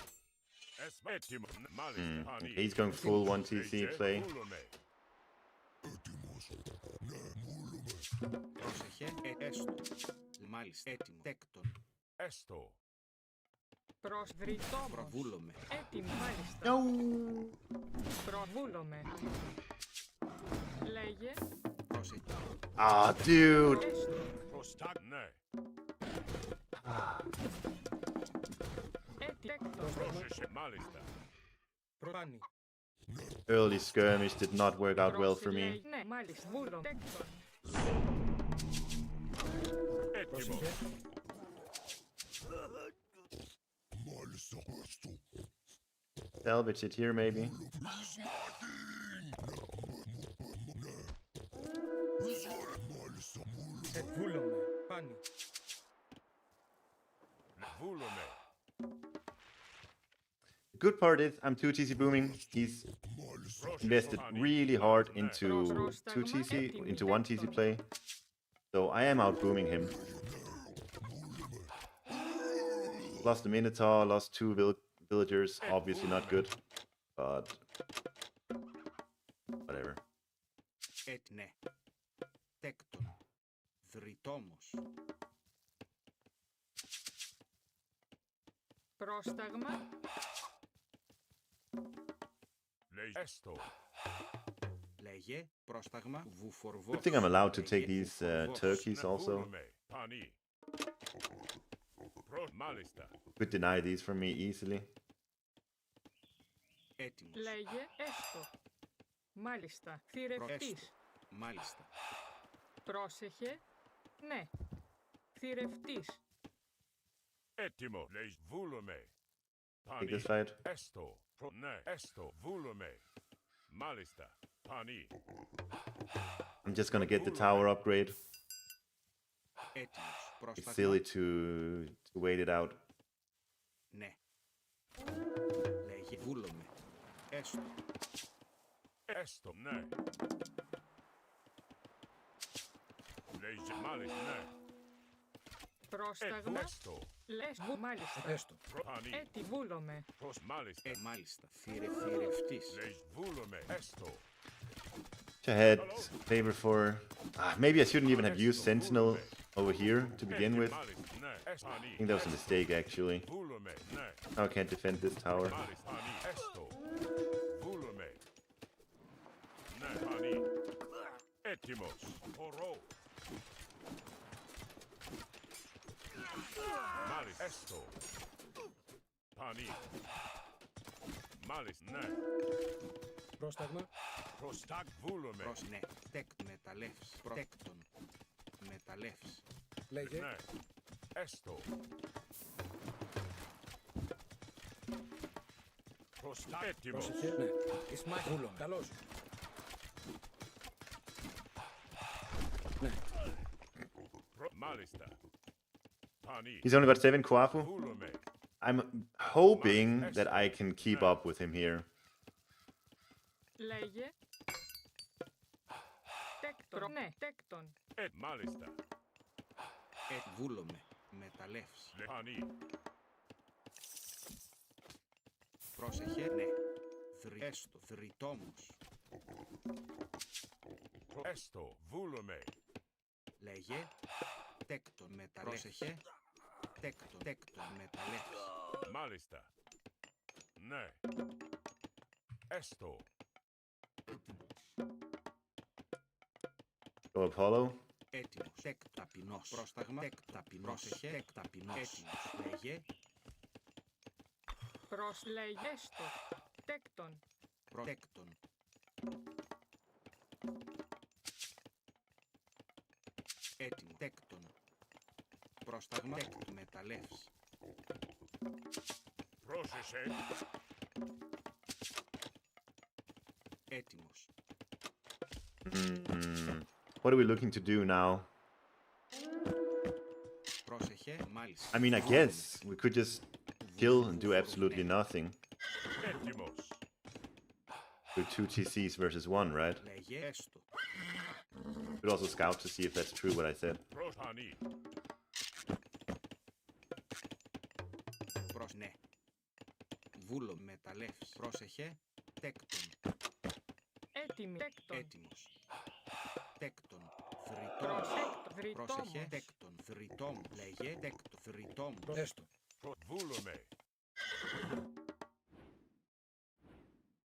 [SPEAKER 7] Έτοιμο. Μάλιστα.
[SPEAKER 1] Okay, he's going full 1 TC play.
[SPEAKER 7] Βούλομαι.
[SPEAKER 2] Πρόσεχε. Έστω. Μάλιστα. Έτοιμο. Τέκτον.
[SPEAKER 7] Έστω.
[SPEAKER 9] Προς βρυτόμος.
[SPEAKER 2] Προβούλομαι.
[SPEAKER 9] Έτοιμη, μάλιστα.
[SPEAKER 1] No!
[SPEAKER 9] Προβούλομαι. Λέγε.
[SPEAKER 2] Πρόσεχε.
[SPEAKER 1] Ah, dude!
[SPEAKER 9] Έστω.
[SPEAKER 7] Prostag, ναι.
[SPEAKER 9] Έτεκτον.
[SPEAKER 7] Πρόσεχε, μάλιστα.
[SPEAKER 2] Προπάνι.
[SPEAKER 1] Early skirmish did not work out well for me.
[SPEAKER 9] Λέγε. Ναι, μάλιστα. Βούλο. Τέκτον.
[SPEAKER 7] Έτοιμος.
[SPEAKER 1] Salvage it here, maybe.
[SPEAKER 2] Βούλομαι. Πάνι.
[SPEAKER 7] Βούλομαι.
[SPEAKER 1] The good part is I'm 2TC booming. He's invested really hard into 2TC, into 1TC play. So I am out booming him. Lost the Minotaur, lost 2 villagers. Obviously not good. But whatever.
[SPEAKER 2] Ναι. Τέκτον. Δρυτόμος.
[SPEAKER 9] Πρόσταγμα.
[SPEAKER 7] Λέει έστω.
[SPEAKER 2] Λέγε. Πρόσταγμα. Βουφορβός.
[SPEAKER 1] Good thing I'm allowed to take these turkeys also.
[SPEAKER 7] Βούλομαι. Πανί. Μάλιστα.
[SPEAKER 1] Could deny these from me easily.
[SPEAKER 2] Έτοιμος.
[SPEAKER 9] Λέγε. Έστω. Μάλιστα. Θηρευτής.
[SPEAKER 2] Έστω. Μάλιστα.
[SPEAKER 9] Πρόσεχε. Ναι. Θηρευτής.
[SPEAKER 7] Έτοιμο. Λέει βούλομαι.
[SPEAKER 1] Take this
[SPEAKER 7] Πανί.
[SPEAKER 1] fight.
[SPEAKER 7] Έστω. Ναι. Έστω. Βούλομαι. Μάλιστα. Πανί.
[SPEAKER 1] I'm just gonna get the tower upgrade.
[SPEAKER 2] Έτοιμος.
[SPEAKER 1] It's
[SPEAKER 2] Πρόσταγμα.
[SPEAKER 1] silly to wait it out.
[SPEAKER 2] Ναι. Λέγε. Βούλομαι. Έστω.
[SPEAKER 7] Έστω. Ναι. Λέει μάλιστα. Ναι.
[SPEAKER 9] Πρόσταγμα.
[SPEAKER 7] Έστω.
[SPEAKER 9] Λες. Μάλιστα.
[SPEAKER 2] Έστω.
[SPEAKER 7] Πανί.
[SPEAKER 9] Έτι. Βούλομαι.
[SPEAKER 7] Προς μάλιστα.
[SPEAKER 2] Μάλιστα. Θηρευτής.
[SPEAKER 7] Λέει βούλομαι. Έστω.
[SPEAKER 1] I had favor for... maybe I shouldn't even have used Sentinel over here to begin with.
[SPEAKER 7] Μάλιστα. Ναι.
[SPEAKER 1] I think that was a mistake actually.
[SPEAKER 7] Βούλομαι. Ναι.
[SPEAKER 1] Now I can't defend this tower.
[SPEAKER 7] Μάλιστα. Πανί. Έστω. Βούλομαι. Ναι. Πανί. Έτοιμος. Χορό. Μάλιστα. Έστω. Πανί. Μάλιστα. Ναι.
[SPEAKER 2] Πρόσταγμα.
[SPEAKER 7] Προστάκ βούλομαι.
[SPEAKER 2] Προς ναι. Μεταλλεύς. Τέκτον. Μεταλλεύς.
[SPEAKER 7] Ναι. Έστω. Προστάκ. Έτοιμος.
[SPEAKER 2] Ναι. Ισμάχη. Βούλομαι. Καλώς.
[SPEAKER 7] Μάλιστα. Πανί.
[SPEAKER 1] He's only got 7 Kwafu.
[SPEAKER 7] Βούλομαι.
[SPEAKER 1] I'm hoping that I can keep up with him here.
[SPEAKER 9] Λέγε. Τέκτον. Ναι. Τέκτον.
[SPEAKER 7] Μάλιστα.
[SPEAKER 2] Βούλομαι. Μεταλλεύς.
[SPEAKER 7] Πανί.
[SPEAKER 2] Πρόσεχε. Ναι. Έστω. Δρυτόμος.
[SPEAKER 7] Έστω. Βούλομαι.
[SPEAKER 2] Λέγε. Τέκτον. Πρόσεχε. Τέκτον. Μεταλλεύς.
[SPEAKER 7] Μάλιστα. Ναι. Έστω.
[SPEAKER 1] Go Apollo.
[SPEAKER 2] Έτοιμος. Ταπεινός. Πρόσταγμα. Ταπεινός. Πρόσεχε. Ταπεινός. Έτοιμος. Λέγε.
[SPEAKER 9] Προς λέγε. Έστω. Τέκτον.
[SPEAKER 2] Τέκτον. Έτοιμο. Τέκτον. Πρόσταγμα. Τέκτον. Μεταλλεύς.
[SPEAKER 7] Πρόσεχε.
[SPEAKER 2] Έτοιμος.
[SPEAKER 1] What are we looking to do now?
[SPEAKER 2] Πρόσεχε. Μάλιστα.
[SPEAKER 1] I mean, I guess we could just kill and do absolutely nothing.
[SPEAKER 7] Έτοιμος.
[SPEAKER 1] Do 2 TCs versus 1, right?
[SPEAKER 2] Λέγε. Έστω.
[SPEAKER 1] Could also scout to see if that's true what I said.
[SPEAKER 7] Πανί.
[SPEAKER 2] Προς ναι. Βούλο. Μεταλλεύς. Πρόσεχε. Τέκτον.
[SPEAKER 9] Έτοιμη. Τέκτον.
[SPEAKER 2] Έτοιμος. Τέκτον. Δρυτόμος.
[SPEAKER 9] Βρυτόμος.
[SPEAKER 2] Πρόσεχε. Τέκτον. Δρυτόμος. Λέγε. Τέκτον. Δρυτόμος. Έστω.
[SPEAKER 7] Βούλομαι.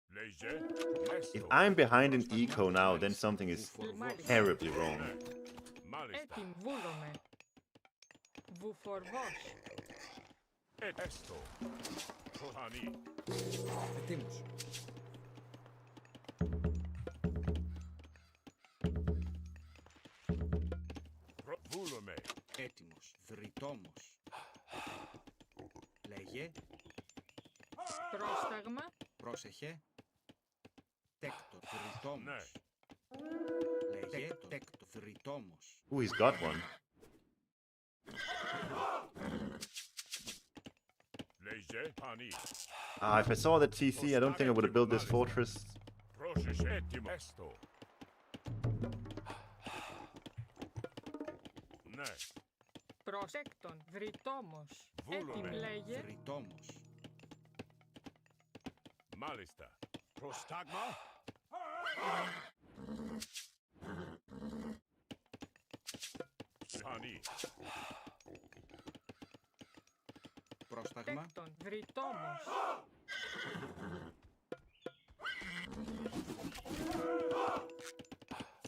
[SPEAKER 7] Λέγε.
[SPEAKER 1] If I'm behind in eco now, then something is terribly wrong.
[SPEAKER 7] Μάλιστα.
[SPEAKER 9] Έτοιμ, βούλομαι. Βουφορβός.
[SPEAKER 7] Έστω. Προφανή.
[SPEAKER 3] Ετοίμος.
[SPEAKER 7] Βούλομαι.
[SPEAKER 2] Έτοιμος. Δρυτόμος. Λέγε.
[SPEAKER 9] Πρόσταγμα.
[SPEAKER 2] Πρόσεχε. Τέκτο. Δρυτόμος.
[SPEAKER 7] Ναι.
[SPEAKER 2] Λέγε. Τέκτο. Δρυτόμος.
[SPEAKER 1] Ooh, he's got one.
[SPEAKER 7] Λέγε. Πανί.
[SPEAKER 1] If I saw the TC, I don't think I would have built this fortress.
[SPEAKER 7] Πρόσεχε. Έτοιμο. Έστω. Ναι.
[SPEAKER 9] Προσέκτον. Βρυτόμος. Έτοιμ,
[SPEAKER 7] Βούλομαι.
[SPEAKER 9] λέγε.
[SPEAKER 2] Δρυτόμος.
[SPEAKER 7] Μάλιστα. Προστάγμα. Πανί.
[SPEAKER 2] Πρόσταγμα.
[SPEAKER 9] Τέκτον. Βρυτόμος.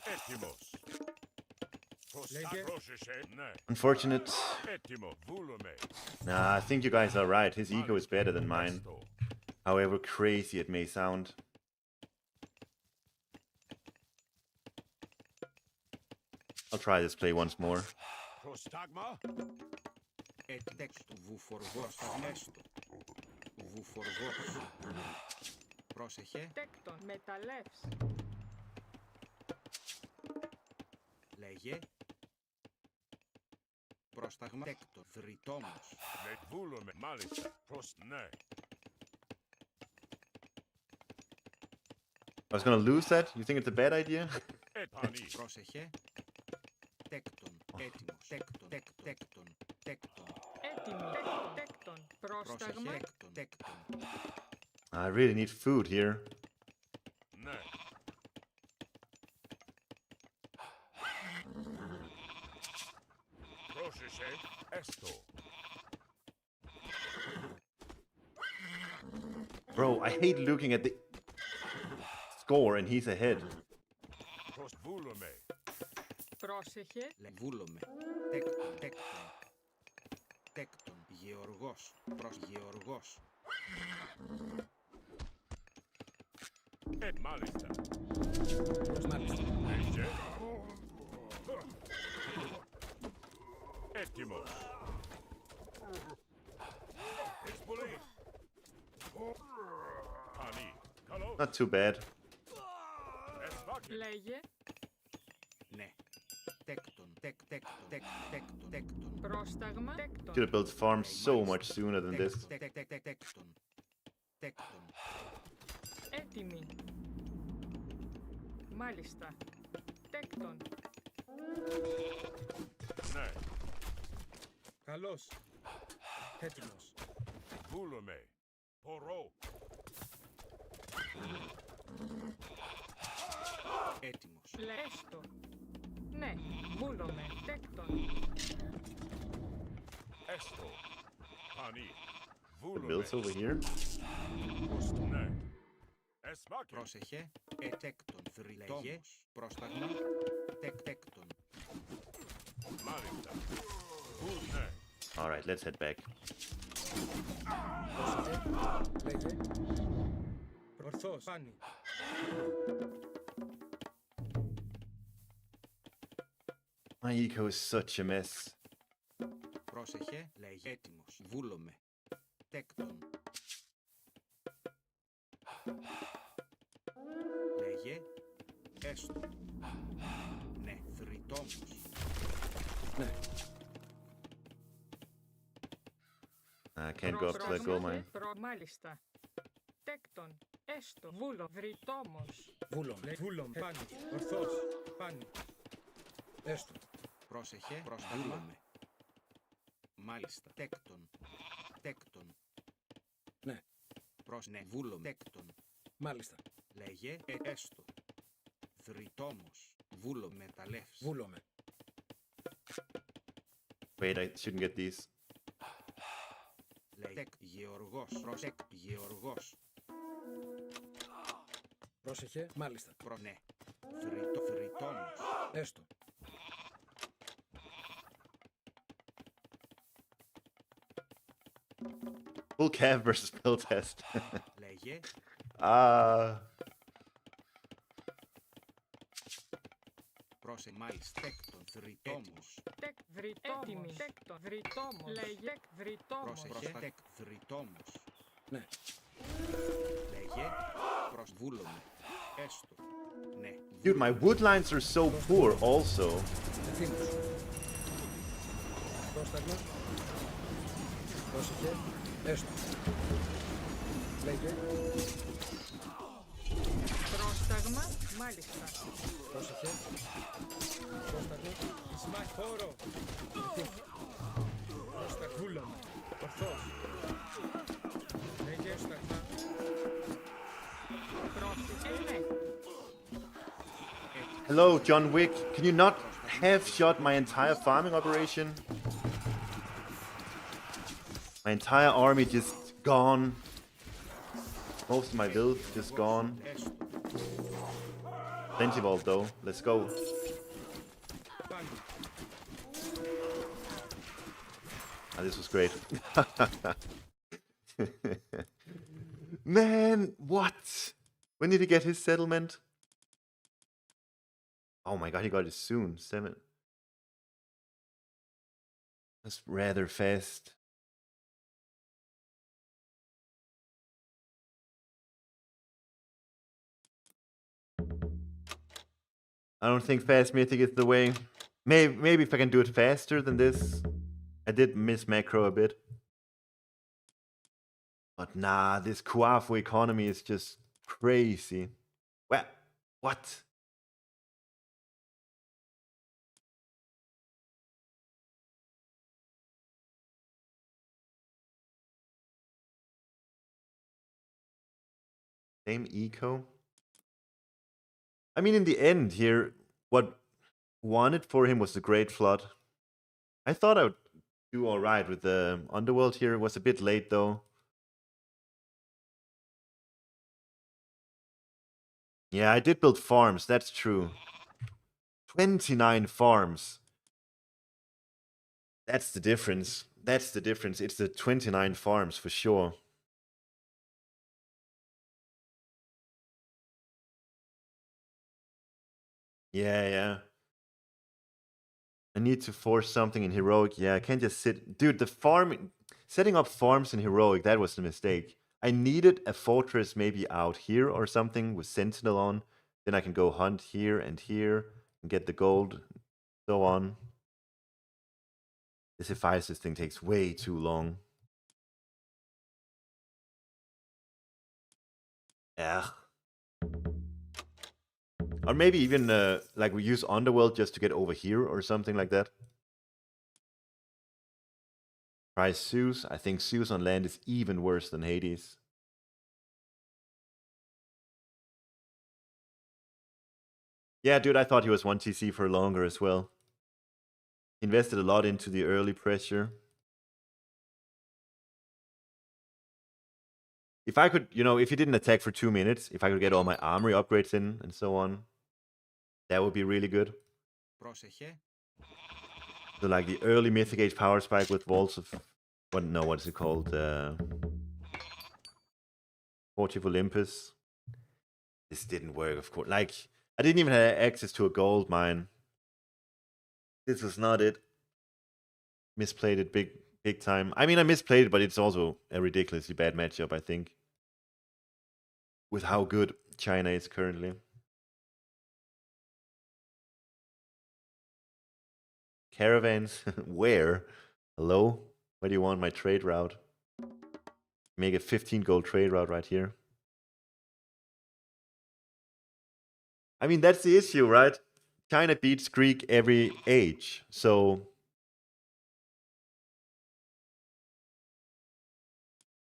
[SPEAKER 7] Έτοιμος. Πρόσεχε. Ναι.
[SPEAKER 1] Unfortunate.
[SPEAKER 7] Έτοιμο. Βούλομαι.
[SPEAKER 1] Nah, I think you guys are right. His eco is better than mine.
[SPEAKER 7] Έστω.
[SPEAKER 1] However crazy it may sound. I'll try this play once more.
[SPEAKER 7] Προστάγμα.
[SPEAKER 2] Τέκτο. Βουφορβός. Έστω. Βουφορβός. Πρόσεχε.
[SPEAKER 9] Τέκτον. Μεταλλεύς.
[SPEAKER 2] Λέγε. Πρόσταγμα. Τέκτο. Δρυτόμος.
[SPEAKER 7] Με βούλομαι. Μάλιστα. Ναι.
[SPEAKER 1] I was gonna lose that? You think it's a bad idea?
[SPEAKER 7] Πανί.
[SPEAKER 2] Πρόσεχε. Τέκτον. Έτοιμος. Τέκτον. Τέκτον. Τέκτον.
[SPEAKER 9] Έτοιμη. Τέκτον. Τέκτον. Πρόσταγμα.
[SPEAKER 2] Πρόσεχε. Τέκτον.
[SPEAKER 1] I really need food here.
[SPEAKER 7] Ναι. Πρόσεχε. Έστω.
[SPEAKER 1] Bro, I hate looking at the score and he's ahead.
[SPEAKER 7] Βούλομαι.
[SPEAKER 9] Πρόσεχε.
[SPEAKER 2] Βούλομαι. Τέκτον. Τέκτον. Τέκτον. Γεωργός. Προς Γεωργός.
[SPEAKER 7] Μάλιστα.
[SPEAKER 3] Μάλιστα.
[SPEAKER 7] Λέγε. Έτοιμος. Έχεις πολύ. Πανί. Καλώς.
[SPEAKER 1] Not too bad.
[SPEAKER 7] Εσβάκε.
[SPEAKER 9] Λέγε.
[SPEAKER 2] Ναι. Τέκτον. Τέκτον. Τέκτον.
[SPEAKER 9] Πρόσταγμα. Τέκτον.
[SPEAKER 1] Could have built farms so much sooner than this.
[SPEAKER 2] Τέκτον. Τέκτον.
[SPEAKER 9] Έτοιμη. Μάλιστα. Τέκτον.
[SPEAKER 7] Ναι.
[SPEAKER 3] Καλώς. Έτοιμος.
[SPEAKER 7] Βούλομαι. Μπορώ.
[SPEAKER 2] Έτοιμος.
[SPEAKER 9] Λέστο. Ναι. Βούλομαι. Τέκτον.
[SPEAKER 7] Έστω. Πανί.
[SPEAKER 1] The
[SPEAKER 7] Βούλομαι.
[SPEAKER 1] builds over here.
[SPEAKER 7] Ναι. Εσβάκε.
[SPEAKER 2] Πρόσεχε. Τέκτον. Δρυτόμος. Πρόσταγμα. Τέκτον.
[SPEAKER 7] Μάλιστα. Ναι.
[SPEAKER 1] Alright, let's head back.
[SPEAKER 3] Λέγε. Ορθώς. Πάνι.
[SPEAKER 1] My eco is such a mess.
[SPEAKER 2] Πρόσεχε. Λέγε. Έτοιμος. Βούλομαι. Τέκτον. Λέγε. Έστω. Ναι. Δρυτόμος.
[SPEAKER 3] Ναι.
[SPEAKER 1] I can't go up to that gold mine.
[SPEAKER 9] Μάλιστα. Τέκτον. Έστω. Βούλο. Βρυτόμος.
[SPEAKER 3] Βούλομαι. Βούλομαι. Πάνι. Ορθώς. Πάνι. Έστω.
[SPEAKER 2] Πρόσεχε. Πρόσταγμα. Μάλιστα. Τέκτον. Τέκτον.
[SPEAKER 3] Ναι.
[SPEAKER 2] Ναι. Βούλομαι. Τέκτον.
[SPEAKER 3] Μάλιστα.
[SPEAKER 2] Λέγε. Έστω. Δρυτόμος. Βούλο. Μεταλλεύς.
[SPEAKER 3] Βούλομαι.
[SPEAKER 1] Wait, I shouldn't get these.
[SPEAKER 2] Λέγε. Τεκ Γεωργός. Προσεκ Γεωργός.
[SPEAKER 3] Πρόσεχε, μάλιστα.
[SPEAKER 2] Ναι. Φρυτόμος.
[SPEAKER 3] Έστω.
[SPEAKER 1] Full cav versus pill test.
[SPEAKER 2] Λέγε. Πρόσε μάλιστα. Τέκτον θρυτόμος.
[SPEAKER 9] Τεκ βρυτόμος. Τέκτον βρυτόμος. Λέγε βρυτόμος.
[SPEAKER 2] Πρόσεχε. Τεκ θρυτόμος.
[SPEAKER 3] Ναι.
[SPEAKER 2] Λέγε. Προς βούλομαι. Έστω. Ναι.
[SPEAKER 1] Dude, my wood lines are so poor also.
[SPEAKER 3] Ευθύνος. Πρόσταγμα. Πρόσεχε. Έστω. Λέγε.
[SPEAKER 9] Πρόσταγμα, μάλιστα.
[SPEAKER 3] Πρόσεχε. Πρόσταγμα.
[SPEAKER 9] Σμαχόρο. Πρόσταγμα. Ορθός. Λέγε σταγμα. Πρόσεχε, ναι.
[SPEAKER 1] Hello, John Wick. Can you not have shot my entire farming operation? My entire army just gone. Most of my village just gone. Plenty vault though. Let's go. Ah, this was great. Man, what? When did he get his settlement? Oh my god, he got it soon. 7. That's rather fast. I don't think fast mythic is the way. Maybe if I can do it faster than this. I did miss macro a bit. But nah, this Kuafu economy is just crazy. What? Same eco. I mean, in the end here, what won it for him was the Great Flood. I thought I would do alright with the Underworld here. It was a bit late though. Yeah, I did build farms, that's true. 29 farms. That's the difference. That's the difference. It's the 29 farms for sure. Yeah. I need to force something in heroic. Yeah, I can't just sit. Dude, the farming, setting up farms in heroic, that was the mistake. I needed a fortress maybe out here or something with sentinel on. Then I can go hunt here and get the gold, so on. This Hephaestus thing takes way too long. Ugh. Or maybe even like we use Underworld just to get over here or something like that. Try Zeus. I think Zeus on land is even worse than Hades. Yeah, dude, I thought he was 1 TC for longer as well. Invested a lot into the early pressure. If I could, if he didn't attack for 2 minutes, if I could get all my armory upgrades in and so on, that would be really good.
[SPEAKER 2] Πρόσεχε.
[SPEAKER 1] So like the early Mythic Age power spike with Vaults of... what is it called? Forge of Olympus. This didn't work, of course. Like, I didn't even have access to a gold mine. This was not it. Misplayed it big time. I mean, I misplayed it, but it's also a ridiculously bad matchup, I think. With how good China is currently. Caravans? Where? Hello? Where do you want my trade route? Make a 15 gold trade route right here. I mean, that's the issue, right? China beats Greek every age, so...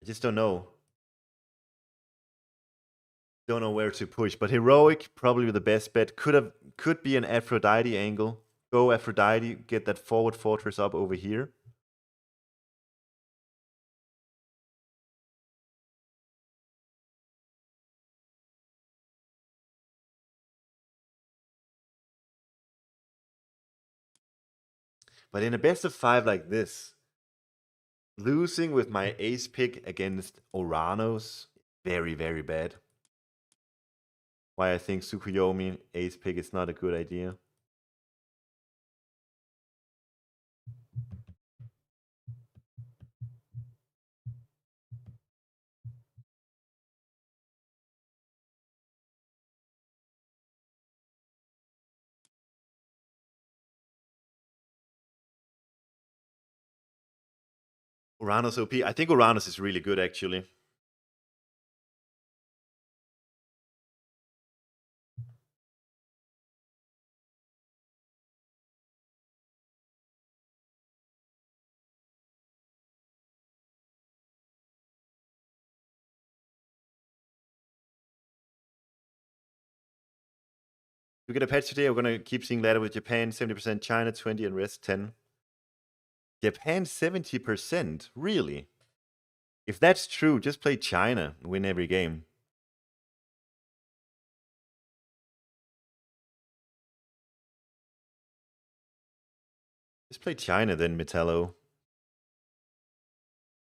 [SPEAKER 1] I just don't know. Don't know where to push, but heroic probably the best bet. Could be an Aphrodite angle. Go Aphrodite, get that forward fortress up over here. But in a best of 5 like this, losing with my ace pick against Oranos, very, very bad. Why I think Tsukuyomi ace pick is not a good idea. Oranos OP. I think Oranos is really good, actually. We get a patch today. We're going to keep seeing ladder with Japan, 70%, China 20, and rest 10. Japan 70%? Really? If that's true, just play China and win every game. Just play China then, Metallo.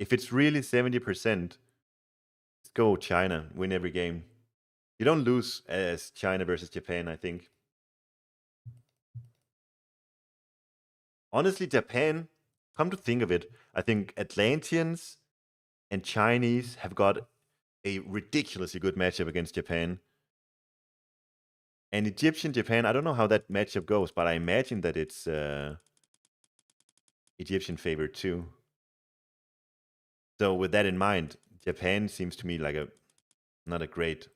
[SPEAKER 1] If it's really 70%, let's go China, win every game. You don't lose as China versus Japan, I think. Honestly, Japan, come to think of it, I think Atlanteans and Chinese have got a ridiculously good matchup against Japan. And Egyptian Japan, I don't know how that matchup goes, but I imagine that it's Egyptian favored too. So with that in mind, Japan seems to me like not a great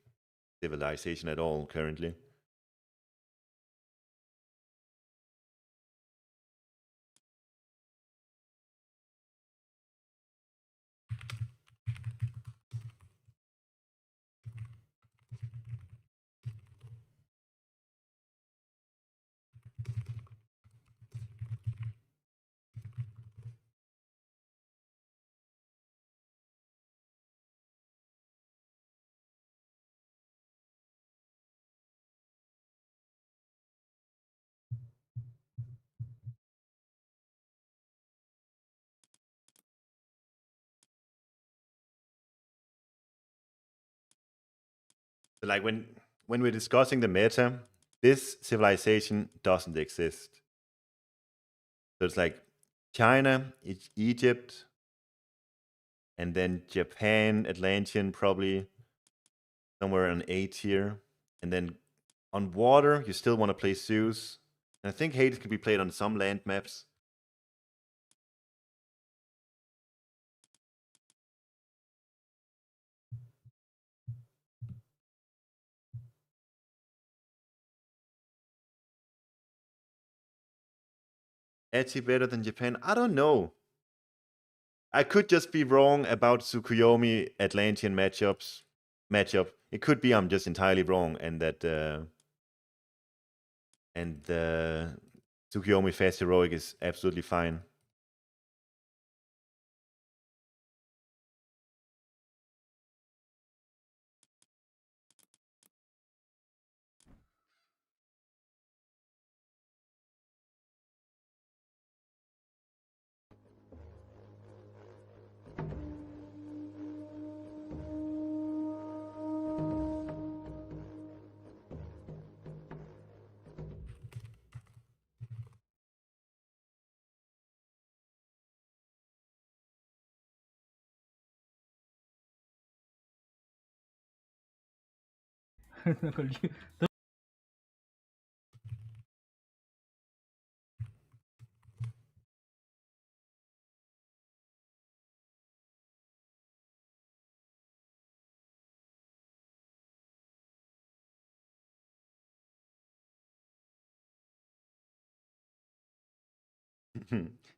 [SPEAKER 1] civilization at all currently. So like when we're discussing the meta, this civilization doesn't exist. So it's like China, Egypt, and then Japan, Atlantean, probably somewhere on A tier. And then on water, you still want to play Zeus. And I think Hades could be played on some land maps. Etsy better than Japan? I don't know. I could just be wrong about Tsukuyomi Atlantean matchup. It could be I'm just entirely wrong and that Tsukuyomi Fast Heroic is absolutely fine.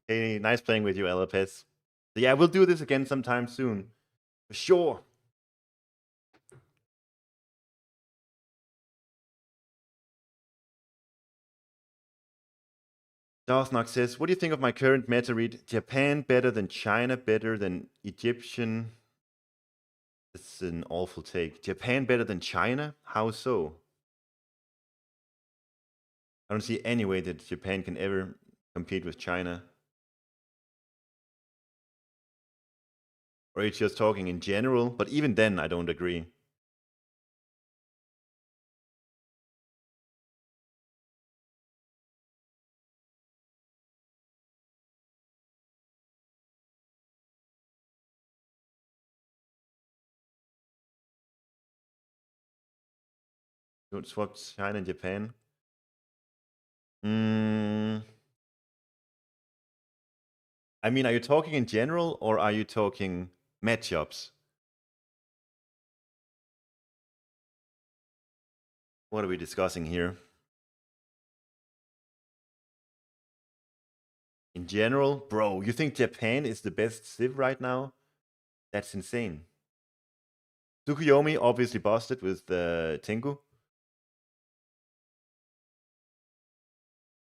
[SPEAKER 1] Hey, nice playing with you, Allapes. Yeah, we'll do this again sometime soon. For sure. Dawsnock says, what do you think of my current meta read? Japan better than China, better than Egyptian? It's an awful take. Japan better than China? How so? I don't see any way that Japan can ever compete with China? Or are you just talking in general? But even then, I don't agree. Don't swap China and Japan. I mean, are you talking in general or are you talking matchups? What are we discussing here? In general, bro, you think Japan is the best Civ right now? That's insane. Tsukuyomi obviously busted with Tengu.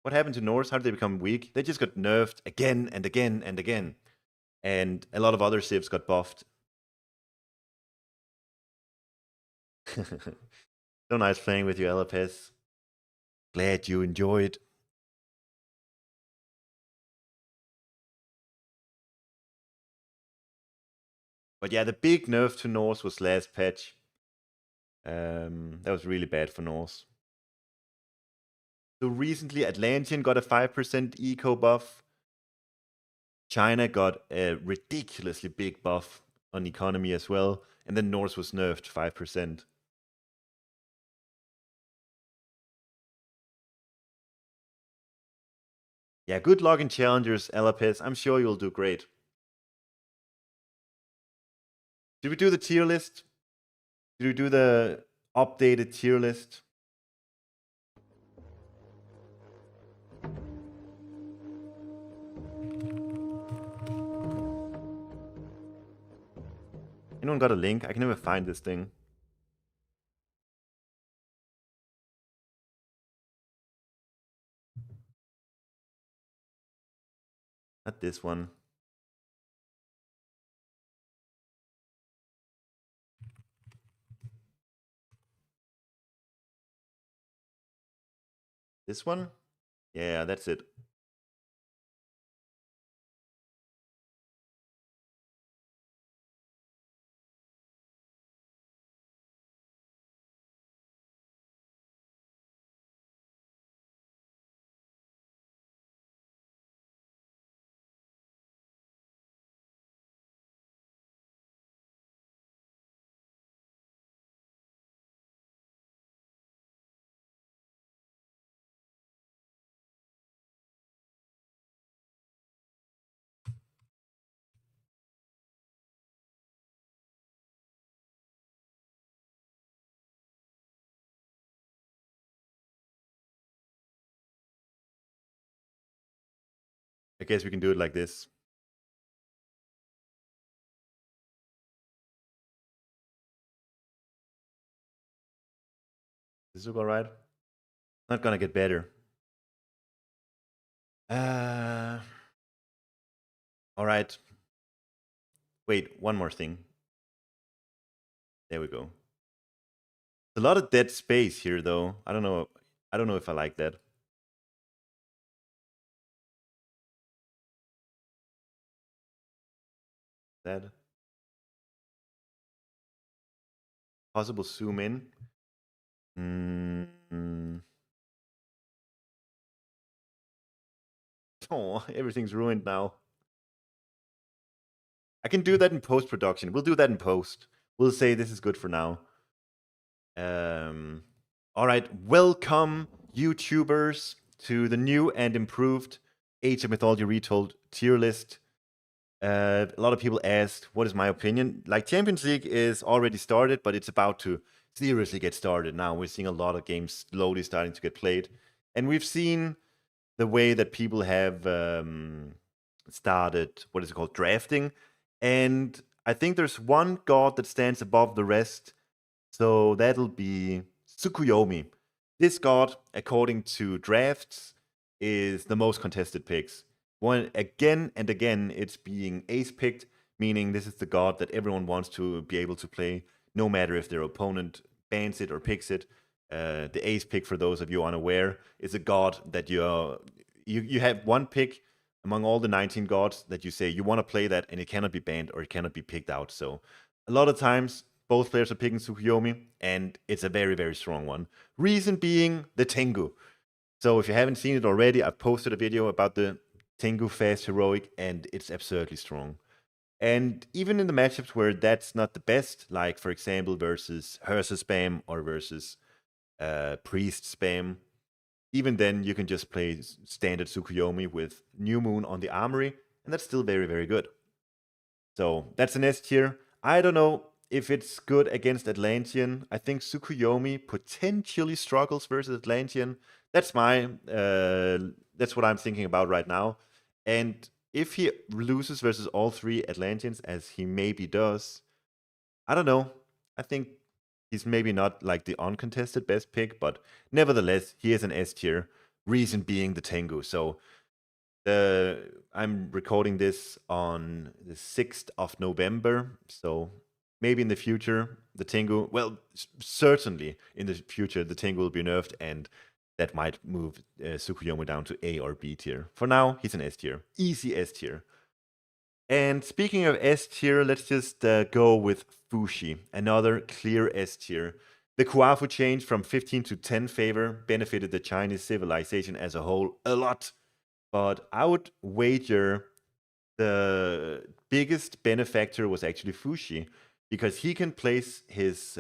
[SPEAKER 1] What happened to Norse? How did they become weak? They just got nerfed again and again and again. And a lot of other civs got buffed. So nice playing with you, Allapes. Glad you enjoyed. But yeah, the big nerf to Norse was last patch. That was really bad for Norse. So recently, Atlantean got a 5% eco buff. China got a ridiculously big buff on economy as well. And then Norse was nerfed 5%. Yeah, good luck in challengers, Allapes. I'm sure you'll do great. Did we do the tier list? Did we do the updated tier list? Anyone got a link? I can never find this thing. Not this one. This one? Yeah, that's it. I guess we can do it like this. This look alright? Not gonna get better. Alright. Wait, one more thing. There we go. A lot of dead space here though. I don't know if I like that. That possible zoom in. Oh, everything's ruined now. I can do that in post-production. We'll do that in post. We'll say this is good for now. All right, welcome YouTubers to the new and improved Age of Mythology Retold tier list. A lot of people asked, what is my opinion? Like, Champions League is already started, but it's about to seriously get started now. We're seeing a lot of games slowly starting to get played. And we've seen the way that people have started, what is it called, drafting. And I think there's one god that stands above the rest. So that'll be Tsukuyomi. This god, according to drafts, is the most contested picks. Again and again, it's being ace picked, meaning this is the god that everyone wants to be able to play, no matter if their opponent bans it or picks it. The ace pick, for those of you unaware, is a god that you have one pick among all the 19 gods that you say you want to play that, and it cannot be banned or it cannot be picked out. So a lot of times both players are picking Tsukuyomi, and it's a very, very strong one. Reason being the Tengu. So if you haven't seen it already, I've posted a video about the Tengu Fast Heroic, and it's absurdly strong. And even in the matchups where that's not the best, like for example versus Hersa spam or versus Priest spam, even then you can just play standard Tsukuyomi with New Moon on the Armory, and that's still very, very good. So that's an S tier. I don't know if it's good against Atlantean. I think Tsukuyomi potentially struggles versus Atlantean. That's that's what I'm thinking about right now. And if he loses versus all three Atlanteans, as he maybe does, I don't know. I think he's maybe not like the uncontested best pick, but nevertheless, he is an S tier. Reason being the Tengu. So I'm recording this on the 6th of November. So maybe in the future, the Tengu, well, certainly in the future, the Tengu will be nerfed, and that might move Tsukuyomi down to A or B tier. For now, he's an S tier. Easy S tier. And speaking of S tier, let's just go with Fushi, another clear S tier. The Kuafu change from 15 to 10 favor benefited the Chinese civilization as a whole a lot. But I would wager the biggest benefactor was actually Fushi, because he can place his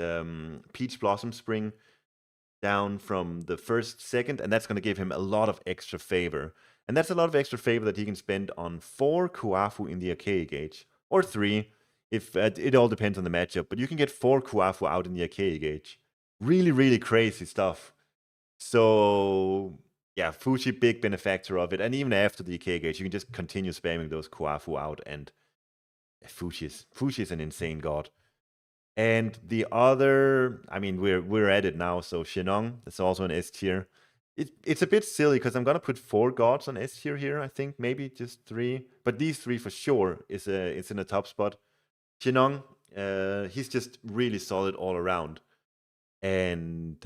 [SPEAKER 1] Peach Blossom Spring down from the first second, and that's going to give him a lot of extra favor. And that's a lot of extra favor that he can spend on 4 Kuafu in the Arcade gauge, or 3, if it all depends on the matchup. But you can get 4 Kuafu out in the Arcade gauge. Really, really crazy stuff. So yeah, Fuji, big benefactor of it. And even after the Arcade gauge, you can just continue spamming those Kuafu out, and Fuji is an insane god. And the other, I mean, we're at it now. So Shenong, that's also an S tier. It's a bit silly because I'm gonna put 4 gods on S tier here. I think maybe just 3, but these 3 for sure it's in a top spot. Shenong, he's just really solid all around, and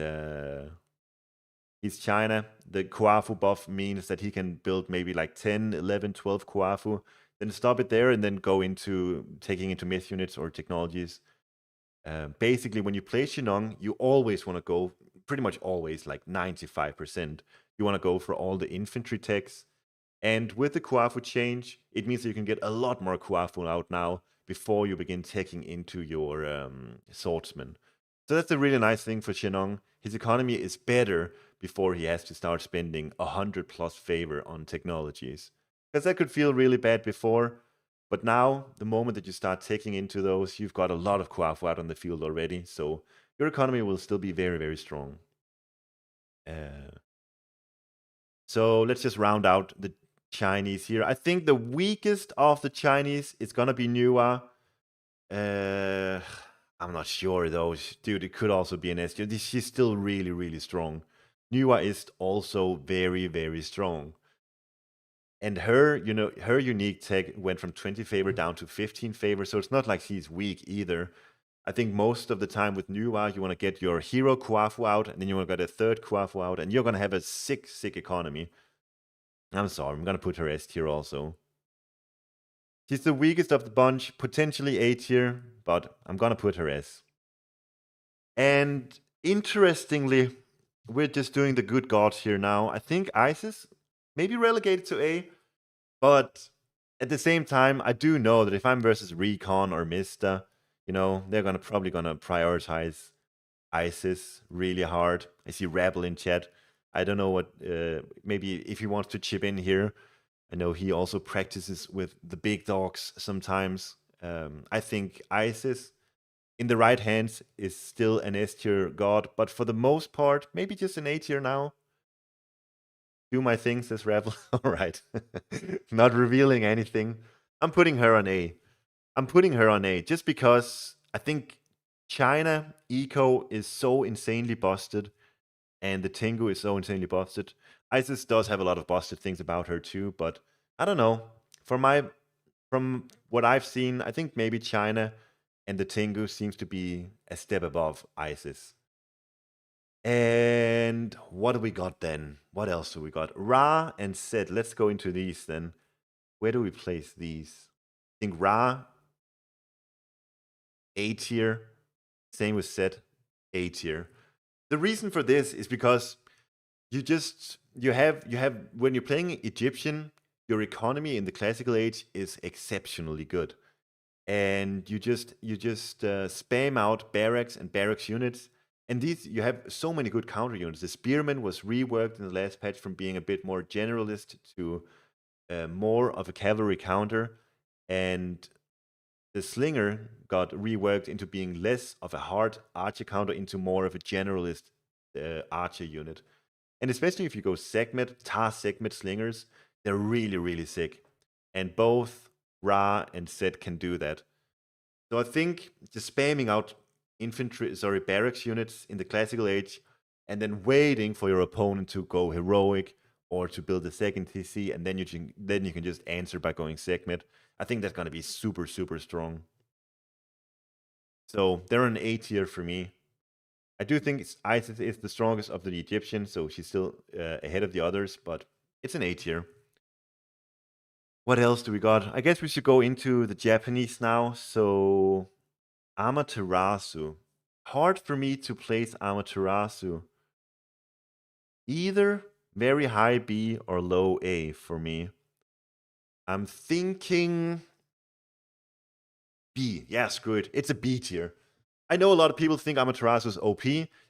[SPEAKER 1] he's China. The Kuafu buff means that he can build maybe like 10, 11, 12 Kuafu, then stop it there, and then go into taking into myth units or technologies. Basically, when you play Shenong, you always want to go, pretty much always, like 95%. You want to go for all the infantry techs. And with the Kuafu change, it means that you can get a lot more Kuafu out now before you begin taking into your swordsman. So that's a really nice thing for Shenong. His economy is better before he has to start spending 100 plus favor on technologies. Because that could feel really bad before. But now, the moment that you start taking into those, you've got a lot of Kuafu out on the field already. So your economy will still be very, very strong. So let's just round out the Chinese here. I think the weakest of the Chinese is going to be Nuwa. I'm not sure though. Dude, it could also be an S. She's still really, really strong. Nuwa is also very, very strong. And her unique tech went from 20 favor down to 15 favor, so it's not like she's weak either. I think most of the time with Nuwa, you want to get your hero Kuafu out, and then you want to get a third Kuafu out, and you're going to have a sick economy. I'm sorry, I'm going to put her S tier also. She's the weakest of the bunch, potentially A tier, but I'm going to put her S. And interestingly, we're just doing the good gods here now. I think Isis maybe relegated to A, but at the same time, I do know that if I'm versus Recon or Mista, they're probably gonna prioritize Isis really hard. I see Rebel in chat. I don't know what, maybe if he wants to chip in here. I know he also practices with the big dogs sometimes. I think Isis, in the right hands, is still an S tier god, but for the most part, maybe just an A tier now. Do my thing, says Rebel. All right. Not revealing anything. I'm putting her on A. I'm putting her on A just because I think China Eco is so insanely busted, and the Tengu is so insanely busted. Isis does have a lot of busted things about her too, but I don't know. From what I've seen, I think maybe China and the Tengu seems to be a step above Isis. And what do we got then? What else do we got? Ra and Set. Let's go into these then. Where do we place these? I think Ra, A tier. Same with Set, A tier. The reason for this is because you have when you're playing Egyptian, your economy in the classical age is exceptionally good, and you just spam out barracks and barracks units, and these you have so many good counter units. The spearman was reworked in the last patch from being a bit more generalist to more of a cavalry counter, and the slinger got reworked into being less of a hard archer counter into more of a generalist archer unit. And especially if you go segment, segment slingers, they're really, really sick. And both Ra and Set can do that. So I think just spamming out barracks units in the classical age and then waiting for your opponent to go heroic or to build a second TC, and then you can just answer by going segment. I think that's gonna be super, super strong. So they're an A tier for me. I do think Isis is the strongest of the Egyptians, so she's still ahead of the others, but it's an A tier. What else do we got? I guess we should go into the Japanese now. So Amaterasu. Hard for me to place Amaterasu. Either very high B or low A for me. I'm thinking B. Yeah, screw it. It's a B tier. I know a lot of people think Amaterasu is OP,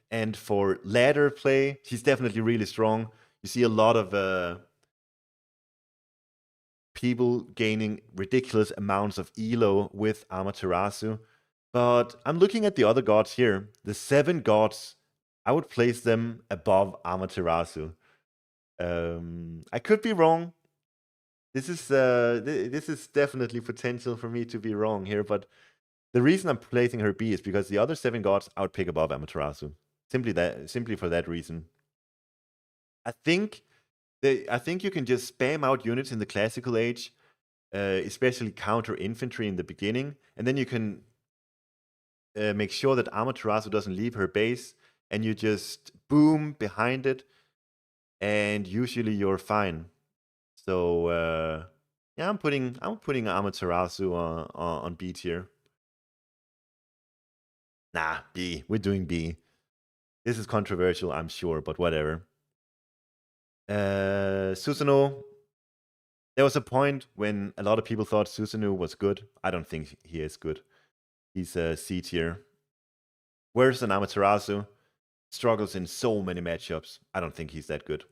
[SPEAKER 1] and for ladder play, he's definitely really strong. You see a lot of people gaining ridiculous amounts of elo with Amaterasu. But I'm looking at the other gods here. The 7 gods, I would place them above Amaterasu. I could be wrong. This is definitely potential for me to be wrong here, but the reason I'm placing her B is because the other 7 gods I would pick above Amaterasu. Simply for that reason. I think you can just spam out units in the classical age, especially counter infantry in the beginning, and then you can make sure that Amaterasu doesn't leave her base, and you just boom behind it, and usually you're fine. So yeah, I'm putting Amaterasu on B tier. Nah, B. We're doing B. This is controversial, I'm sure, but whatever. Susanoo. There was a point when a lot of people thought Susanoo was good. I don't think he is good. He's a C tier. Worse than Amaterasu. Struggles in so many matchups. I don't think he's that good.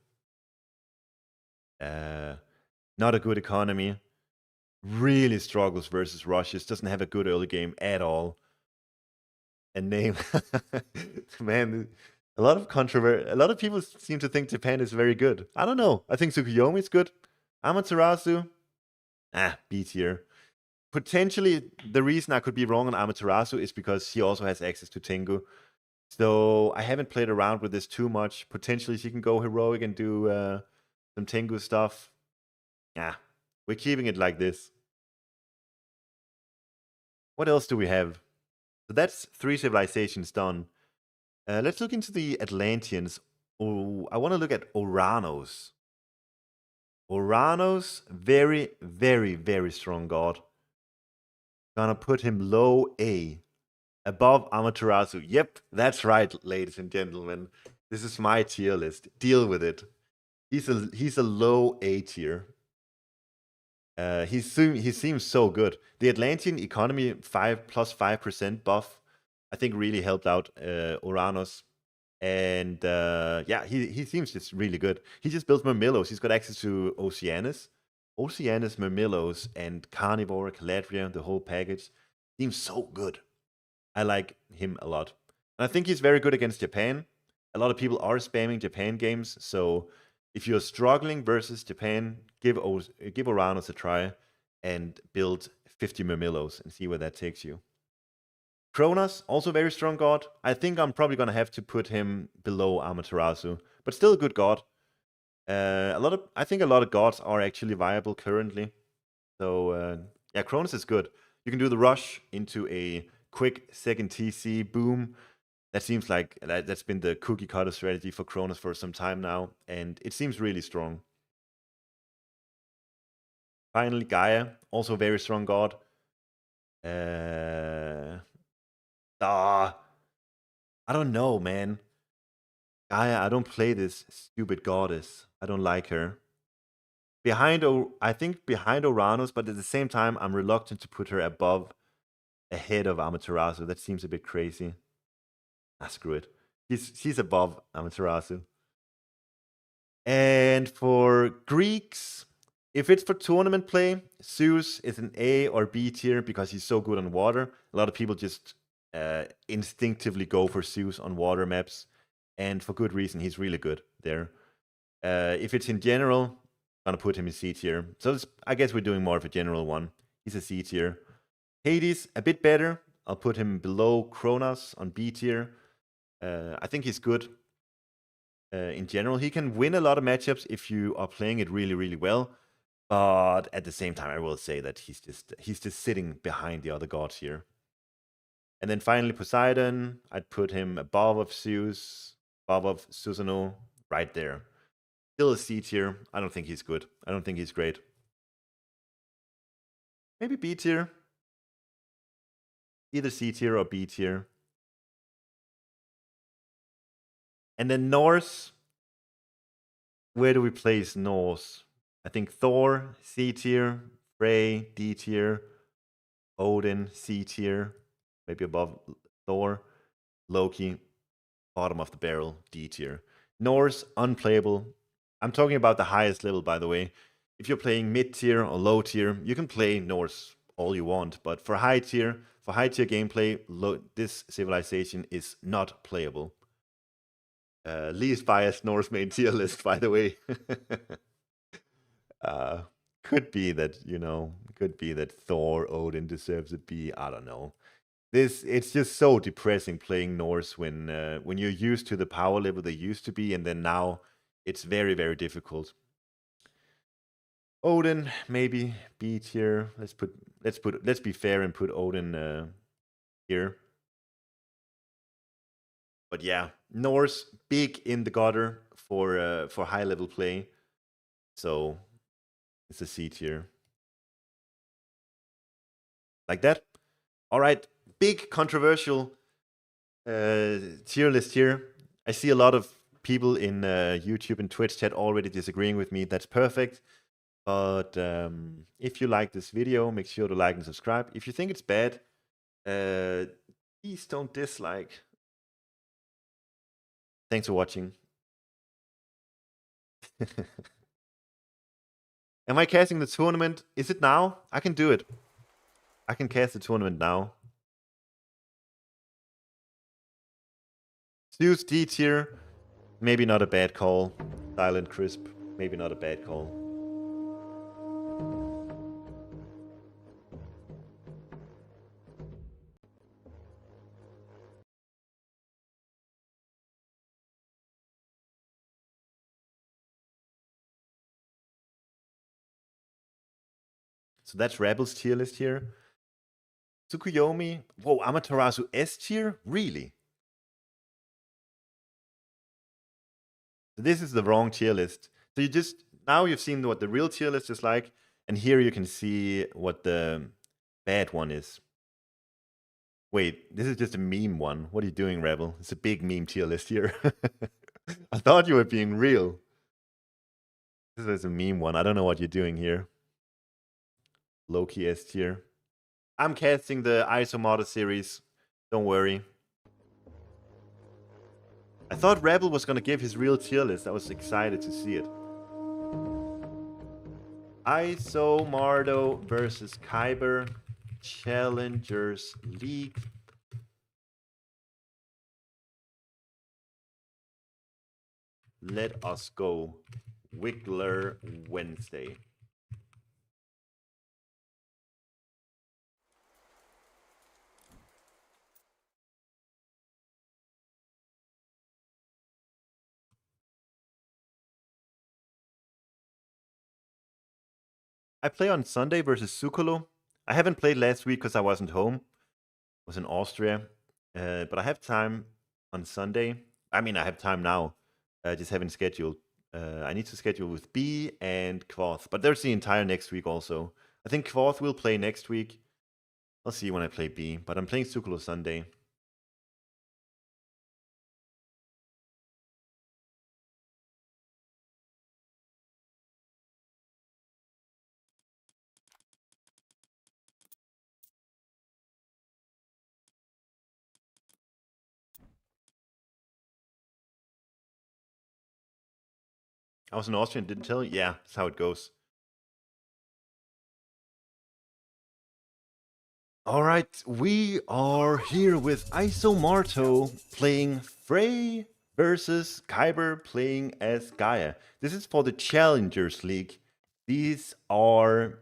[SPEAKER 1] Not a good economy. Really struggles versus rushes. Doesn't have a good early game at all. And name, man, a lot of people seem to think Japan is very good. I don't know. I think Tsukuyomi is good. Amaterasu, B tier. Potentially, the reason I could be wrong on Amaterasu is because she also has access to Tengu. So I haven't played around with this too much. Potentially, she can go heroic and do some Tengu stuff. Yeah, we're keeping it like this. What else do we have? So that's 3 civilizations done. Let's look into the Atlanteans. Oh, I want to look at Oranos. Oranos, very, very, very strong god. Gonna put him low A, above Amaterasu. Yep, that's right, ladies and gentlemen. This is my tier list. Deal with it. He's a low A tier. He seems so good. The Atlantean economy plus 5% buff, I think really helped out Oranos. And yeah, he seems just really good. He just built Murmillos. He's got access to Oceanus, Murmillos, and Carnivore, Caladria, the whole package. Seems so good. I like him a lot. And I think he's very good against Japan. A lot of people are spamming Japan games, so if you're struggling versus Japan, give Oranos a try and build 50 Murmillos and see where that takes you. Kronos, also very strong god. I think I'm probably gonna have to put him below Amaterasu, but still a good god. I think a lot of gods are actually viable currently. So yeah, Kronos is good. You can do the rush into a quick second TC, boom, That seems like that's been the cookie cutter strategy for Kronos for some time now, and it seems really strong. Finally, Gaia, also a very strong god. I don't know, man. Gaia, I don't play this stupid goddess. I don't like her. I think behind Uranus, but at the same time, I'm reluctant to put her ahead of Amaterasu. That seems a bit crazy. Screw it. She's above Amaterasu. And for Greeks, if it's for tournament play, Zeus is an A or B tier because he's so good on water. A lot of people just instinctively go for Zeus on water maps, and for good reason. He's really good there. If it's in general, I'm gonna put him in C tier. So I guess we're doing more of a general one. He's a C tier. Hades, a bit better. I'll put him below Kronos on B tier. I think he's good. In general, he can win a lot of matchups if you are playing it really, really well. But at the same time, I will say that he's just sitting behind the other gods here. And then finally, Poseidon. I'd put him above of Zeus, above of Susanoo, right there. Still a C tier. I don't think he's good. I don't think he's great. Maybe B tier. Either C tier or B tier. And then Norse. Where do we place Norse? I think Thor, C tier. Frey, D tier. Odin, C tier. Maybe above Thor. Loki, bottom of the barrel, D tier. Norse, unplayable. I'm talking about the highest level, by the way. If you're playing mid tier or low tier, you can play Norse all you want. But for high tier gameplay, this civilization is not playable. Least biased Norse main tier list, by the way. Could be that Thor, Odin deserves a B. I don't know. It's just so depressing playing Norse when you're used to the power level they used to be, and then now it's very, very difficult. Odin, maybe B tier. Let's be fair and put Odin here. But yeah, Norse big in the gutter for high level play. So it's a C tier. Like that. All right, big controversial tier list here. I see a lot of people in YouTube and Twitch chat already disagreeing with me. That's perfect. But if you like this video, make sure to like and subscribe. If you think it's bad, please don't dislike. Thanks for watching. Am I casting the tournament? Is it now? I can do it. I can cast the tournament now. Zeus D tier. Maybe not a bad call. Silent Crisp. Maybe not a bad call. So that's Rebel's tier list here. Tsukuyomi. Whoa, Amaterasu S tier? Really? So this is the wrong tier list. So now you've seen what the real tier list is like, and here you can see what the bad one is. Wait, this is just a meme one. What are you doing, Rebel? It's a big meme tier list here. I thought you were being real. This is a meme one. I don't know what you're doing here. Loki S tier. I'm casting the Isomata series. Don't worry. I thought Rebel was going to give his real tier list. I was excited to see it. Isomardo versus Kyber Challengers League. Let us go. Wiggler Wednesday. I play on Sunday versus Sukolo. I haven't played last week because I wasn't home. I was in Austria. But I have time on Sunday. I mean, I have time now. I just haven't scheduled. I need to schedule with B and Kvoth, but there's the entire next week also. I think Kvoth will play next week. I'll see when I play B, but I'm playing Sukalo Sunday. I was an Austrian, didn't tell you? Yeah, that's how it goes. All right, we are here with Isomarto playing Frey versus Kyber playing as Gaia. This is for the Challengers League. These are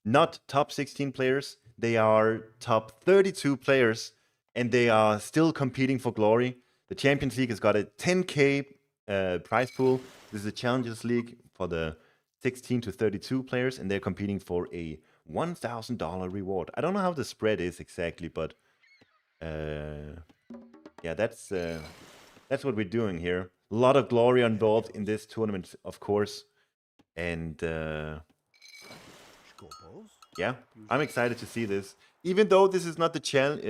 [SPEAKER 1] not top 16 players, they are top 32 players, and they are still competing for glory. The Champions League has got a 10K prize pool. This is the Challengers League for the 16 to 32 players, and they're competing for a $1,000 reward. I don't know how the spread is exactly, but yeah, that's what we're doing here. A lot of glory involved in this tournament, of course, and yeah, I'm excited to see this. Even though this is not the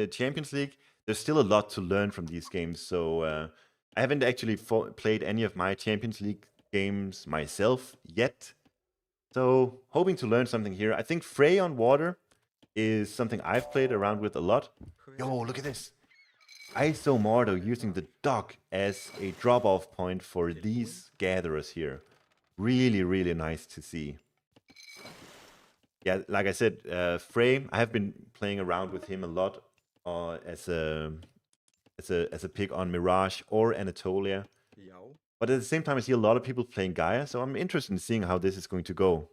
[SPEAKER 1] Champions League, there's still a lot to learn from these games. So I haven't actually played any of my Champions League games myself yet. So hoping to learn something here. I think Frey on water is something I've played around with a lot. Yo, look at this. Isomarto using the dock as a drop-off point for these gatherers here. Really, really nice to see. Yeah, like I said, Frey, I have been playing around with him a lot as a pick on Mirage or Anatolia. But at the same time, I see a lot of people playing Gaia, so I'm interested in seeing how this is going to go.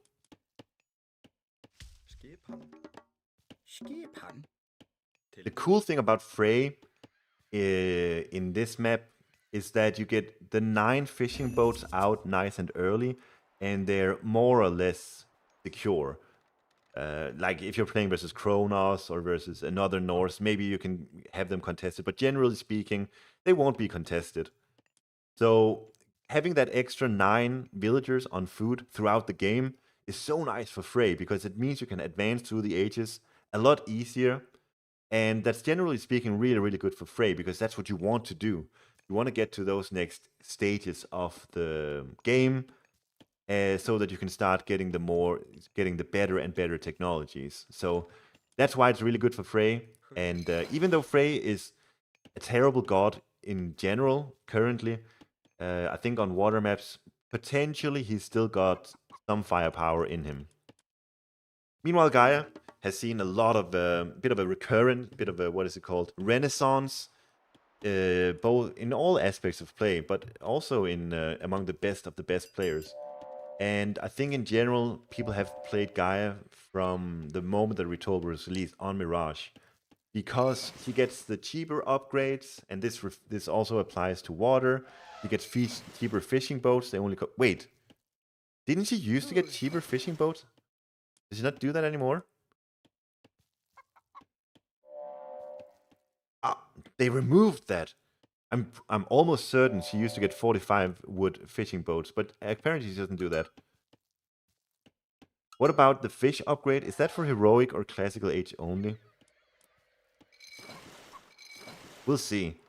[SPEAKER 1] The cool thing about Frey in this map is that you get the 9 fishing boats out nice and early, and they're more or less secure. Like if you're playing versus Kronos or versus another Norse, maybe you can have them contested, but generally speaking, they won't be contested. So having that extra 9 villagers on food throughout the game is so nice for Frey, because it means you can advance through the ages a lot easier. And that's generally speaking really, really good for Frey, because that's what you want to do. You want to get to those next stages of the game, so that you can start getting the better and better technologies. So that's why it's really good for Frey. And even though Frey is a terrible god in general currently, I think on water maps, potentially he's still got some firepower in him. Meanwhile, Gaia has seen a lot of bit of a recurrent, bit of a, what is it called, renaissance, both in all aspects of play, but also in among the best of the best players. And I think in general, people have played Gaia from the moment that Retold was released on Mirage, because he gets the cheaper upgrades, and this also applies to water. He gets cheaper fishing boats. They only wait. Didn't he used to get cheaper fishing boats? Does he not do that anymore? Ah, they removed that. I'm almost certain she used to get 45 wood fishing boats, but apparently she doesn't do that. What about the fish upgrade? Is that for heroic or classical age only? We'll see.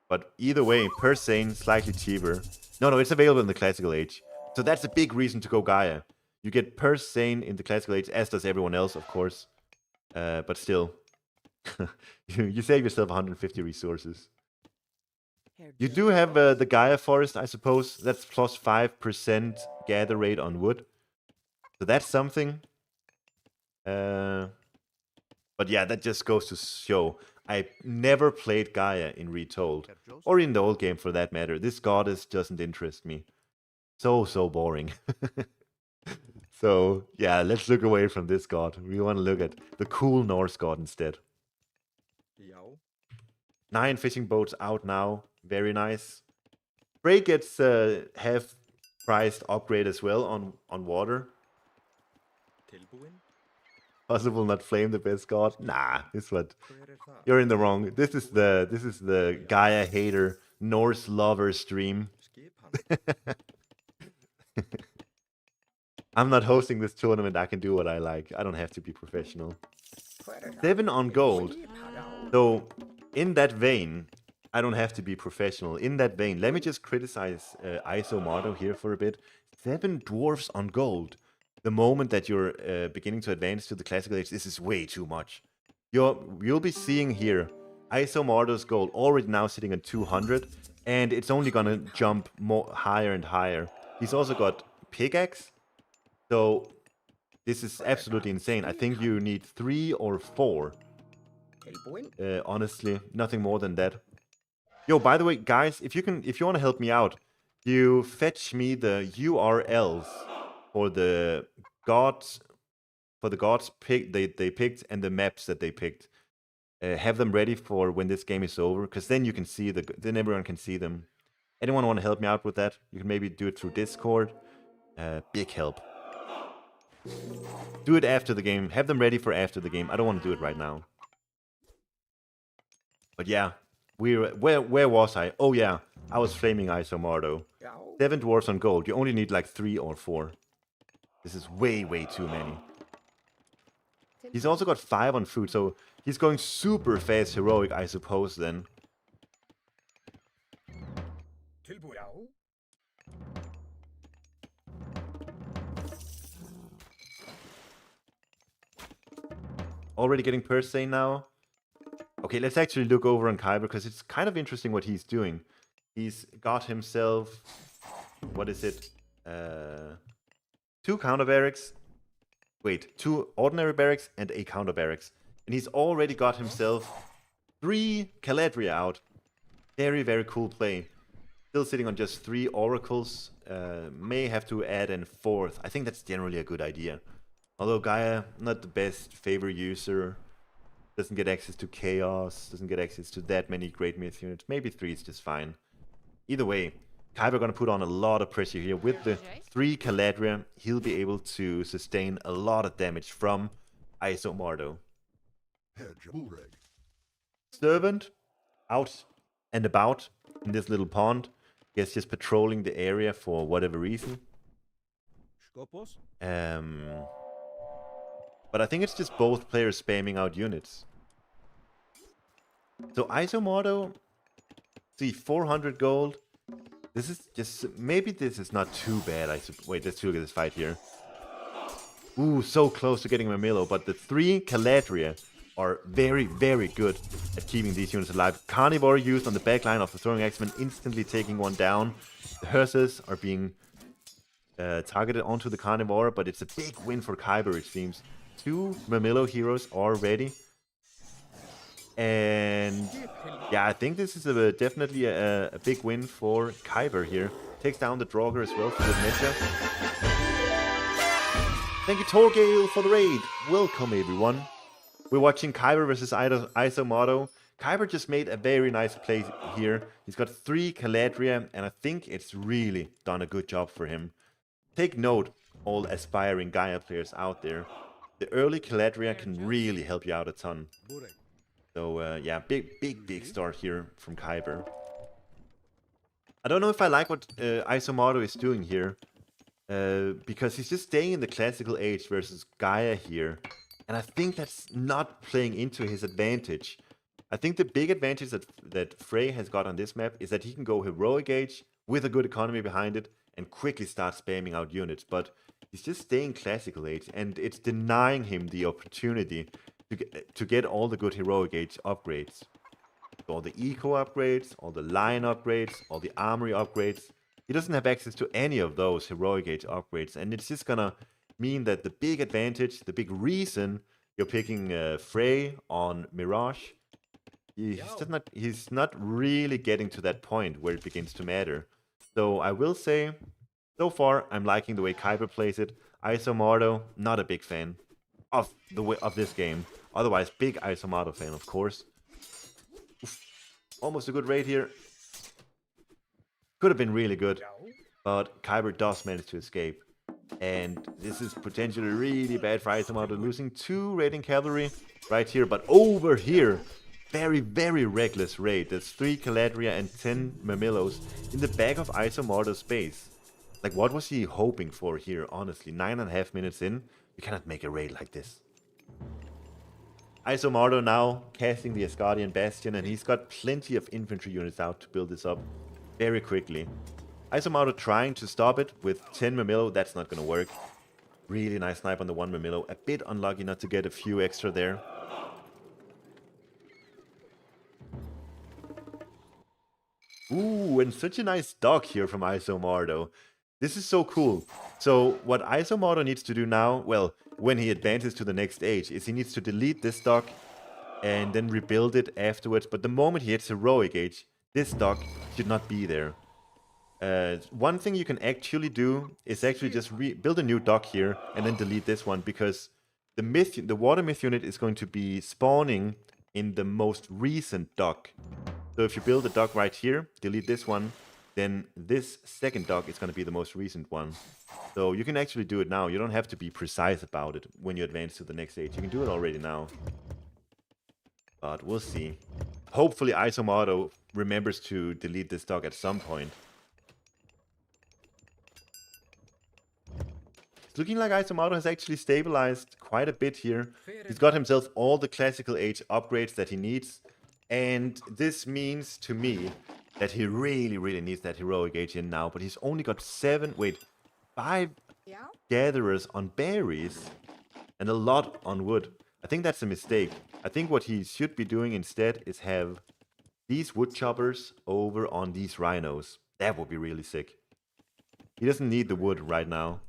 [SPEAKER 1] But either way, per sane, slightly cheaper. No, it's available in the classical age. So that's a big reason to go Gaia. You get per sane in the classical age, as does everyone else, of course. But still, you save yourself 150 resources. You do have the Gaia Forest, I suppose. That's plus 5% gather rate on wood. So that's something. But yeah, that just goes to show I never played Gaia in Retold, or in the old game for that matter. This goddess doesn't interest me. So boring. So yeah, let's look away from this god. We want to look at the cool Norse god instead. 9 fishing boats out now. Very nice. Frey gets half priced upgrade as well on water. Impossible not flame the best god. Nah, this what you're in the wrong. This is the Gaia hater Norse lover stream. I'm not hosting this tournament. I can do what I like. I don't have to be professional. 7 on gold. So in that vein, I don't have to be professional. In that vein, let me just criticize Isomardo here for a bit. 7 dwarfs on gold. The moment that you're beginning to advance to the classical age, this is way too much. You'll be seeing here Isomardo's gold already now sitting at 200, and it's only gonna jump more higher and higher. He's also got pickaxe, so this is absolutely insane. I think you need 3 or 4. Honestly, nothing more than that. Yo, by the way, guys, if you want to help me out, you fetch me the URLs for the gods they picked and the maps that they picked. Have them ready for when this game is over, because then you can see then everyone can see them. Anyone want to help me out with that? You can maybe do it through Discord. Big help. Do it after the game. Have them ready for after the game. I don't want to do it right now. But yeah, where was I? Oh yeah, I was flaming Isomardo. 7 dwarfs on gold. You only need like 3 or 4. This is way too many. He's also got 5 on food, so he's going super fast heroic, I suppose, then. Already getting per se now. Okay, let's actually look over on Kyber, because it's kind of interesting what he's doing. He's got himself... What is it? 2 counter barracks. Wait, 2 ordinary barracks and a counter barracks. And he's already got himself 3 Caladria out. Very cool play. Still sitting on just 3 oracles. May have to add a 4th. I think that's generally a good idea. Although Gaia, not the best favor user. Doesn't get access to chaos. Doesn't get access to that many great myth units. Maybe 3 is just fine. Either way, Kyber gonna put on a lot of pressure here. With the 3 Caladria, he'll be able to sustain a lot of damage from Isomardo. Servant, out and about in this little pond. Guess just patrolling the area for whatever reason. But I think it's just both players spamming out units. So Isomardo, see, 400 gold. This is just, maybe this is not too bad. Wait, let's look at this fight here. Ooh, so close to getting Mamilo, but the 3 Caladria are very good at keeping these units alive. Carnivore used on the back line of the throwing axeman, instantly taking one down. The hearses are being targeted onto the Carnivore, but it's a big win for Kyber, it seems. 2 Mamilo heroes are ready. And yeah, I think this is definitely a big win for Kyber here. Takes down the Draugr as well for good measure. Thank you, Torgale, for the raid. Welcome, everyone. We're watching Kyber versus Isomardo. Kyber just made a very nice play here. He's got 3 Caladria, and I think it's really done a good job for him. Take note, all aspiring Gaia players out there. The early Caladria can really help you out a ton. So yeah, big start here from Kyber. I don't know if I like what Isomardo is doing here. Because he's just staying in the classical age versus Gaia here. And I think that's not playing into his advantage. I think the big advantage that Frey has got on this map is that he can go heroic age with a good economy behind it and quickly start spamming out units. But he's just staying classical age, and it's denying him the opportunity to get all the good heroic age upgrades. All the eco upgrades, all the line upgrades, all the armory upgrades. He doesn't have access to any of those heroic age upgrades, and it's just gonna mean that the big advantage, the big reason you're picking Frey on Mirage, he's not really getting to that point where it begins to matter. So I will say, so far I'm liking the way Kyber plays it. Isomardo, not a big fan of this game. Otherwise, big Isomardo fan, of course. Oof. Almost a good raid here. Could have been really good, but Kyber does manage to escape. And this is potentially really bad for Isomoto, losing 2 raiding cavalry right here. But over here, very, very reckless raid. There's 3 Caladria and 10 Mamillos in the back of Isomoto's base. Like, what was he hoping for here, honestly? 9.5 minutes in, you cannot make a raid like this. Isomoto now casting the Asgardian Bastion, and he's got plenty of infantry units out to build this up very quickly. Isomoto trying to stop it with 10 Mamillo, that's not going to work. Really nice snipe on the 1 Mamillo. A bit unlucky not to get a few extra there. Ooh, and such a nice dock here from Isomoto. This is so cool. So what Isomoto needs to do now, well, when he advances to the next stage, is he needs to delete this dock and then rebuild it afterwards. But the moment he hits Heroic Age, this dock should not be there. One thing you can actually do is actually just build a new dock here and then delete this one, because the water myth unit is going to be spawning in the most recent dock. So if you build a dock right here, delete this one, then this second dock is going to be the most recent one. So you can actually do it now. You don't have to be precise about it when you advance to the next stage. You can do it already now. But we'll see. Hopefully Isomoto remembers to delete this dock at some point. It's looking like Isomoto has actually stabilized quite a bit here. He's got himself all the classical age upgrades that he needs. And this means to me that he really, really needs that heroic age in now. But he's only got 5 gatherers on berries and a lot on wood. I think that's a mistake. I think what he should be doing instead is have these wood choppers over on these rhinos. That would be really sick. He doesn't need the wood right now.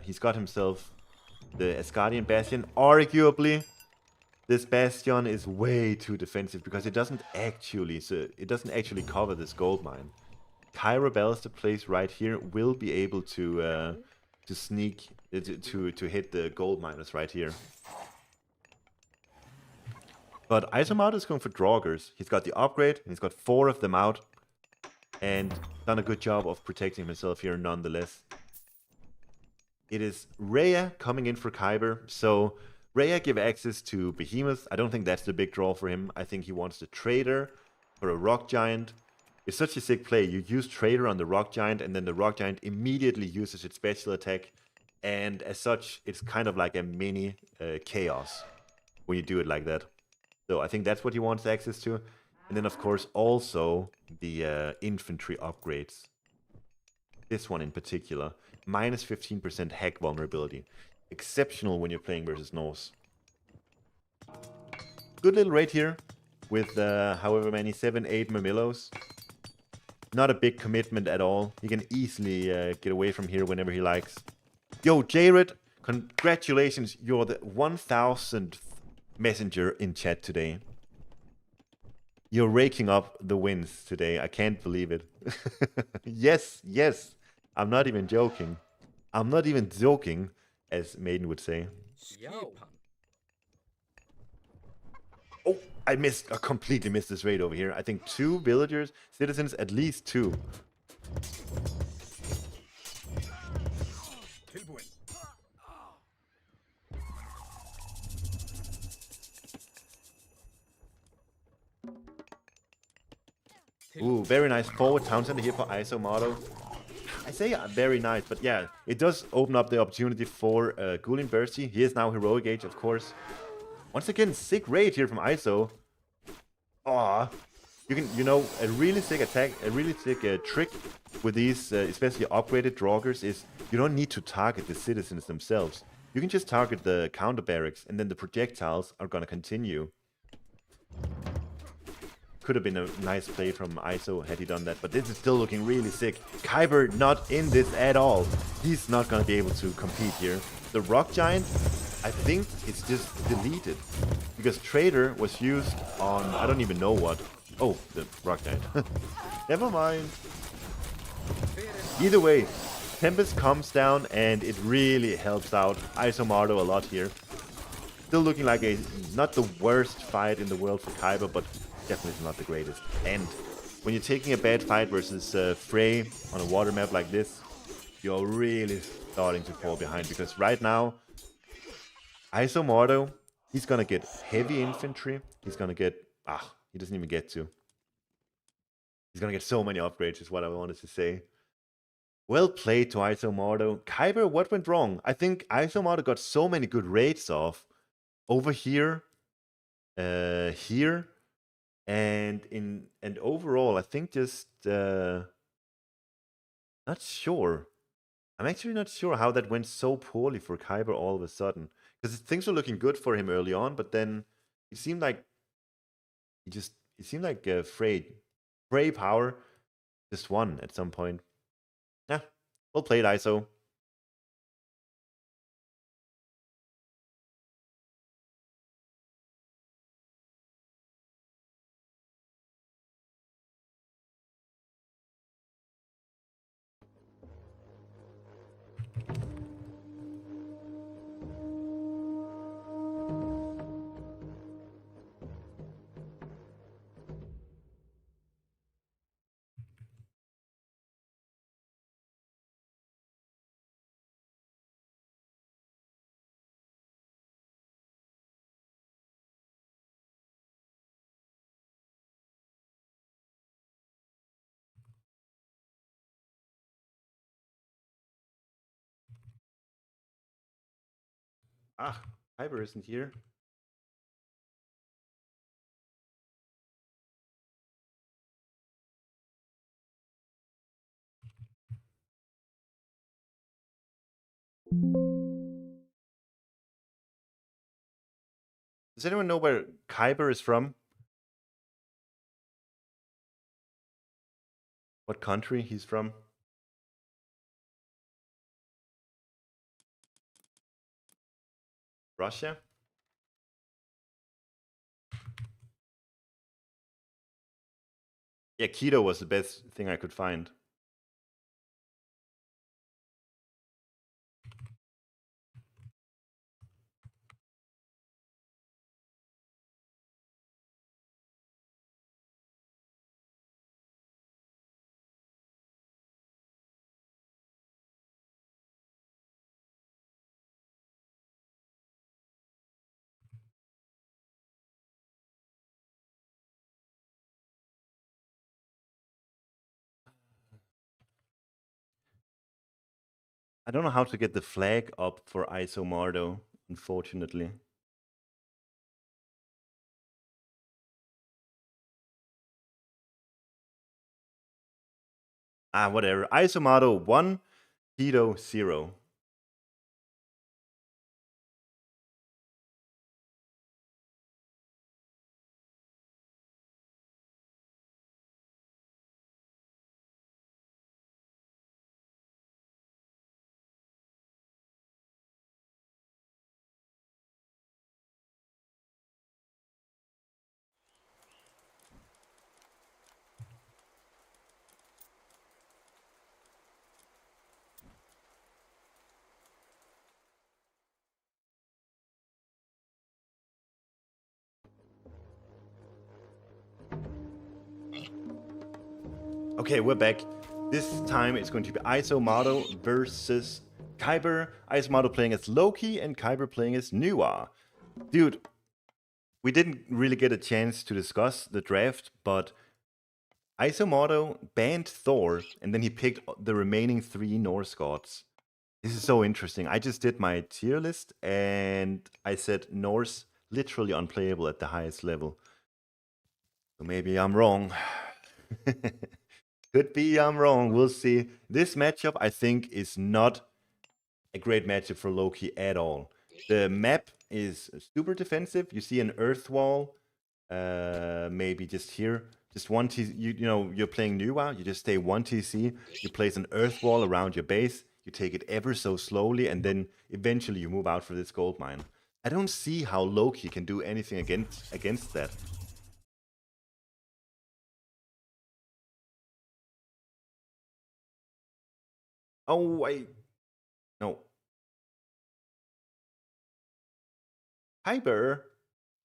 [SPEAKER 1] He's got himself the Asgardian Bastion. Arguably, this Bastion is way too defensive because it doesn't actually cover this gold mine. Kyra Ballester placed right here will be able to sneak to hit the gold miners right here. But Isomoto is going for Draugrs. He's got the upgrade, and he's got 4 of them out, and done a good job of protecting himself here nonetheless. It is Rhea coming in for Kyber. So Rhea give access to Behemoth. I don't think that's the big draw for him. I think he wants the Trader for a Rock Giant. It's such a sick play. You use Trader on the Rock Giant, and then the Rock Giant immediately uses its special attack. And as such, it's kind of like a mini Chaos when you do it like that. So I think that's what he wants access to. And then, of course, also the infantry upgrades. This one in particular. Minus 15% hack vulnerability. Exceptional when you're playing versus Norse. Good little raid here. With however many, 7-8 Mamillos. Not a big commitment at all. He can easily get away from here whenever he likes. Yo, Jared, congratulations. You're the 1000th messenger in chat today. You're raking up the wins today. I can't believe it. Yes. I'm not even joking. I'm not even joking, as Maiden would say. Oh, I completely missed this raid over here. I think 2 villagers, citizens, at least 2. Ooh, very nice forward town center here for Isomoto. I say very nice, but yeah, it does open up the opportunity for Gulin Bersi. He is now Heroic Age, of course. Once again, sick raid here from Iso. Aw. You know, a really sick attack, a really sick trick with these, especially upgraded Draugrs, is you don't need to target the citizens themselves. You can just target the counter barracks, and then the projectiles are gonna continue. Could have been a nice play from Iso had he done that, but this is still looking really sick. Kyber not in this at all. He's not going to be able to compete here. The Rock Giant, I think it's just deleted. Because Trader was used on, I don't even know what. Oh, the Rock Giant. Never mind. Either way, Tempest comes down and it really helps out Isomoto a lot here. Still looking like not the worst fight in the world for Kyber, but definitely not the greatest. And when you're taking a bad fight versus Frey on a water map like this, you're really starting to fall behind, because right now, Isomorto, he's gonna get heavy infantry. He's gonna get... he doesn't even get to. He's gonna get so many upgrades, is what I wanted to say. Well played to Isomorto. Kyber, what went wrong? I think Isomorto got so many good raids off. Over here, here, and overall, I think just... not sure. I'm actually not sure how that went so poorly for Kyber all of a sudden. Because things were looking good for him early on, but then it seemed like Frey Power just won at some point. Yeah, well played, ISO. Kyber isn't here. Does anyone know where Kyber is from? What country he's from? Russia? Yeah, Keto was the best thing I could find. I don't know how to get the flag up for Isomardo, unfortunately. Whatever. Isomardo 1, Keto 0. Okay, we're back. This time it's going to be Isomardo versus Kyber. Isomardo playing as Loki and Kyber playing as Nuwa. Dude, we didn't really get a chance to discuss the draft, but Isomardo banned Thor, and then he picked the remaining 3 Norse gods. This is so interesting. I just did my tier list, and I said Norse literally unplayable at the highest level. So maybe I'm wrong. Could be I'm wrong. We'll see. This matchup, I think, is not a great matchup for Loki at all. The map is super defensive. You see an earth wall, maybe just here. Just one TC, you know, you're playing Nuwa, you just stay 1 TC, you place an earth wall around your base, you take it ever so slowly, and then eventually you move out for this gold mine. I don't see how Loki can do anything against that. Oh, no. Hyper?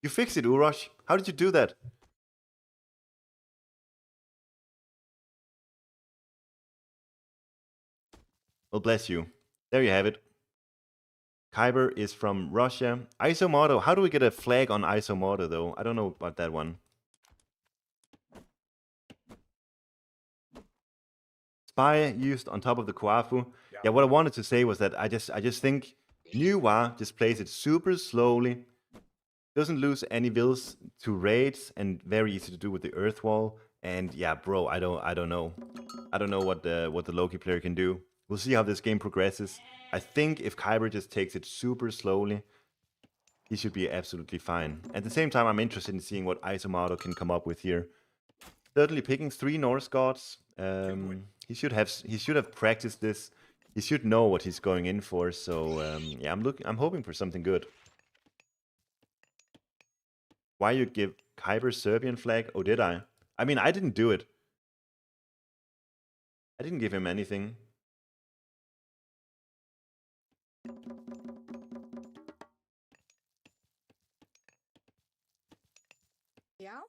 [SPEAKER 1] You fixed it, Urosh. How did you do that? Well, bless you. there you have it. Khyber is from Russia. Isomoto. How do we get a flag on Isomoto, though? I don't know about that one. Spy used on top of the Kuafu. Yeah, what I wanted to say was that I just think Nuwa just plays it super slowly. Doesn't lose any vills to raids, and very easy to do with the Earth Wall. And yeah, bro, I don't know. I don't know what the Loki player can do. We'll see how this game progresses. I think if Kyber just takes it super slowly, he should be absolutely fine. At the same time, I'm interested in seeing what Isomoto can come up with here. Certainly picking 3 Norse gods. He should have practiced this. He should know what he's going in for. So yeah, I'm hoping for something good. Why you give Kyber Serbian flag? Oh, did I? I mean, I didn't do it. I didn't give him anything.
[SPEAKER 4] Ja.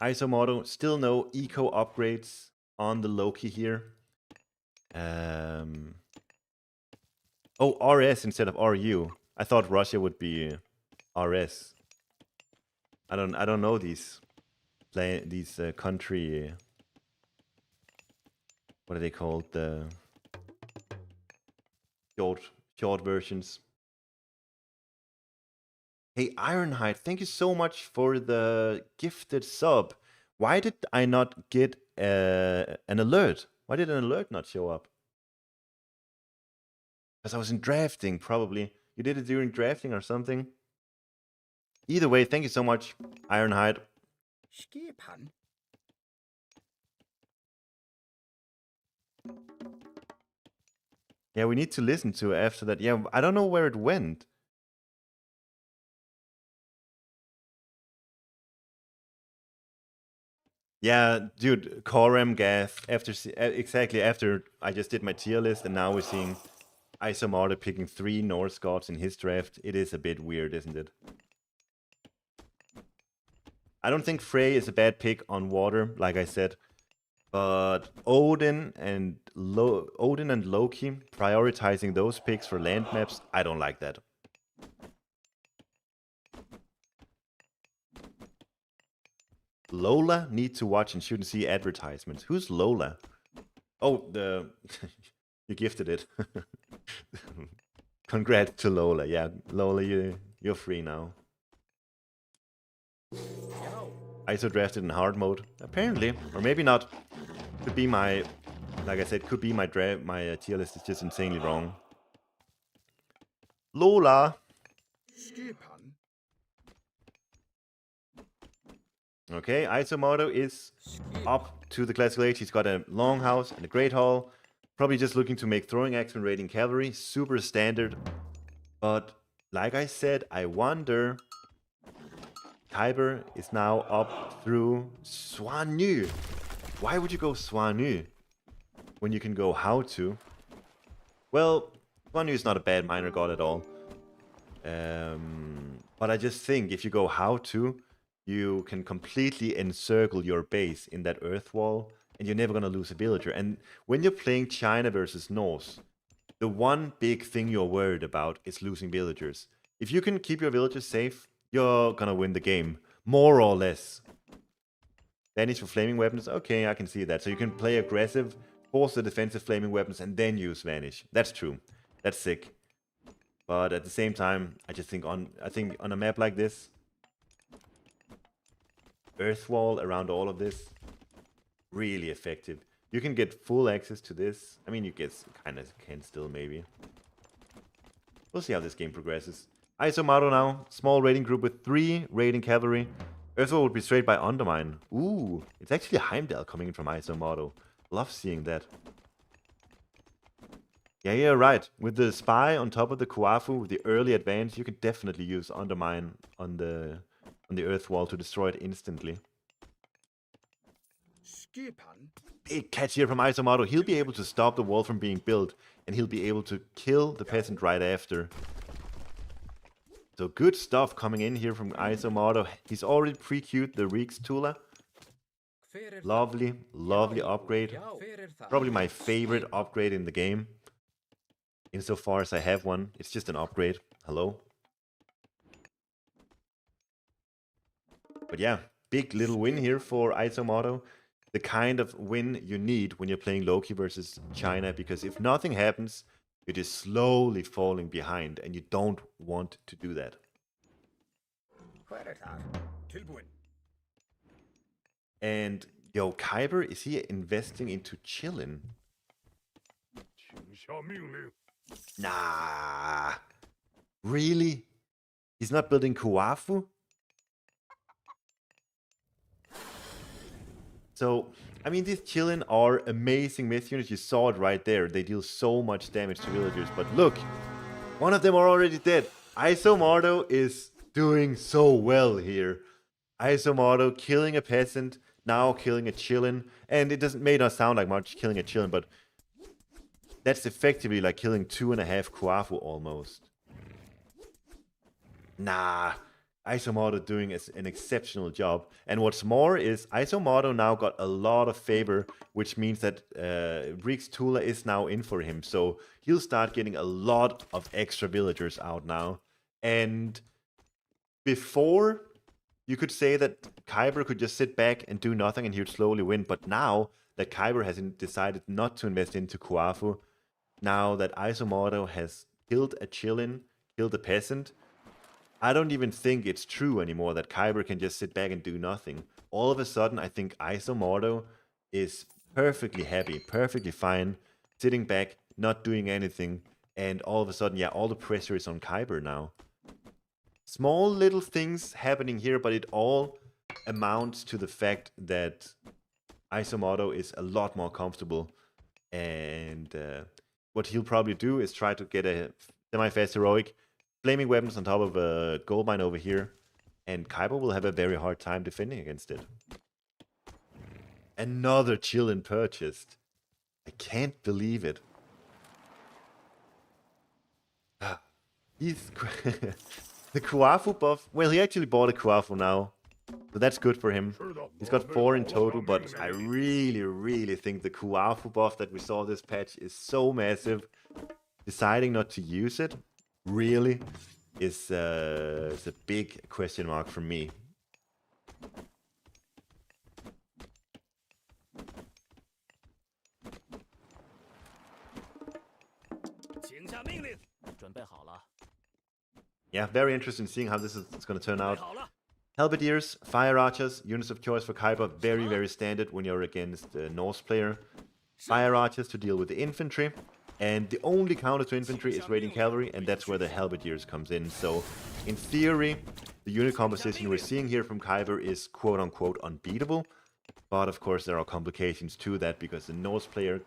[SPEAKER 1] Isomoto, still no eco upgrades on the Loki here. Oh, RS instead of RU. I thought Russia would be RS. I don't know these country. What are they called? The short versions. Hey, Ironhide, thank you so much for the gifted sub. Why did I not get an alert? Why did an alert not show up? Because I was in drafting, probably. You did it during drafting or something? Either way, thank you so much, Ironhide. Yeah, we need to listen to it after that. Yeah, I don't know where it went. Yeah, dude, Corem, Gath, exactly after I just did my tier list, and now we're seeing Isomoto picking 3 Norse gods in his draft. It is a bit weird, isn't it? I don't think Frey is a bad pick on water, like I said. But Odin and Loki, prioritizing those picks for land maps, I don't like that. Lola need to watch and shouldn't see advertisements. Who's Lola? Oh, you gifted it. Congrats to Lola. Yeah, Lola, you're free now. ISO drafted in hard mode, apparently, or maybe not. Could be my, like I said, could be my tier list is just insanely wrong. Lola. Okay, Isomoto is up to the classical age. He's got a longhouse and a great hall. Probably just looking to make throwing axe when raiding cavalry. Super standard. But like I said, I wonder. Kyber is now up through Swanu. Why would you go Swanu when you can go How to? Well, Swanu is not a bad minor god at all. But I just think if you go How to, you can completely encircle your base in that earth wall, and you're never going to lose a villager. And when you're playing China versus Norse, the one big thing you're worried about is losing villagers. If you can keep your villagers safe, you're going to win the game, more or less. Vanish for flaming weapons, okay, I can see that. So you can play aggressive, force the defensive flaming weapons, and then use Vanish. That's true. That's sick. But at the same time, I think on a map like this, earth wall around all of this, really effective. You can get full access to this. I mean, you kind of can still, maybe. We'll see how this game progresses. Isomoto now, small raiding group with 3 raiding cavalry. Earth wall would be straight by Undermine. Ooh, it's actually a Heimdall coming in from Isomoto. Love seeing that. Yeah, you're right. With the spy on top of the Kuafu, with the early advance, you could definitely use Undermine on the earth wall to destroy it instantly. Big catch here from Isomoto. He'll be able to stop the wall from being built, and he'll be able to kill the peasant right after. So good stuff coming in here from Isomoto. He's already pre-queued the Reeks Tula. Lovely, lovely upgrade. Probably my favorite upgrade in the game. insofar as I have one. It's just an upgrade. Hello? But yeah, big little win here for Isomoto. The kind of win you need when you're playing Loki versus China, because if nothing happens, you're just slowly falling behind, and you don't want to do that.
[SPEAKER 3] Tilbúin.
[SPEAKER 1] And yo, Kyber, is he investing into chillin'?
[SPEAKER 7] 请下命令。
[SPEAKER 1] Nah. Really? He's not building Kuafu? So, I mean, these chillin' are amazing myth units. You saw it right there. They deal so much damage to villagers. But look, one of them are already dead. Isomardo is doing so well here. Isomardo killing a peasant, now killing a chillin'. And it may not sound like much killing a chillin', but that's effectively like killing 2.5 Kuafu almost. Nah, Isomardo doing an exceptional job. And what's more is Isomardo now got a lot of favor, which means that Rix Tula is now in for him. So he'll start getting a lot of extra villagers out now. And before, you could say that Kyber could just sit back and do nothing and he would slowly win. But now that Kyber has decided not to invest into Kuafu, now that Isomardo has killed a chillin', killed a peasant, I don't even think it's true anymore that Kyber can just sit back and do nothing. All of a sudden, I think Isomardo is perfectly happy, perfectly fine, sitting back, not doing anything, and all of a sudden, yeah, all the pressure is on Kyber now. Small little things happening here, but it all amounts to the fact that Isomardo is a lot more comfortable, and what he'll probably do is try to get a semi-fast heroic, flaming weapons on top of a gold mine over here, and Kyber will have a very hard time defending against it. Another chillin' purchased. I can't believe it. He's the Kuafu buff. Well, he actually bought a Kuafu now, so that's good for him. He's got 4 in total, but I really think the Kuafu buff that we saw this patch is so massive. Deciding not to use it really is a big question mark for me. Yeah, very interesting seeing how this is going to turn out. Halberdiers, Fire Archers, units of choice for Kyber, very standard when you're against a Norse player. Fire Archers to deal with the infantry. And the only counter to infantry is raiding cavalry, and that's where the Halberdiers comes in. So, in theory, the unit composition we're seeing here from Kyber is quote-unquote unbeatable. But, of course, there are complications to that, because the Norse player...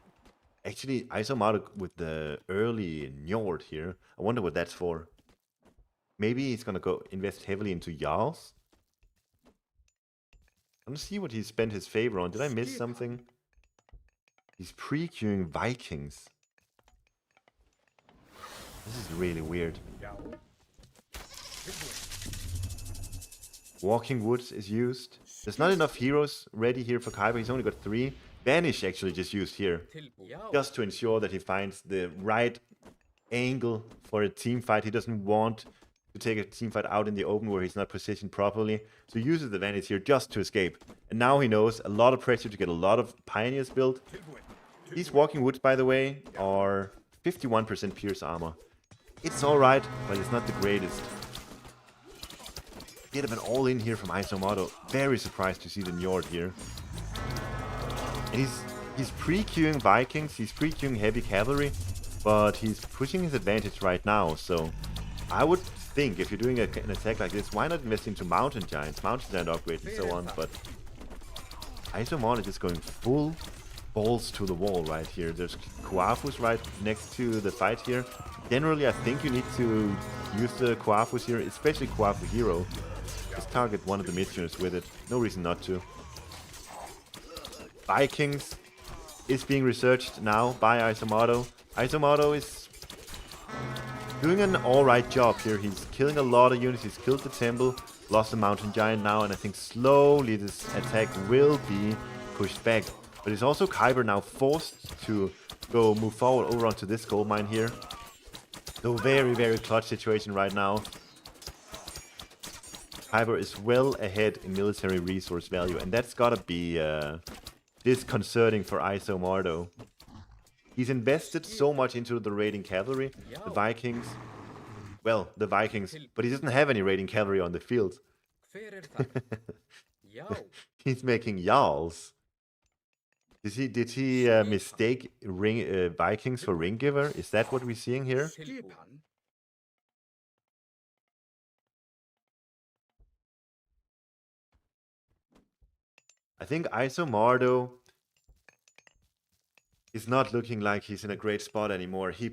[SPEAKER 1] Actually, Isomardo with the early Njord here. I wonder what that's for. Maybe he's gonna go invest heavily into Jarls? I want to see what he spent his favor on. Did I miss something? He's pre-queuing Vikings. This is really weird. Walking Woods is used. There's not enough heroes ready here for Kyber. He's only got 3. Banish actually just used here. Just to ensure that he finds the right angle for a team fight. He doesn't want to take a team fight out in the open where he's not positioned properly. So he uses the Vanish here just to escape. And now he knows a lot of pressure to get a lot of Pioneers built. These Walking Woods, by the way, are 51% Pierce armor. It's alright, but it's not the greatest. Bit of an all-in here from Isomardo. Very surprised to see the Njord here. And he's pre-queuing Vikings, he's pre-queuing heavy cavalry, but he's pushing his advantage right now. So I would think if you're doing an attack like this, why not invest into Mountain Giants, Mountain Giant upgrades and so on. But Isomardo is just going full balls to the wall right here. There's Kuafus right next to the fight here. Generally, I think you need to use the Kuafus here, especially Kuafu Hero. Just target one of the mid units with it. No reason not to. Vikings is being researched now by Isomardo. Isomardo is doing an alright job here. He's killing a lot of units. He's killed the temple, lost the Mountain Giant now, and I think slowly this attack will be pushed back. But it's also Kyber now forced to move forward over onto this gold mine here. So very clutch situation right now. Kyber is well ahead in military resource value, and that's gotta be disconcerting for Isomardo. He's invested so much into the raiding cavalry, the Vikings. Well, the Vikings, but he doesn't have any raiding cavalry on the field. He's making Jarls. Did he mistake Vikings for Ringgiver? Is that what we're seeing here?
[SPEAKER 3] Skipan.
[SPEAKER 1] I think Isomardo is not looking like he's in a great spot anymore. He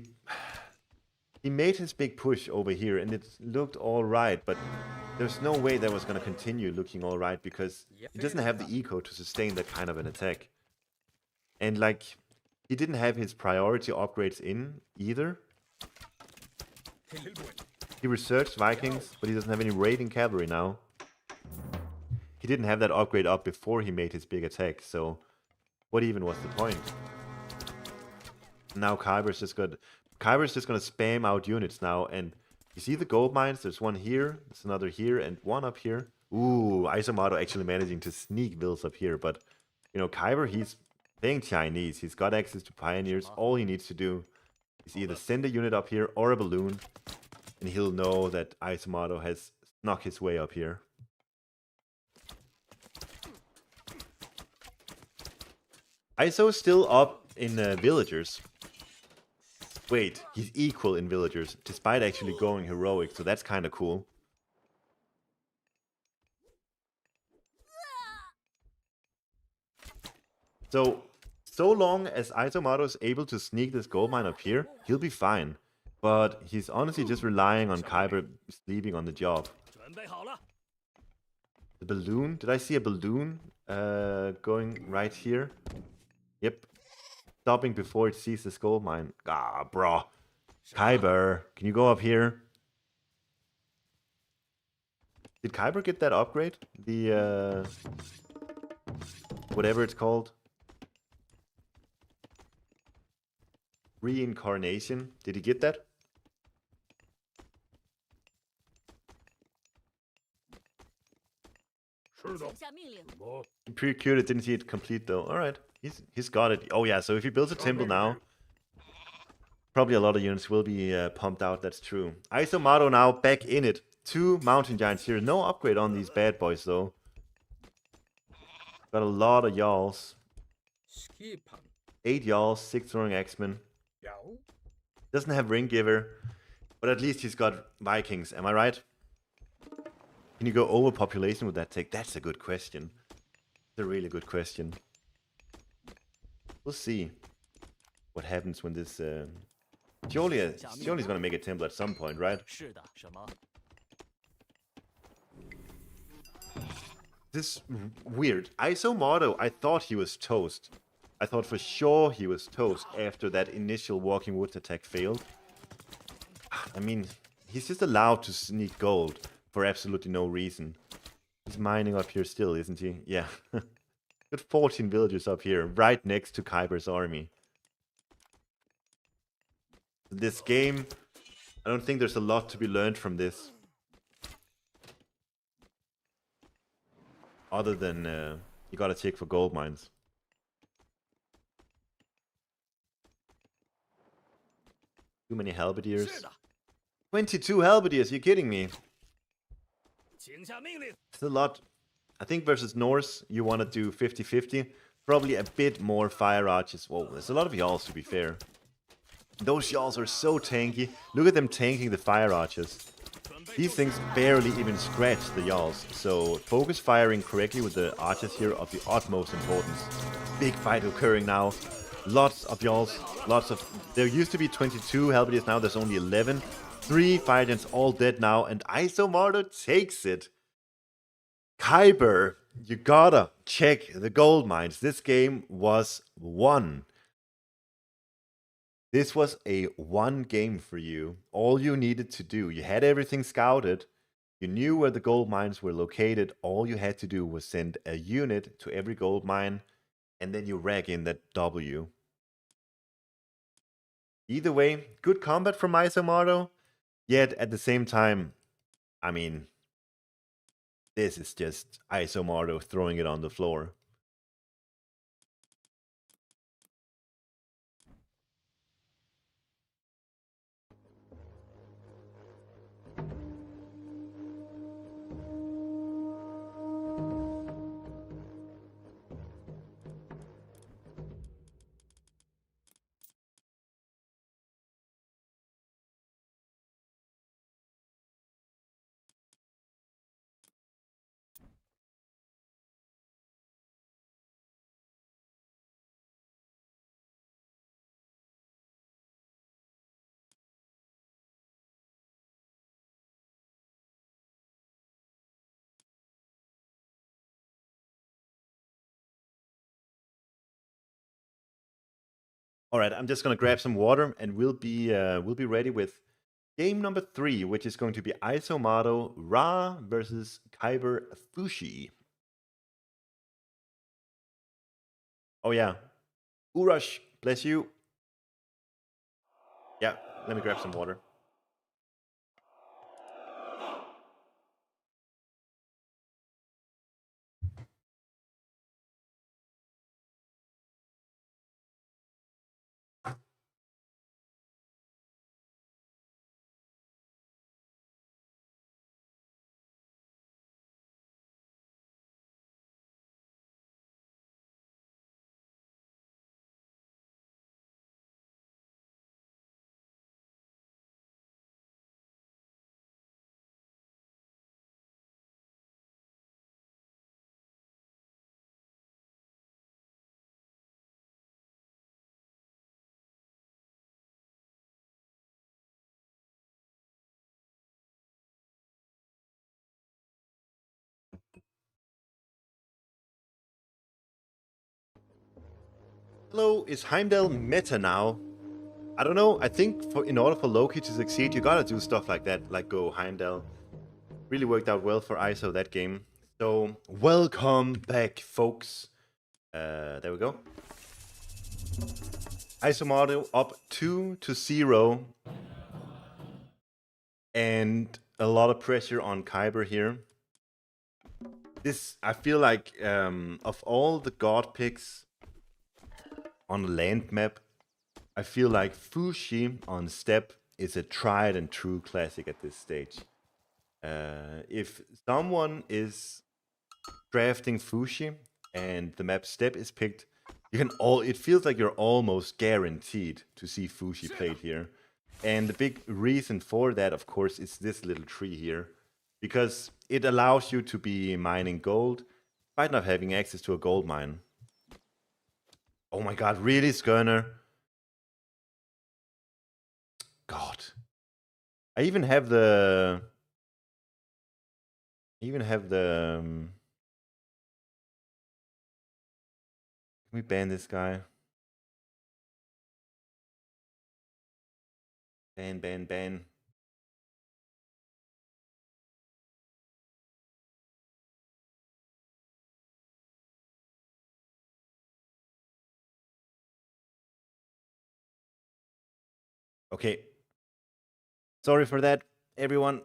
[SPEAKER 1] made his big push over here and it looked all right, but there's no way that was going to continue looking all right because he doesn't have the eco to sustain that kind of an attack. And like, he didn't have his priority upgrades in either. He researched Vikings, but he doesn't have any raiding cavalry now. He didn't have that upgrade up before he made his big attack, so what even was the point? Now Kyber's just gonna spam out units now, and you see the gold mines? There's one here, there's another here, and one up here. Ooh, Isomardo actually managing to sneak vills up here, but you know, Kyber, he's playing Chinese. He's got access to pioneers. All he needs to do is either send a unit up here or a balloon, and he'll know that Isomardo has snuck his way up here. Iso is still up in villagers. Wait, he's equal in villagers, despite actually going heroic, so that's kind of cool. So long as Isomardo is able to sneak this gold mine up here, he'll be fine. But he's honestly just relying on Kyber sleeping on the job. The balloon? Did I see a balloon going right here? Yep. Stopping before it sees this gold mine. Ah, bro. Kyber, can you go up here? Did Kyber get that upgrade? The, whatever it's called. Reincarnation. Did he get that? Procured it, didn't see it complete though. Alright. He's got it. Oh yeah, so if he builds a temple now, probably a lot of units will be pumped out, that's true. Isomardo now back in it. 2 mountain giants here. No upgrade on these bad boys though. Got a lot of Jarls. 8 Jarls, 6 throwing axemen. Doesn't have Ringgiver, but at least he's got Vikings, am I right? Can you go overpopulation with that tech? That's a good question. It's a really good question. We'll see what happens when this... Surely's gonna make a temple at some point, right? This weird. Isomardo, I thought he was toast. I thought for sure he was toast after that initial Walking Woods attack failed. I mean, he's just allowed to sneak gold for absolutely no reason. He's mining up here still, isn't he? Yeah. Got 14 villagers up here, right next to Kyber's army. This game, I don't think there's a lot to be learned from this. Other than you gotta check for gold mines. Too many halberdiers. 22 halberdiers, you kidding me? It's a lot. I think versus Norse, you want to do 50-50. Probably a bit more fire archers. Whoa, there's a lot of Jarls to be fair. Those Jarls are so tanky. Look at them tanking the fire archers. These things barely even scratch the Jarls. So focus firing correctly with the archers here of the utmost importance. Big fight occurring now. Lots of Jarls. Lots of... There used to be 22 halberdiers, now there's only 11. 3 fire giants all dead now, and Isomardo takes it. Kyber, you gotta check the gold mines. This game was won. This was a one game for you. All you needed to do, you had everything scouted. You knew where the gold mines were located. All you had to do was send a unit to every gold mine, and then you rag in that W. Either way, good combat from Isomato, yet at the same time, I mean, this is just Isomato throwing it on the floor. All right, I'm just gonna grab some water, and we'll be ready with game number 3, which is going to be Isomato Ra versus Kyber Fushi. Oh yeah, Urash, bless you. Yeah, let me grab some water. Hello, is Heimdall meta now? I don't know. I think in order for Loki to succeed, you gotta do stuff like that, like go Heimdall. Really worked out well for ISO that game. So welcome back, folks. There we go. ISO model up 2-0, and a lot of pressure on Kyber here. This, I feel like, of all the god picks on a land map, I feel like Fushi on Steppe is a tried and true classic at this stage. If someone is drafting Fushi and the map Steppe is picked, it feels like you're almost guaranteed to see Fushi played here. And the big reason for that, of course, is this little tree here, because it allows you to be mining gold despite not having access to a gold mine. Oh my god, really, Skirner? God. I even have the... Can we ban this guy? Ban. Okay. Sorry for that, everyone.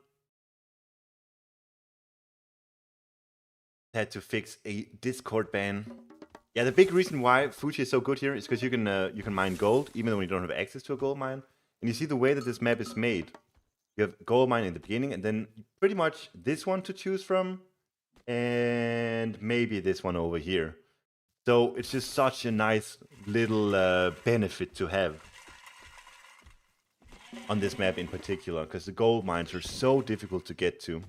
[SPEAKER 1] Had to fix a Discord ban. Yeah, the big reason why Fuji is so good here is because you can mine gold even though you don't have access to a gold mine. And you see the way that this map is made. You have gold mine in the beginning, and then pretty much this one to choose from, and maybe this one over here. So it's just such a nice little benefit to have on this map in particular, because the gold mines are so difficult to get to.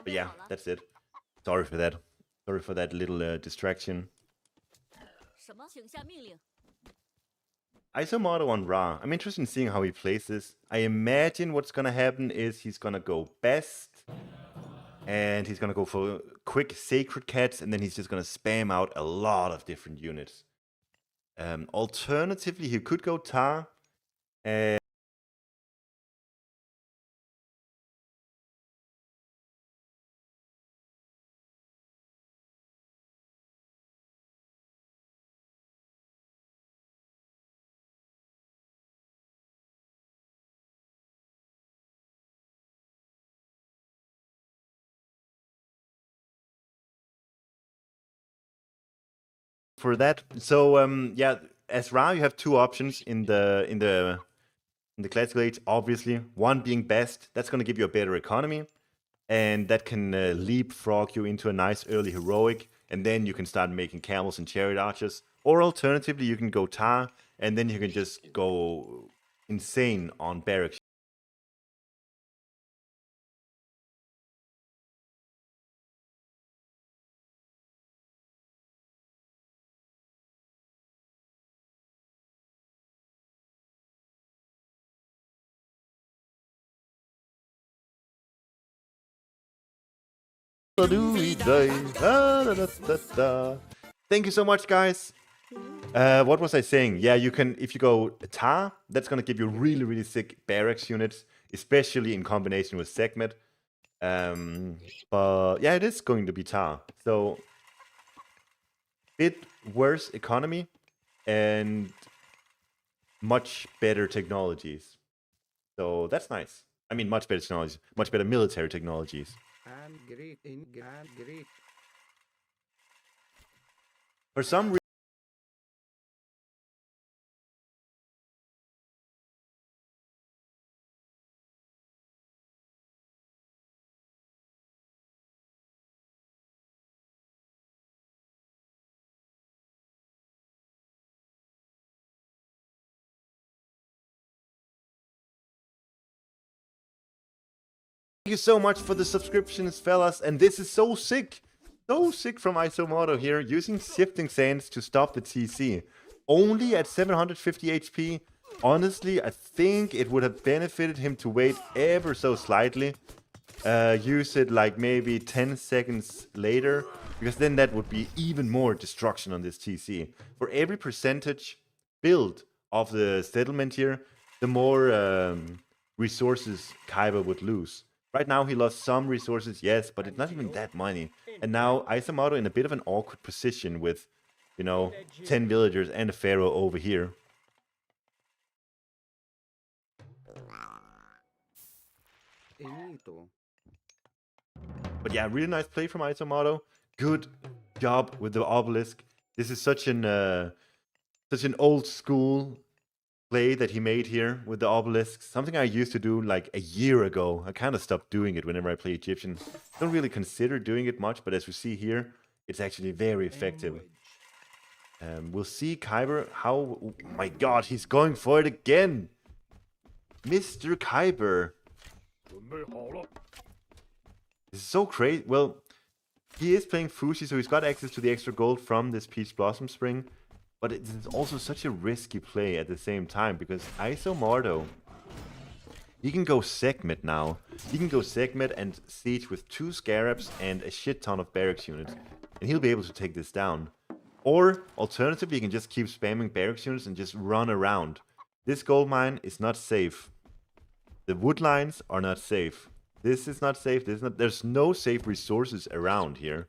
[SPEAKER 1] But yeah, that's it. Sorry for that. Sorry for that little distraction. Isomato on Ra. I'm interested in seeing how he plays this. I imagine what's gonna happen is he's gonna go best, and he's gonna go for quick sacred cats, and then he's just gonna spam out a lot of different units. Alternatively, he could go Tar, and for that. So yeah, as Ra, you have two options in the classical age. Obviously, one being best. That's going to give you a better economy, and that can leapfrog you into a nice early heroic, and then you can start making camels and chariot archers. Or alternatively, you can go tar, and then you can just go insane on barracks. Thank you so much, guys. What was I saying? Yeah, you can, if you go tar, that's going to give you really, really sick barracks units, especially in combination with Segmet. But yeah, it is going to be tar. So, bit worse economy and much better technologies. So that's nice. I mean, much better technologies, much better military technologies.
[SPEAKER 2] And great in and great.
[SPEAKER 1] For some reason, thank you so much for the subscriptions, fellas. And this is so sick. So sick from Isomoto here, using Shifting Sands to stop the TC. Only at 750 HP. Honestly, I think it would have benefited him to wait ever so slightly. Use it like maybe 10 seconds later, because then that would be even more destruction on this TC. For every percentage build of the settlement here, the more resources Kaiba would lose. Right now he lost some resources, yes, but it's not even that many. And now Isomoto in a bit of an awkward position with, you know, 10 villagers and a pharaoh over here.
[SPEAKER 2] Enito.
[SPEAKER 1] But yeah, really nice play from Isomoto. Good job with the obelisk. This is such an old school play that he made here with the obelisk. Something I used to do like a year ago. I kind of stopped doing it whenever I play Egyptian. Don't really consider doing it much, but as we see here, it's actually very effective. We'll see Kyber how... Oh my god, he's going for it again! Mr. Kyber! This is so crazy. Well, he is playing Fushi, so he's got access to the extra gold from this Peach Blossom Spring. But it's also such a risky play at the same time, because Isomoto, he can go Segmet now. He can go Segmet and siege with 2 Scarabs and a shit ton of barracks units. And he'll be able to take this down. Or, alternatively, he can just keep spamming barracks units and just run around. This gold mine is not safe. The wood lines are not safe. This is not safe. There's no safe resources around here.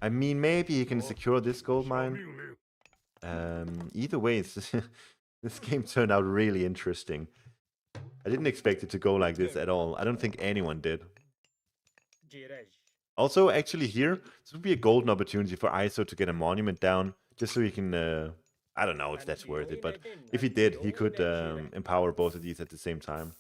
[SPEAKER 1] I mean, maybe he can secure this gold mine. Either way, this game turned out really interesting. I didn't expect it to go like this at all. I don't think anyone did. Also, actually here, this would be a golden opportunity for Iso to get a monument down, just so he can... I don't know if that's worth it, but if he did, he could empower both of these at the same time.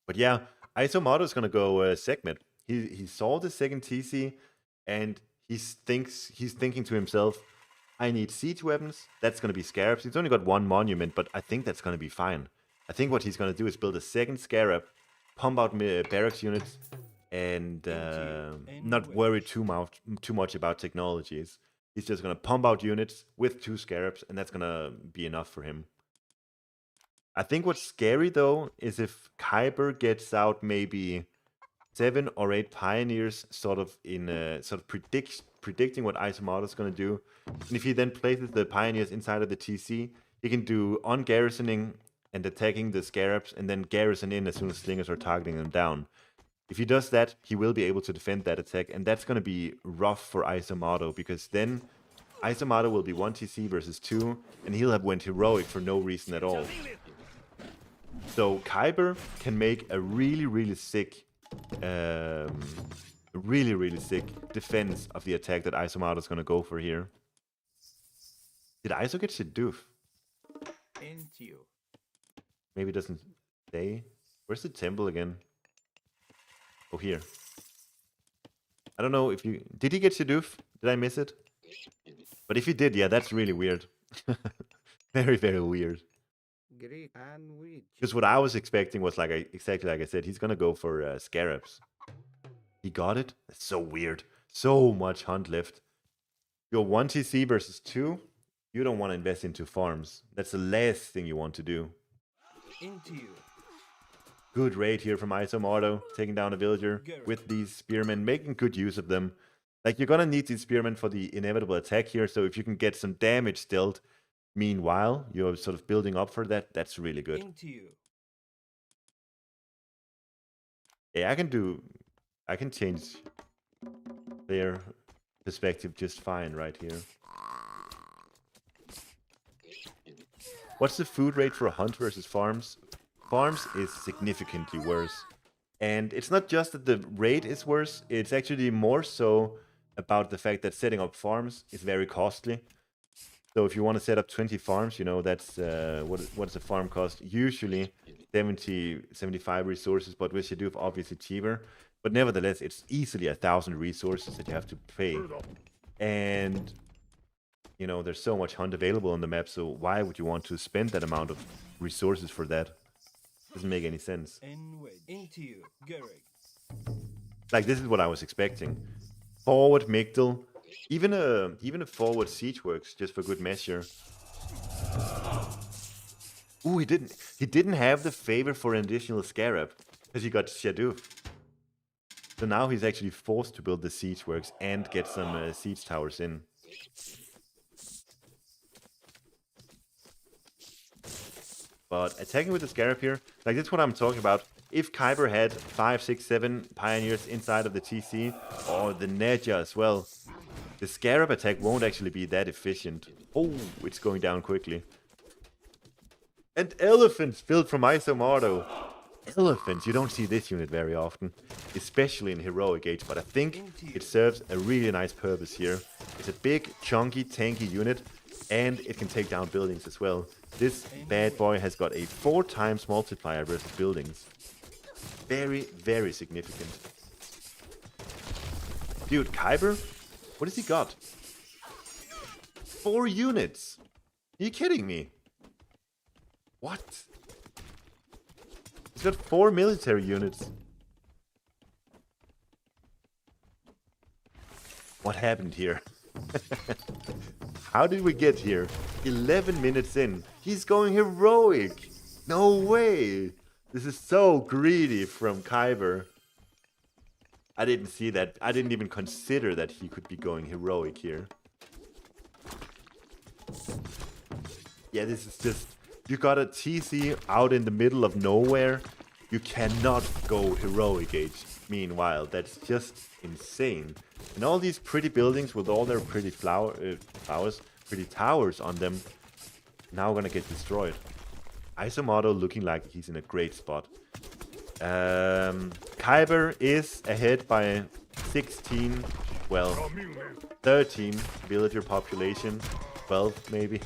[SPEAKER 1] But yeah, Isomoto is going to go Segmet. He saw the second TC, and he's thinking to himself, I need siege weapons. That's going to be Scarabs. He's only got 1 monument, but I think that's going to be fine. I think what he's going to do is build a second Scarab, pump out barracks units, and not worry too much about technologies. He's just going to pump out units with 2 Scarabs, and that's going to be enough for him. I think what's scary, though, is if Kyber gets out maybe 7 or 8 pioneers, sort of predicting what Isomoto is going to do. And if he then places the pioneers inside of the TC, he can do on-garrisoning and attacking the Scarabs, and then garrison in as soon as Slingers are targeting them down. If he does that, he will be able to defend that attack, and that's going to be rough for Isomoto, because then Isomoto will be 1 TC versus 2, and he'll have went heroic for no reason at all. So Kyber can make a really, really sick really, really sick defense of the attack that Isomado's gonna go for here. Did Iso get Shadoof?
[SPEAKER 2] Into you.
[SPEAKER 1] Maybe it doesn't stay. Where's the temple again? Oh, here. I don't know if you... Did he get Shadoof? Did I miss it? But if he did, yeah, that's really weird. Very, very weird.
[SPEAKER 2] Great and witch.
[SPEAKER 1] Because what I was expecting was exactly like I said, he's gonna go for Scarabs. He got it? That's so weird. So much hunt left. You're 1 TC versus 2. You don't want to invest into farms. That's the last thing you want to do.
[SPEAKER 2] Into you.
[SPEAKER 1] Good raid here from Isomardo, taking down a villager with these spearmen, making good use of them. Like, you're gonna need these spearmen for the inevitable attack here, so if you can get some damage dealt, meanwhile, you're sort of building up for that, that's really good.
[SPEAKER 2] Into you.
[SPEAKER 1] Yeah, I can change their perspective just fine right here. What's the food rate for a hunt versus farms? Farms is significantly worse. And it's not just that the rate is worse, it's actually more so about the fact that setting up farms is very costly. So if you want to set up 20 farms, you know, that's what does a farm cost? Usually 70, 75 resources, but with Shadoof obviously cheaper. But nevertheless, it's easily 1,000 resources that you have to pay. And, you know, there's so much hunt available on the map, so why would you want to spend that amount of resources for that? Doesn't make any sense.
[SPEAKER 2] Into you. Garrick.
[SPEAKER 1] Like, this is what I was expecting. Forward Migdal, even a forward siege works just for good measure. Ooh, he didn't have the favor for an additional Scarab because he got Shadoof. So now he's actually forced to build the siege works and get some siege towers in. But attacking with the Scarab here, like, that's what I'm talking about. If Kyber had 5, 6, 7 Pioneers inside of the TC, or the Neja as well, the Scarab attack won't actually be that efficient. Oh, it's going down quickly. And Elephants built from Isomardo. Elephants, you don't see this unit very often, especially in Heroic Age, but I think it serves a really nice purpose here. It's a big, chunky, tanky unit, and it can take down buildings as well. This bad boy has got a 4 times multiplier versus buildings. Very, very significant. Dude, Kyber? What has he got? 4 units! Are you kidding me? What? He's got 4 military units. What happened here? How did we get here? 11 minutes in. He's going heroic. No way. This is so greedy from Kyber. I didn't see that. I didn't even consider that he could be going heroic here. Yeah, this is just... You got a TC out in the middle of nowhere. You cannot go heroic age. Meanwhile, that's just insane. And all these pretty buildings with all their pretty pretty towers on them, now gonna get destroyed. Isomardo looking like he's in a great spot. Kyber is ahead by 16, well, 13 villager population, 12 maybe.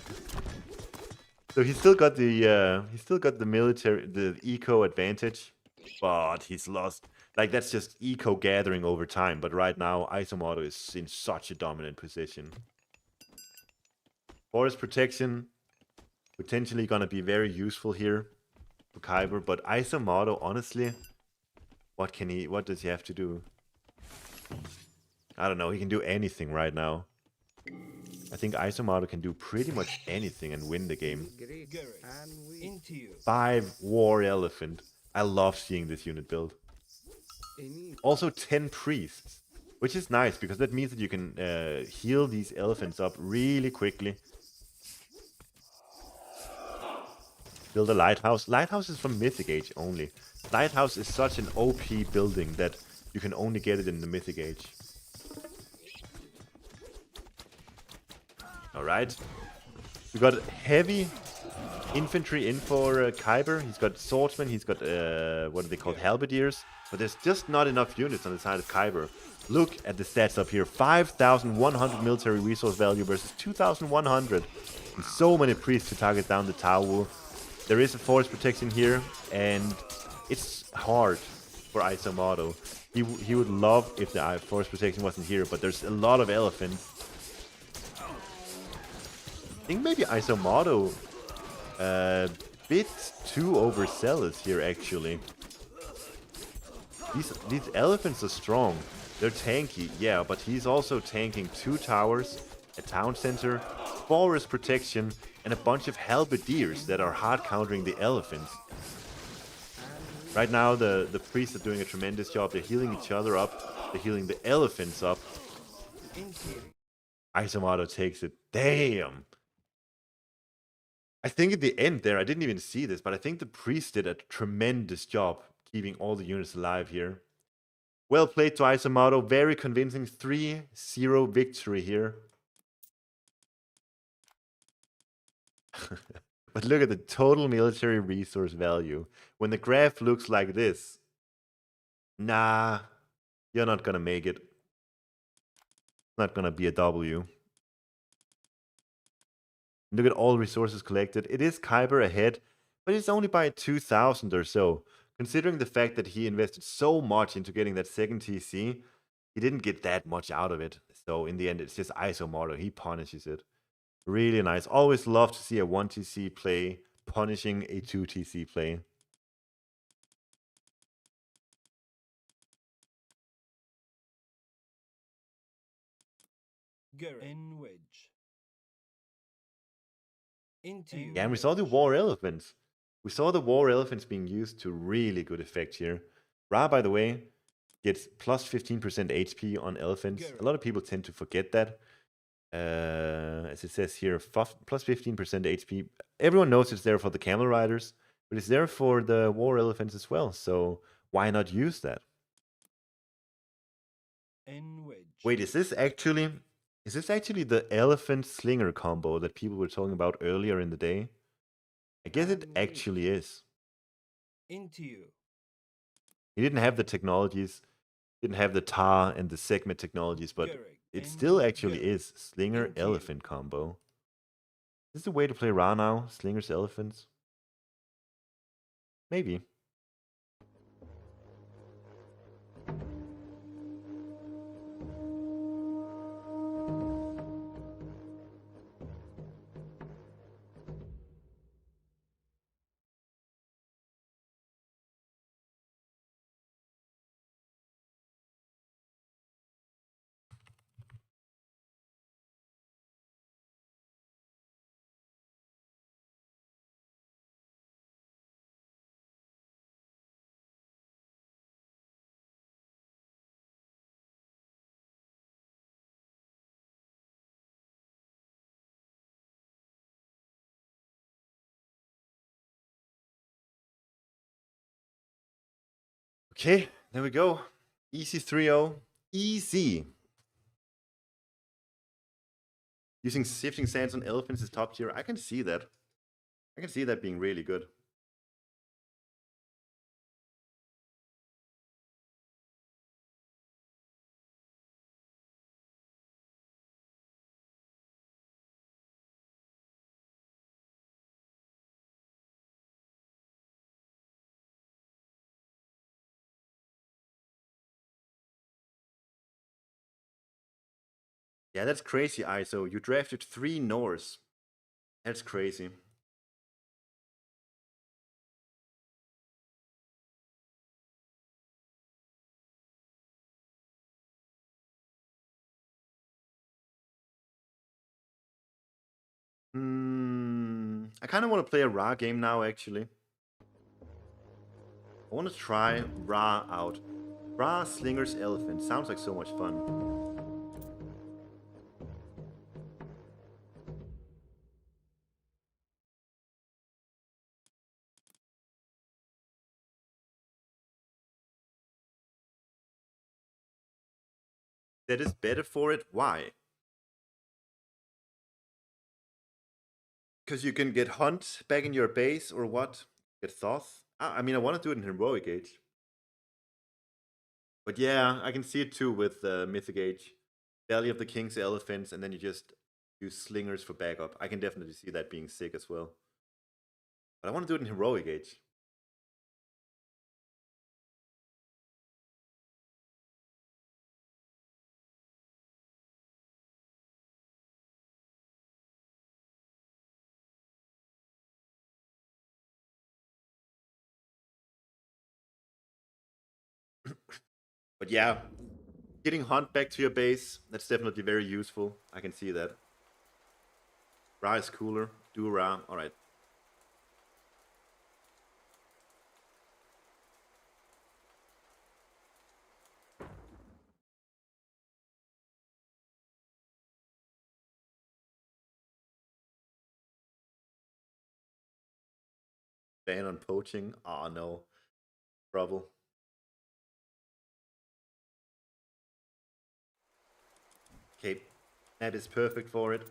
[SPEAKER 1] So he's still got the military, the eco advantage, but he's lost. Like, that's just eco gathering over time. But right now, Isomardo is in such a dominant position. Forest protection, potentially gonna be very useful here for Kyber. But Isomardo, honestly, what does he have to do? I don't know. He can do anything right now. I think Isomardo can do pretty much anything and win the game. 5 War Elephant. I love seeing this unit build. Also 10 Priests, which is nice because that means that you can heal these elephants up really quickly. Build a Lighthouse. Lighthouse is from Mythic Age only. Lighthouse is such an OP building that you can only get it in the Mythic Age. Alright. We got heavy infantry in for Kyber. He's got swordsmen, he's got, what are they called, halberdiers. But there's just not enough units on the side of Kyber. Look at the stats up here. 5,100 military resource value versus 2,100. And so many priests to target down the Tau. There is a forest protection here, and it's hard for Isomoto. He would love if the forest protection wasn't here, but there's a lot of elephants. I think maybe Isomoto bit too overzealous here, actually. These elephants are strong. They're tanky, yeah, but he's also tanking 2 towers, a town center, forest protection, and a bunch of halberdiers that are hard countering the elephants. Right now, the priests are doing a tremendous job. They're healing each other up. They're healing the elephants up. Isomoto takes it. Damn! I think at the end there, I didn't even see this, but I think the priest did a tremendous job keeping all the units alive here. Well played to Isomoto. Very convincing 3-0 victory here. But look at the total military resource value. When the graph looks like this, nah, you're not gonna make it. It's not gonna be a W. Look at all resources collected. It is Kyber ahead, but it's only by 2,000 or so. Considering the fact that he invested so much into getting that second TC, he didn't get that much out of it. So in the end, it's just Isomoto. He punishes it. Really nice. Always love to see a 1 TC play punishing a 2 TC play. Yeah, and we saw the war elephants. We saw the war elephants being used to really good effect here. Ra, by the way, gets plus 15% HP on elephants. A lot of people tend to forget that. As it says here, plus 15% HP. Everyone knows it's there for the camel riders, but it's there for the war elephants as well. So why not use that? Wait, is this actually the elephant slinger combo that people were talking about earlier in the day? I guess it actually is. He didn't have the technologies, didn't have the tar and the segment technologies, but it still actually is slinger elephant combo. Is this the way to play Ra now? Slingers elephants? Maybe. Okay, there we go. Easy 3-0. Easy. Using shifting sands on elephants is top tier. I can see that. I can see that being really good. Yeah, that's crazy, ISO. You drafted 3 Norse. That's crazy. I kind of want to play a Ra game now, actually. I want to try Ra out. Ra Slingers Elephant. Sounds like so much fun. That is better for it. Why? Because you can get Hunt back in your base or what? Get Thoth? I mean, I want to do it in Heroic Age. But yeah, I can see it too with Mythic Age. Belly of the King's Elephants, and then you just use Slingers for backup. I can definitely see that being sick as well. But I want to do it in Heroic Age. But yeah, getting Hunt back to your base, that's definitely very useful. I can see that. Ra is cooler. Do Ra. Alright. Ban on poaching. Oh no. Trouble. Okay. That is perfect for it.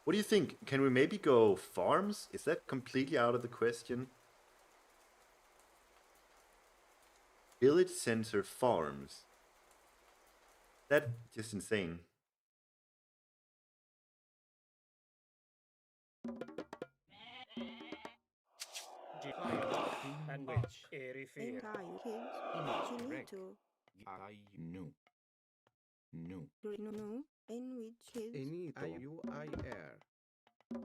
[SPEAKER 1] What do you think? Can we maybe go farms? Is that completely out of the question? Village center farms. That just insane.
[SPEAKER 9] And
[SPEAKER 2] which
[SPEAKER 9] airy
[SPEAKER 4] And
[SPEAKER 9] fear.
[SPEAKER 4] you kids,
[SPEAKER 2] image
[SPEAKER 4] you need
[SPEAKER 2] rec.
[SPEAKER 4] to.
[SPEAKER 2] I no. No.
[SPEAKER 4] No, and which kids.
[SPEAKER 2] Any IUIR.
[SPEAKER 1] That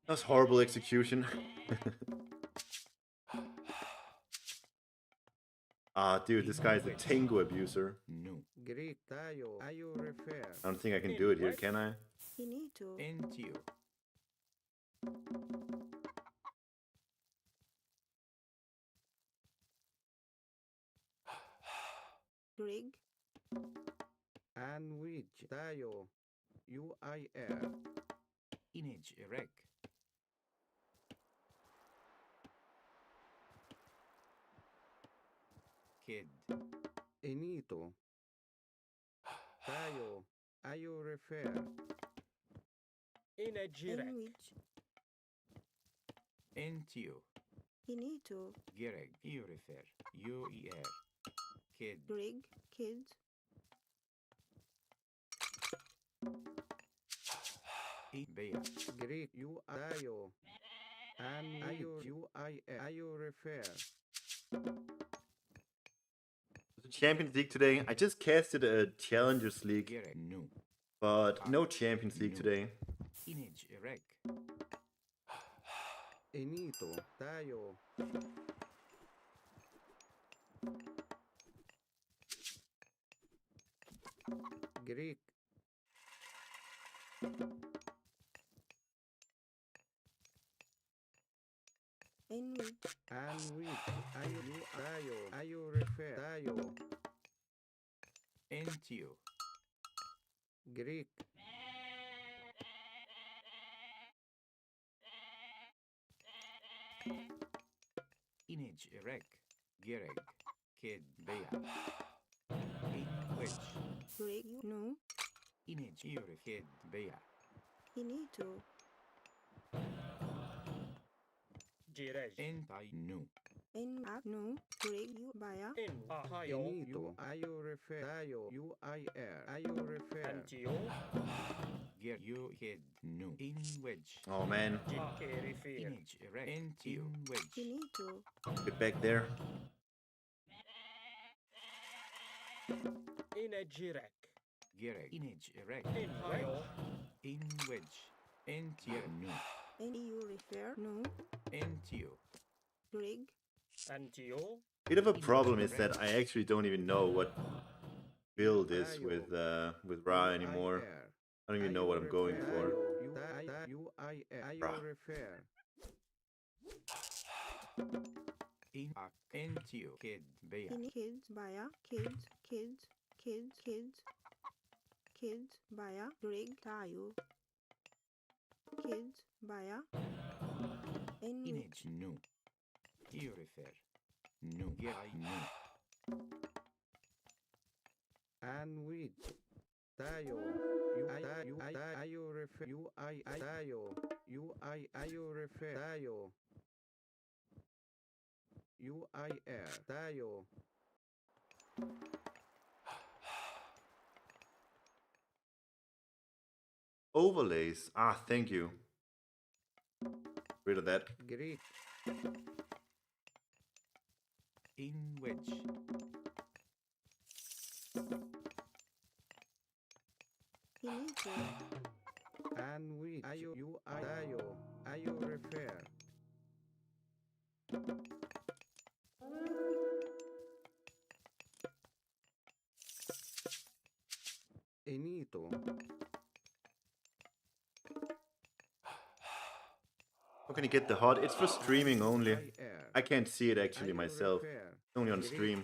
[SPEAKER 1] was horrible execution. Ah, dude, this guy's a Tengu abuser.
[SPEAKER 2] No. Greek tayo. Ayo refer.
[SPEAKER 1] I don't think I can do it here, can I?
[SPEAKER 4] You need to.
[SPEAKER 2] Entio.
[SPEAKER 4] Greg,
[SPEAKER 2] And which tayo. UIR. Image rec. Kid. Enito. Tayo. Ayo refer.
[SPEAKER 9] In a
[SPEAKER 4] and
[SPEAKER 9] girek.
[SPEAKER 4] which.
[SPEAKER 2] Entio.
[SPEAKER 4] You need to.
[SPEAKER 2] Gereg. You refer. UER. Kid.
[SPEAKER 4] Greg, kids.
[SPEAKER 2] Bea. Greek. You tayo. And ayo UIR. Ayo refer.
[SPEAKER 1] Champions League today. I just casted a Challengers League,
[SPEAKER 2] Gereg. No.
[SPEAKER 1] but no Champions League today.
[SPEAKER 2] Image rec. Enito. Tayo. Greek.
[SPEAKER 4] And which.
[SPEAKER 2] And which ayo refer tayo. Entio. Greek. Image rec. Gereg. Kid. Bea. In which.
[SPEAKER 4] Greg, you know.
[SPEAKER 2] Image ire kid. Bea.
[SPEAKER 4] You need to.
[SPEAKER 9] Jirej.
[SPEAKER 2] Entai no.
[SPEAKER 4] And no. Greg, you buy.
[SPEAKER 9] In tayo.
[SPEAKER 2] Enito. Ayo refer tayo. UIR. Ayo refer.
[SPEAKER 9] Antio.
[SPEAKER 2] Ger you kid. No. In which.
[SPEAKER 1] Oh man,
[SPEAKER 9] Airy fear.
[SPEAKER 2] Image rec. Entio. In which.
[SPEAKER 4] You need to.
[SPEAKER 1] get back there.
[SPEAKER 9] In a girek.
[SPEAKER 2] Gereg. Image rec.
[SPEAKER 9] In tayo.
[SPEAKER 2] In which. Entio. No.
[SPEAKER 4] And you refer. No.
[SPEAKER 2] Entio.
[SPEAKER 4] Greg,
[SPEAKER 9] Antio.
[SPEAKER 1] Bit of a problem is that I actually don't even know what build is with Ra anymore. I don't even know what I'm going for. Bruh.
[SPEAKER 2] Entio. Kid. Bea.
[SPEAKER 4] kids, buy. Kids, buy. Greg, tayo. Kids, buy. And which.
[SPEAKER 2] Image no. You refer. No. Yeah, I know. And with Tayo. You refer. Tayo. You refer. Tayo. Tayo.
[SPEAKER 1] Overlays. Ah, thank you. Rid of that.
[SPEAKER 2] Greek. In wedge.
[SPEAKER 4] Finito.
[SPEAKER 2] And which. Tayo. You refer. Enito.
[SPEAKER 1] How can you get the HUD? It's for streaming only. I can't see it actually myself. It's only on stream.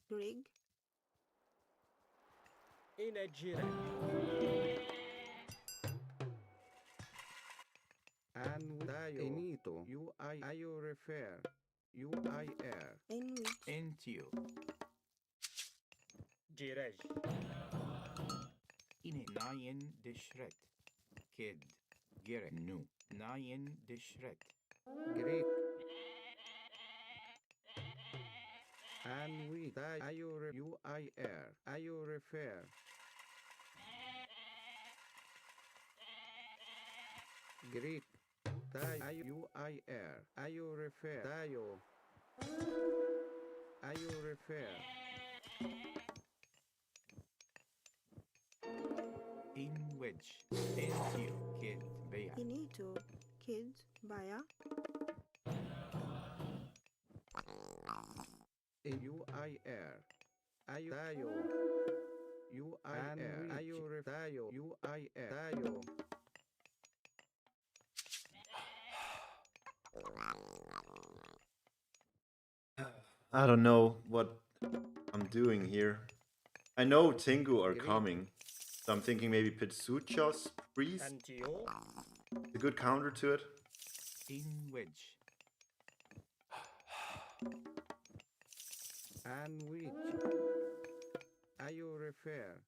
[SPEAKER 4] Grig.
[SPEAKER 9] Inagire.
[SPEAKER 2] And tayo. Enito. You refer.
[SPEAKER 4] Enwich.
[SPEAKER 2] Entio.
[SPEAKER 9] Girej.
[SPEAKER 2] In Nayan Dishret. Kid. Gere. Nu. Nayan Dishret. Greek. And we. You refer. Greek. You refer. Tayo. You refer. In wedge. Entio. Kid. Bea.
[SPEAKER 4] Finito. Kids. Baya.
[SPEAKER 2] In Tayo. You refer. Tayo.
[SPEAKER 1] I don't know what I'm doing here. I know Tengu are coming, so I'm thinking maybe Pitsuchos Priest.
[SPEAKER 9] Antio.
[SPEAKER 1] A good counter to it.
[SPEAKER 2] In wedge. And which. You refer.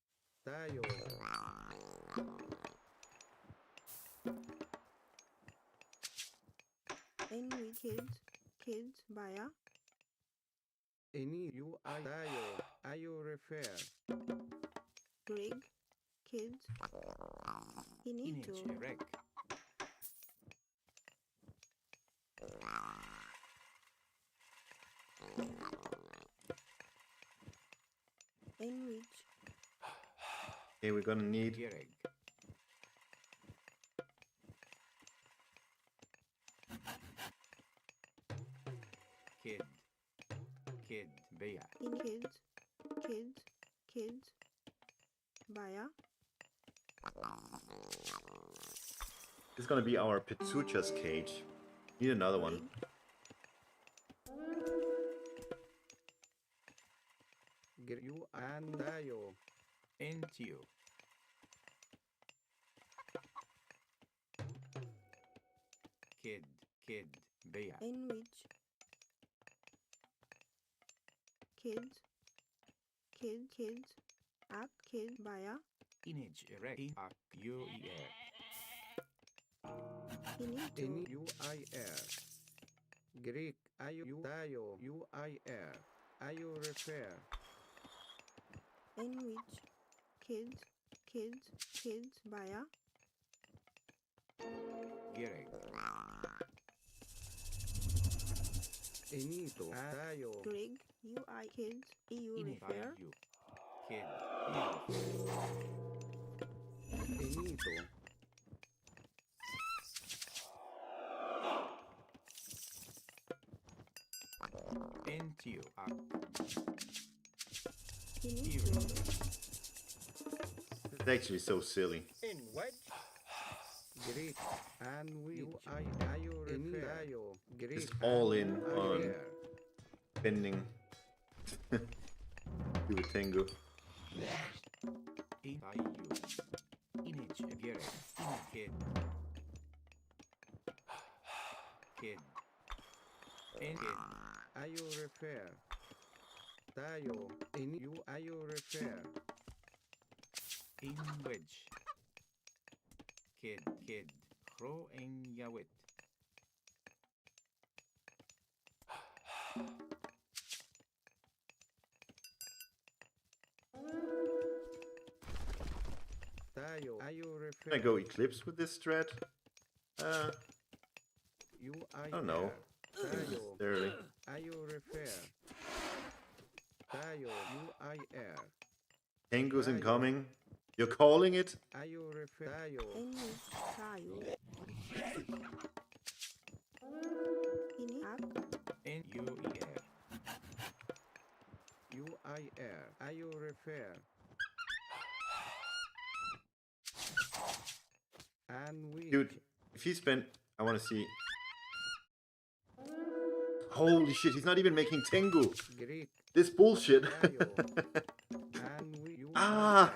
[SPEAKER 2] Tayo.
[SPEAKER 4] Enwich. Kids. Baya.
[SPEAKER 2] Tayo. You refer.
[SPEAKER 4] Grig. Kids. Finito.
[SPEAKER 2] Rec.
[SPEAKER 4] Enwich.
[SPEAKER 1] Okay, we're gonna need
[SPEAKER 2] Gereg. Kid. Bea.
[SPEAKER 4] In kids. Baya.
[SPEAKER 1] This is gonna be our Pitsuchas cage. Need another one.
[SPEAKER 2] You and Tayo. Entio. Kid. Bea.
[SPEAKER 4] Enwich. Kids. Up. Kids. Baya.
[SPEAKER 2] Inage. Rec. Ak. UER.
[SPEAKER 4] Finito.
[SPEAKER 2] Greek. Tayo. UIR. You refer.
[SPEAKER 4] Enwich. Kids. Baya.
[SPEAKER 2] Gereg. Enito. Tayo.
[SPEAKER 4] Grig. UI. Kids. EU refer.
[SPEAKER 2] You. Kid. Enito. Entio. Ak.
[SPEAKER 4] Finito.
[SPEAKER 1] It's actually so silly.
[SPEAKER 9] In wedge.
[SPEAKER 2] Greek. And we. You refer. Tayo. Greek.
[SPEAKER 1] Just all in on bending. Do a Tengu.
[SPEAKER 2] In Tayo. Inage. Gereg. Kid. You refer. Tayo. In you ayo refer. In wedge. Kid. Crow and yawit. Tayo ayo refer.
[SPEAKER 1] Can I go Eclipse with this strat?
[SPEAKER 2] You
[SPEAKER 1] I don't know. I think
[SPEAKER 2] Tayo.
[SPEAKER 1] it's early.
[SPEAKER 2] Ayo refer. Tayo UIR.
[SPEAKER 1] Tengu's incoming. You're calling it?
[SPEAKER 2] Ayo refer. Tayo.
[SPEAKER 4] Enemy tayo. Ini up.
[SPEAKER 2] NUER. UIR. Ayo refer. And we.
[SPEAKER 1] Dude, if he spent... I want to see... Holy shit, he's not even making Tengu.
[SPEAKER 2] Greek.
[SPEAKER 1] This bullshit.
[SPEAKER 2] And we.
[SPEAKER 1] Ah!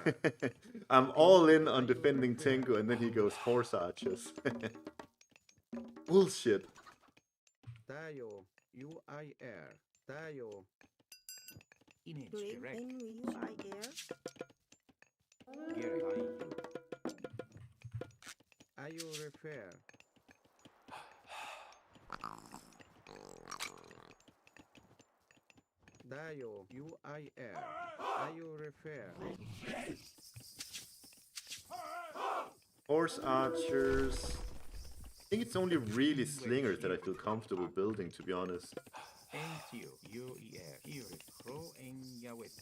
[SPEAKER 1] I'm all in on defending Tengu, and then he goes horse archers. Bullshit.
[SPEAKER 2] Tayo. UIR. Tayo. Image
[SPEAKER 4] Bring
[SPEAKER 2] direct.
[SPEAKER 4] NUIR.
[SPEAKER 2] Gary. Ayo refer. Dayo UIR. Ayo refer.
[SPEAKER 1] Horse archers. I think it's only really slingers that I feel comfortable building, to be honest.
[SPEAKER 2] NTU UER. Here Crow and Yawit.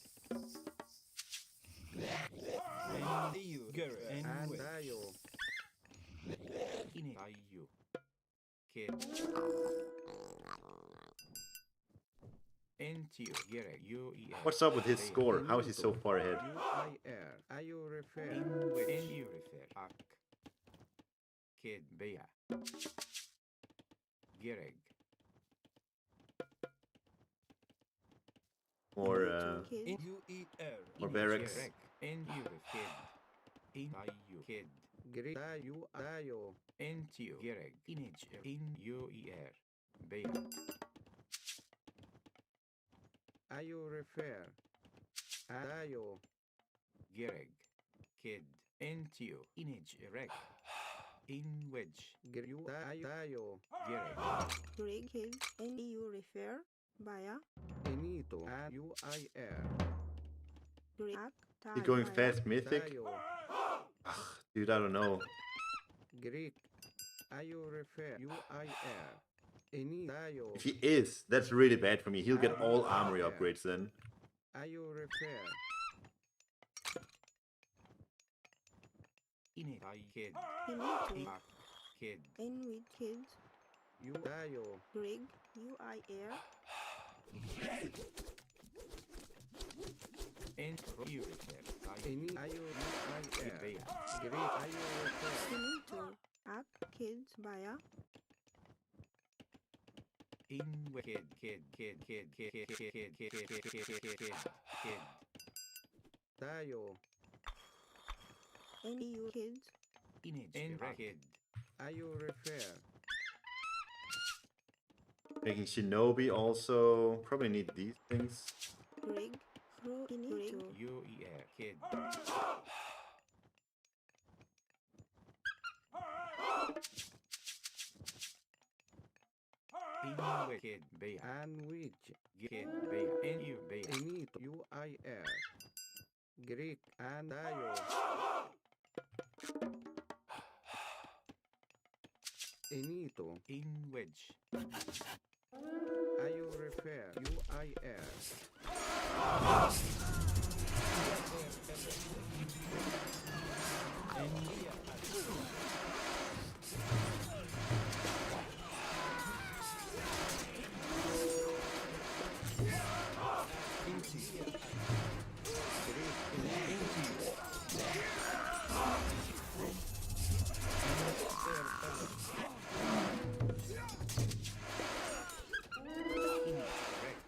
[SPEAKER 2] And Dayo. Inayu. Kid. NTU Gere UER.
[SPEAKER 1] What's up with his score? How is he so far ahead?
[SPEAKER 2] UIR. Ayo refer. NU refer. Ak. Kid Bea. Gereg.
[SPEAKER 1] Or
[SPEAKER 4] Kid.
[SPEAKER 1] or barracks.
[SPEAKER 2] NU Kid. IU Kid. Greta Dayo. NTU Gereg. Image. In UER. Bea. Ayo refer. Ayo. Gereg. Kid. NTU. Image erect. In wedge. Dayo. Gereg.
[SPEAKER 4] Bring kid. NU refer. Baya.
[SPEAKER 2] Enito. UIR.
[SPEAKER 4] Bring up.
[SPEAKER 1] He going fast mythic?
[SPEAKER 2] Dayo.
[SPEAKER 1] Ugh, dude, I don't know.
[SPEAKER 2] Greek. Ayo refer. UIR. Eni Dayo.
[SPEAKER 1] If he is, that's really bad for me. He'll get all armory upgrades then.
[SPEAKER 2] Ayo refer. Ini kid.
[SPEAKER 4] Inito.
[SPEAKER 2] Kid.
[SPEAKER 4] N with kids.
[SPEAKER 2] You Dayo.
[SPEAKER 4] Brig. UIR.
[SPEAKER 2] And you refer. Eni ayo UIR. Greek ayo refer.
[SPEAKER 4] Inito. Up. Kids. Baya.
[SPEAKER 2] In kid. Tayo.
[SPEAKER 4] NU kids.
[SPEAKER 2] In kid. Ayo refer.
[SPEAKER 1] Making Shinobi also. Probably need these things.
[SPEAKER 4] Brig. Pro. Inito.
[SPEAKER 2] UER kid. In kid. Bea. And which kid. Bea. In you. Bea. Inito. UIR. Greek and Ayo. Enito. In wedge. Ayo refer. UIR.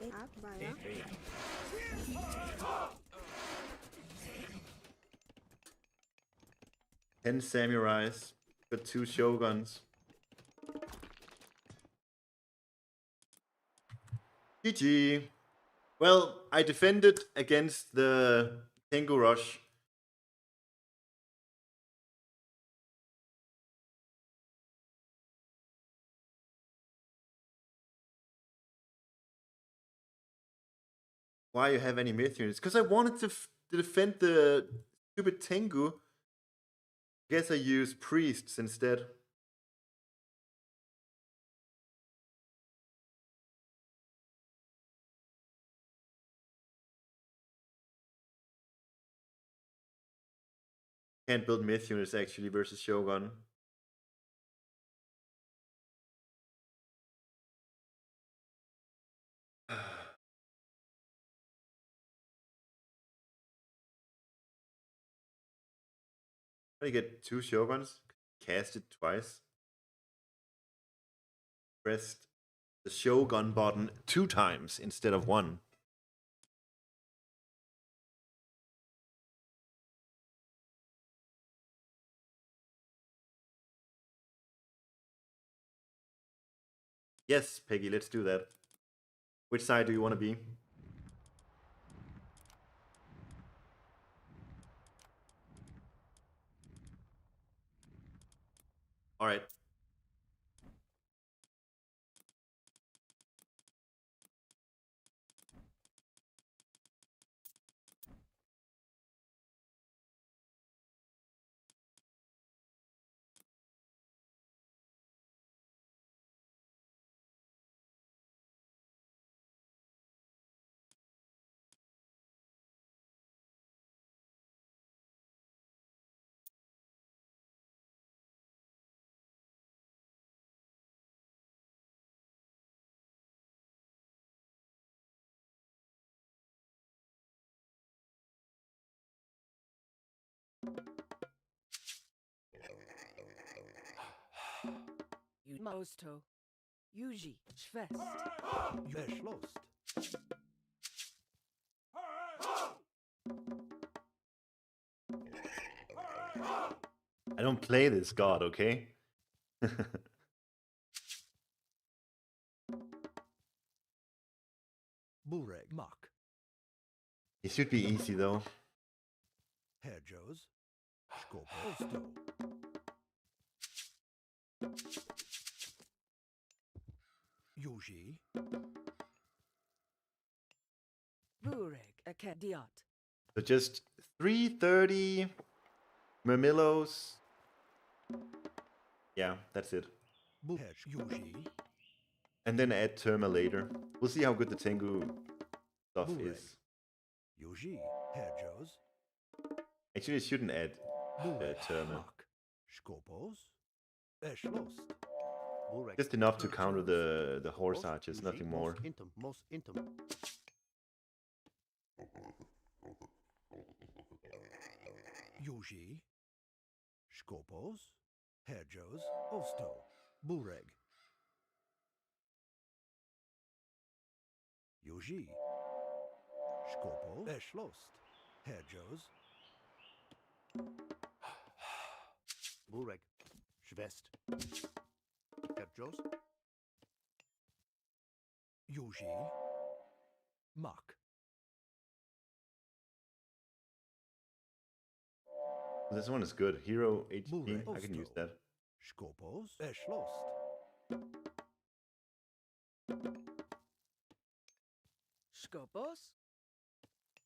[SPEAKER 4] Up. Baya.
[SPEAKER 1] Ten samurais. Got 2 shoguns. GG. Well, I defended against the Tengu rush. Why you have any myth units? Because I wanted to defend the stupid Tengu. Guess I use priests instead. Can't build myth units actually versus Shogun. I get 2 Shoguns, cast it twice. Pressed the Shogun button 2 times instead of 1. Yes, Peggy, let's do that. Which side do you want to be? All right.
[SPEAKER 5] Mosto. Yuji. Schwest.
[SPEAKER 7] Beschlossen.
[SPEAKER 1] I don't play this god, okay?
[SPEAKER 7] Burek Mach.
[SPEAKER 1] It should be easy though.
[SPEAKER 7] Herjos. Skoposto. Yuji.
[SPEAKER 5] Bureg. Akadiot.
[SPEAKER 1] So just 330 Mermillos. Yeah, that's it.
[SPEAKER 7] Buhej Yuji.
[SPEAKER 1] And then add Terma later. We'll see how good the Tengu stuff
[SPEAKER 7] Bureg.
[SPEAKER 1] is.
[SPEAKER 7] Yuji. Herjos.
[SPEAKER 1] Actually, I shouldn't add Terma.
[SPEAKER 7] Mach. Skopos. Beschlossen. Burek.
[SPEAKER 1] Just enough to counter the horse archers, nothing more.
[SPEAKER 7] Most intim. Yuji. Skopos. Herjos. Osto. Bureg. Yuji. Skopos. Beschlossen. Herjos. Bureg. Schwest. Herjos. Yuji. Mach.
[SPEAKER 1] This one is good. Hero HP.
[SPEAKER 7] Burek.
[SPEAKER 1] I can use that.
[SPEAKER 7] Skopos. Beschlossen.
[SPEAKER 5] Skopos.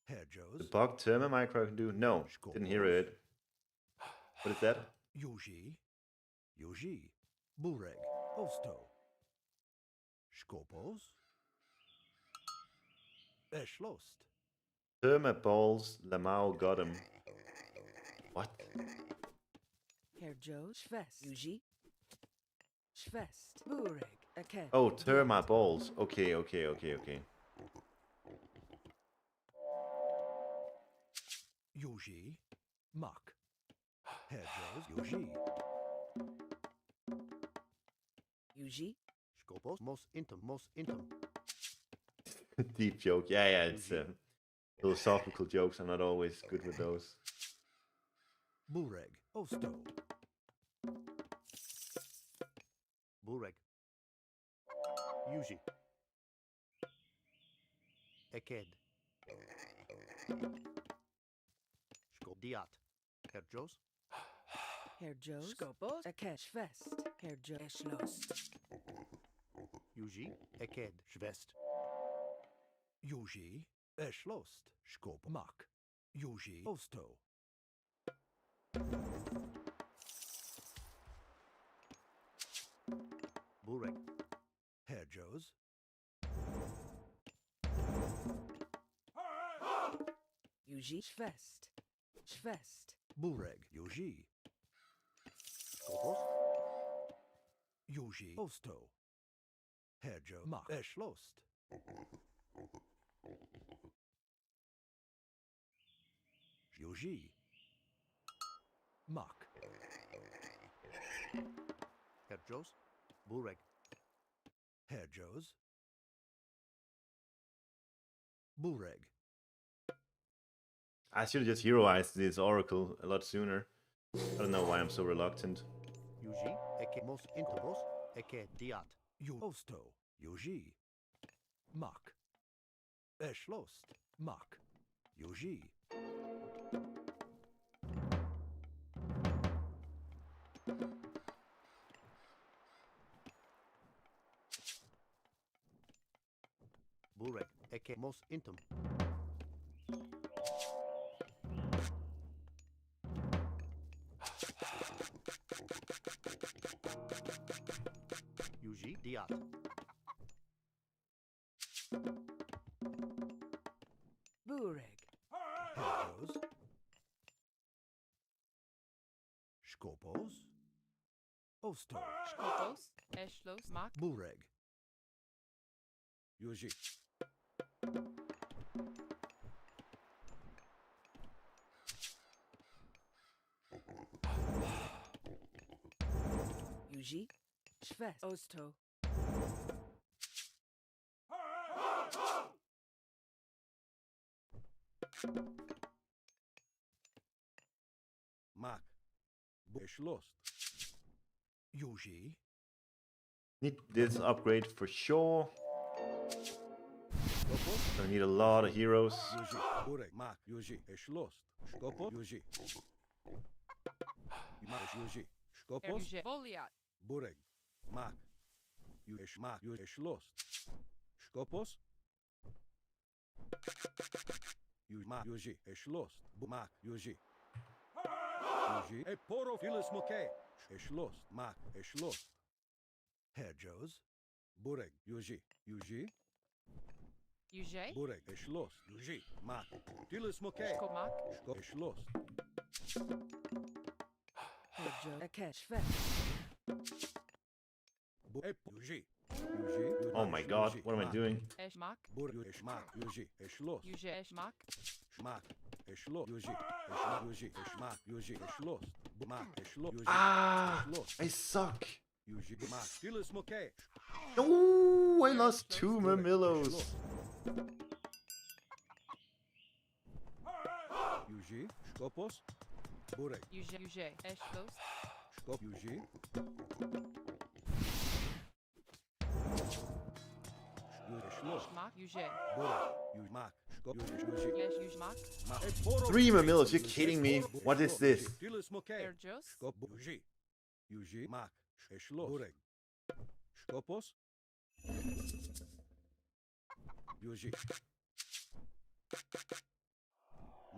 [SPEAKER 1] The
[SPEAKER 7] Herjos.
[SPEAKER 1] bug Terma micro I can do? No, didn't hear it. What is that?
[SPEAKER 7] Yuji. Yuji. Bureg. Osto. Skopos. Beschlossen.
[SPEAKER 1] Terma balls, Lamau got him. What?
[SPEAKER 5] Herjo. Schwest. Yuji. Schwest. Bureg. Akad.
[SPEAKER 1] Oh, Terma balls. Okay.
[SPEAKER 7] Yuji. Mach. Herjos. Yuji.
[SPEAKER 5] Yuji.
[SPEAKER 7] Skopos. Most intim.
[SPEAKER 1] Deep joke. Yeah, it's philosophical jokes. I'm not always good with those.
[SPEAKER 7] Bureg. Osto. Bureg. Yuji.
[SPEAKER 10] Eked. Diat. Herjos.
[SPEAKER 5] Herjos. Skopos. Eke. Schwest. Herjo. Eschlos.
[SPEAKER 10] Yuji. Eked. Schwest.
[SPEAKER 7] Yuji, Eschlost, Skop Mak. Yuji, Osto.
[SPEAKER 10] Burek.
[SPEAKER 7] Herjos,
[SPEAKER 5] Yuji. Schwest. Schwest.
[SPEAKER 7] Bureg, Yuji.
[SPEAKER 10] Skopos.
[SPEAKER 7] Yuji, Osto. Herjo, Mak, Eschlost. Yuji. Mak.
[SPEAKER 10] Herjos. Burek.
[SPEAKER 7] Herjos. Bureg.
[SPEAKER 1] I should have just heroized this oracle a lot sooner. I don't know why I'm so reluctant.
[SPEAKER 10] Yuji. Eke mos intobos. Eke diat.
[SPEAKER 7] You Osto. Yuji. Mak. Eschlost. Mak. Yuji.
[SPEAKER 10] Burek. Eke mos intum. Yuji diat.
[SPEAKER 5] Bureg.
[SPEAKER 7] Herjos. Skopos. Osto.
[SPEAKER 9] Skopos. Eschlos. Mak.
[SPEAKER 7] Bureg. Yuji.
[SPEAKER 5] Yuji. Schwest. Osto.
[SPEAKER 7] Mak. Eschlost. Yuji.
[SPEAKER 1] Need this upgrade for sure.
[SPEAKER 7] Skopos.
[SPEAKER 1] I need a lot of heroes.
[SPEAKER 7] Yuji. Bureg. Mak. Yuji. Eschlost. Skopos. Yuji. Mak. Yuji. Skopos.
[SPEAKER 9] Erge. Voliat.
[SPEAKER 7] Bureg. Mak. Yuji. Mak. Yuji. Eschlost. Skopos. Yuji. Mak. Yuji. Eschlost. Mak. Yuji. Yuji. E poro filis moke. Eschlost. Mak. Eschlost. Herjos. Bureg. Yuji. Yuji.
[SPEAKER 9] Yuge.
[SPEAKER 7] Bureg. Eschlost. Yuji. Mak. Filis moke.
[SPEAKER 9] Skomak.
[SPEAKER 7] Eschlost.
[SPEAKER 5] Herjo. Eke. Schwest.
[SPEAKER 7] Yuji. Yuji.
[SPEAKER 1] Oh my god, what am I doing?
[SPEAKER 9] Eschmak.
[SPEAKER 7] Bureg. Eschmak. Yuji. Eschlost.
[SPEAKER 9] Yuge. Eschmak.
[SPEAKER 7] Schmak. Eschlost. Yuji. Eschmak. Yuji. Eschmak. Yuji. Eschlost. Mak. Eschlost. Yuji.
[SPEAKER 1] Ah,
[SPEAKER 7] Eschlost.
[SPEAKER 1] I suck.
[SPEAKER 7] Yuji. Mak. Filis moke.
[SPEAKER 1] Oh, I lost 2 Mermillos.
[SPEAKER 7] Yuji. Skopos. Bureg.
[SPEAKER 9] Yuge. Yuge. Eschlos.
[SPEAKER 7] Skop. Yuji. Eschlost.
[SPEAKER 9] Schmak. Yuge.
[SPEAKER 7] Bureg. Yuji. Mak. Skop. Yuji.
[SPEAKER 9] Yes. Yugemak.
[SPEAKER 7] Mak. E poro
[SPEAKER 1] 3 Mermillos, you're kidding me? What is this?
[SPEAKER 7] Filis moke.
[SPEAKER 9] Erjos.
[SPEAKER 7] Skop. Yuji. Yuji. Mak. Eschlost. Bureg. Skopos. Yuji.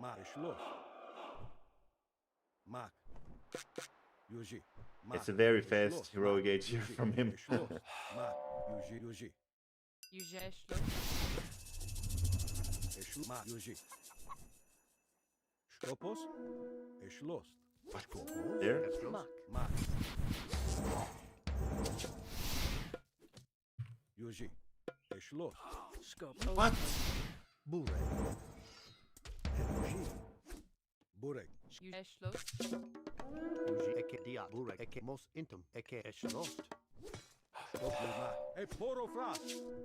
[SPEAKER 7] Mak. Eschlost. Mak. Yuji. Mak.
[SPEAKER 1] It's a very fast
[SPEAKER 7] Eschlost.
[SPEAKER 1] heroic
[SPEAKER 7] Mak.
[SPEAKER 1] age here
[SPEAKER 7] Yuji.
[SPEAKER 1] from him.
[SPEAKER 7] Eschlost. Mak. Yuji. Yuji.
[SPEAKER 9] Yuge. Eschlos.
[SPEAKER 7] Eschlost. Mak. Yuji. Skopos. Eschlost. Skopos.
[SPEAKER 1] There?
[SPEAKER 5] Mak.
[SPEAKER 7] Mak. Yuji. Eschlost.
[SPEAKER 5] Skop.
[SPEAKER 1] What?
[SPEAKER 7] Bureg. Yuji. Bureg.
[SPEAKER 9] Yuge. Eschlos.
[SPEAKER 10] Yuji. Eke diat. Burek. Eke mos intum. Eke eschlost.
[SPEAKER 7] Mak. E poro fras.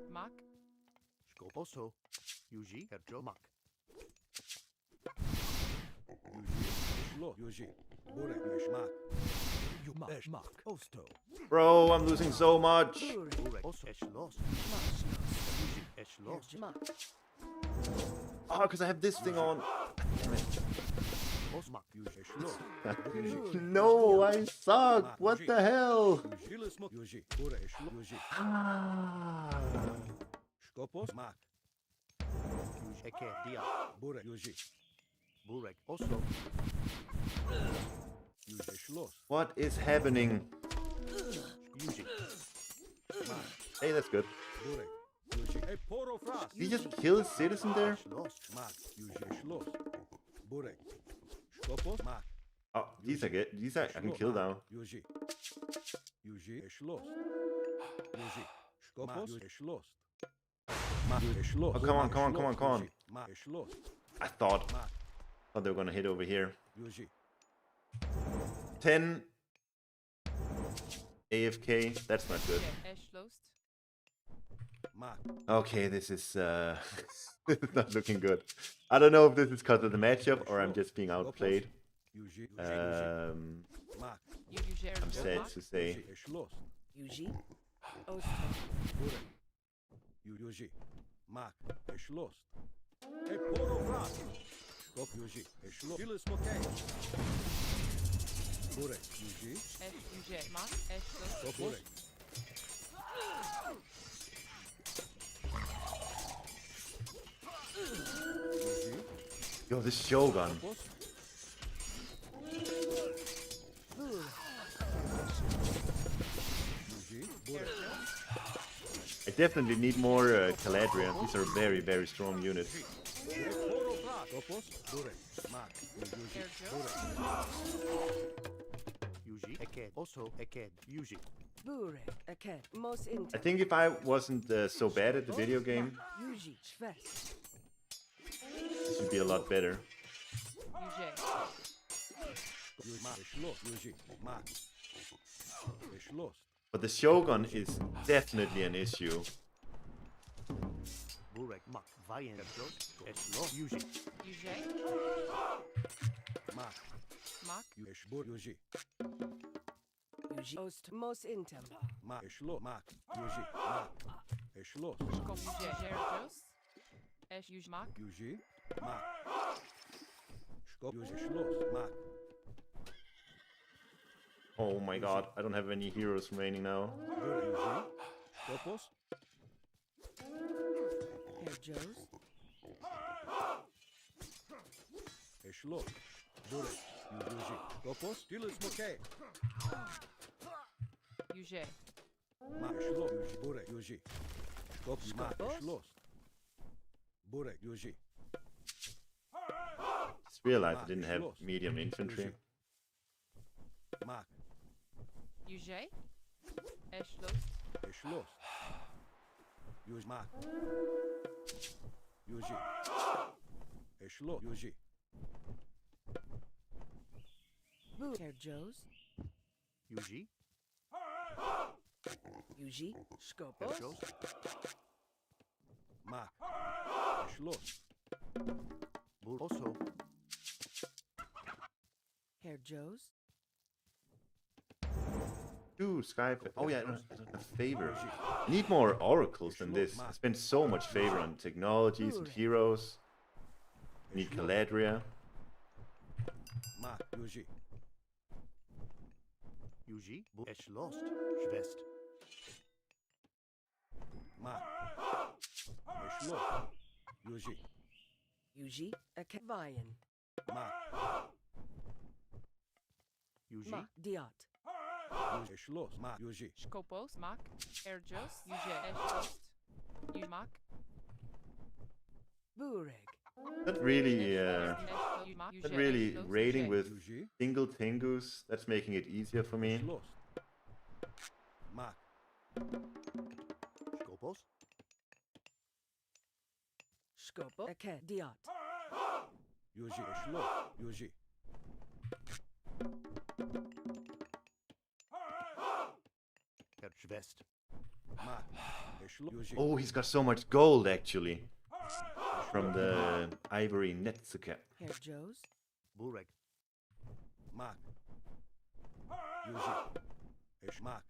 [SPEAKER 9] Mak.
[SPEAKER 10] Skoposo. Yuji. Herjo mak.
[SPEAKER 7] Eschlost. Yuji. Bureg. Eschmak. Yumak. Eschmak. Osto.
[SPEAKER 1] Bro, I'm losing so much.
[SPEAKER 5] Bureg.
[SPEAKER 10] Burek. Oso. Eschlost.
[SPEAKER 5] Schloss.
[SPEAKER 10] Yuji. Eschlost.
[SPEAKER 5] Herjo. Mak.
[SPEAKER 1] Oh, because I have this thing on.
[SPEAKER 10] Osmak, Yuji, Schloss.
[SPEAKER 1] No, I suck. What the hell?
[SPEAKER 2] Yuji, Bure, Yuji,
[SPEAKER 1] Ah.
[SPEAKER 2] Skopos, Mak,
[SPEAKER 10] Yuji, Eke, Dia,
[SPEAKER 2] Bure, Yuji,
[SPEAKER 10] Burek, Oslo.
[SPEAKER 2] Yuji, Schloss,
[SPEAKER 1] What is happening?
[SPEAKER 10] Yuji,
[SPEAKER 1] Hey, that's good.
[SPEAKER 2] Bure, Yuji, Hey, Poro Fras,
[SPEAKER 1] Did he just kill a citizen there?
[SPEAKER 10] Schloss.
[SPEAKER 2] Mak, Yuji, Schloss, Bure, Skopos, Mak,
[SPEAKER 1] Oh, these are good. These I can kill now.
[SPEAKER 2] Yuji, Yuji, Schloss, Yuji, Skopos, Schloss, Mak, Schloss.
[SPEAKER 1] Oh, come on, come on, come on, come on.
[SPEAKER 2] Mak, Schloss,
[SPEAKER 1] I thought they were gonna hit over here.
[SPEAKER 2] Yuji,
[SPEAKER 1] 10 AFK. That's not good.
[SPEAKER 2] Mak,
[SPEAKER 1] Okay, this is this is not looking good. I don't know if this is because of the matchup or I'm just being outplayed.
[SPEAKER 2] Yuji, Mak,
[SPEAKER 1] I'm sad to say.
[SPEAKER 2] Schloss,
[SPEAKER 5] Yuji. Osto.
[SPEAKER 2] Bure, Yuji, Mak, Schloss, Hey, Poro Fras, Skop, Yuji, Schloss, Kilis Mokay, Bure, Yuji, Skop, Bure, Yuji,
[SPEAKER 1] Yo, this Shogun.
[SPEAKER 2] Skopos, Yuji, Bure,
[SPEAKER 1] I definitely need more Caladria. These are very, very strong units.
[SPEAKER 2] Poro Fras, Skopos, Bure, Mak, Yuji, Bure,
[SPEAKER 10] Yuji, Eke, Oso, Eke, Yuji.
[SPEAKER 5] Burek. Aked. Most
[SPEAKER 1] I
[SPEAKER 5] inter.
[SPEAKER 1] think if I wasn't so bad at the video game,
[SPEAKER 5] Yuji. Schwest.
[SPEAKER 1] this would be a lot better.
[SPEAKER 2] Yuji, Mak, Schloss, Yuji, Mak, Schloss,
[SPEAKER 1] But the Shogun is definitely an issue.
[SPEAKER 10] Burek, Mak, Vayen, Schloss, Yuji.
[SPEAKER 2] Mak, Yuji, Yuji,
[SPEAKER 5] Yuji. Ost. Most intem.
[SPEAKER 2] Mak, Schloss, Mak, Yuji, Mak, Schloss, Yuji, Mak, Skop, Yuji, Schloss, Mak,
[SPEAKER 1] Oh my god, I don't have any heroes remaining now.
[SPEAKER 2] Bure, Yuji, Skopos,
[SPEAKER 5] Herr Joes.
[SPEAKER 2] Schloss, Bure, Yuji, Skopos, Kilis Mokay, Mak, Schloss, Yuji, Bure, Yuji, Skop, Mak, Schloss, Bure, Yuji,
[SPEAKER 1] Just realized I didn't have medium infantry.
[SPEAKER 2] Mak, Schloss, Yuji, Mak, Yuji, Schloss, Yuji,
[SPEAKER 5] Herr Joes.
[SPEAKER 10] Yuji,
[SPEAKER 5] Yuji. Skopos.
[SPEAKER 10] Schloss.
[SPEAKER 2] Mak, Schloss,
[SPEAKER 10] Bur, Oso,
[SPEAKER 5] Herr Joes.
[SPEAKER 1] Ooh, Skype. Oh yeah, I don't have favor. I need more oracles than this. I spent so much favor on technologies and heroes. I need Caladria.
[SPEAKER 2] Mak, Yuji,
[SPEAKER 10] Yuji, Bur, Schloss, Schwest.
[SPEAKER 2] Mak, Schloss, Yuji,
[SPEAKER 5] Yuji. Aked. Vayen.
[SPEAKER 2] Mak,
[SPEAKER 10] Yuji,
[SPEAKER 5] Mak. Diot.
[SPEAKER 2] Yuji, Schloss, Mak, Yuji,
[SPEAKER 9] Skopos, Mak, Erjos, Yuji, Yumak,
[SPEAKER 5] Burek.
[SPEAKER 1] Not really raiding with
[SPEAKER 2] Yuji,
[SPEAKER 1] single Tengus. That's making it easier for me.
[SPEAKER 2] Schloss, Mak,
[SPEAKER 10] Skopos,
[SPEAKER 5] Skopo. Aked. Diot.
[SPEAKER 2] Yuji, Schloss, Yuji,
[SPEAKER 10] Herr Schwest.
[SPEAKER 2] Mak, Schloss, Yuji,
[SPEAKER 1] Oh, he's got so much gold actually. From the Ivory Netsuke.
[SPEAKER 5] Herr Joes.
[SPEAKER 10] Burek,
[SPEAKER 2] Mak, Yuji, Mak,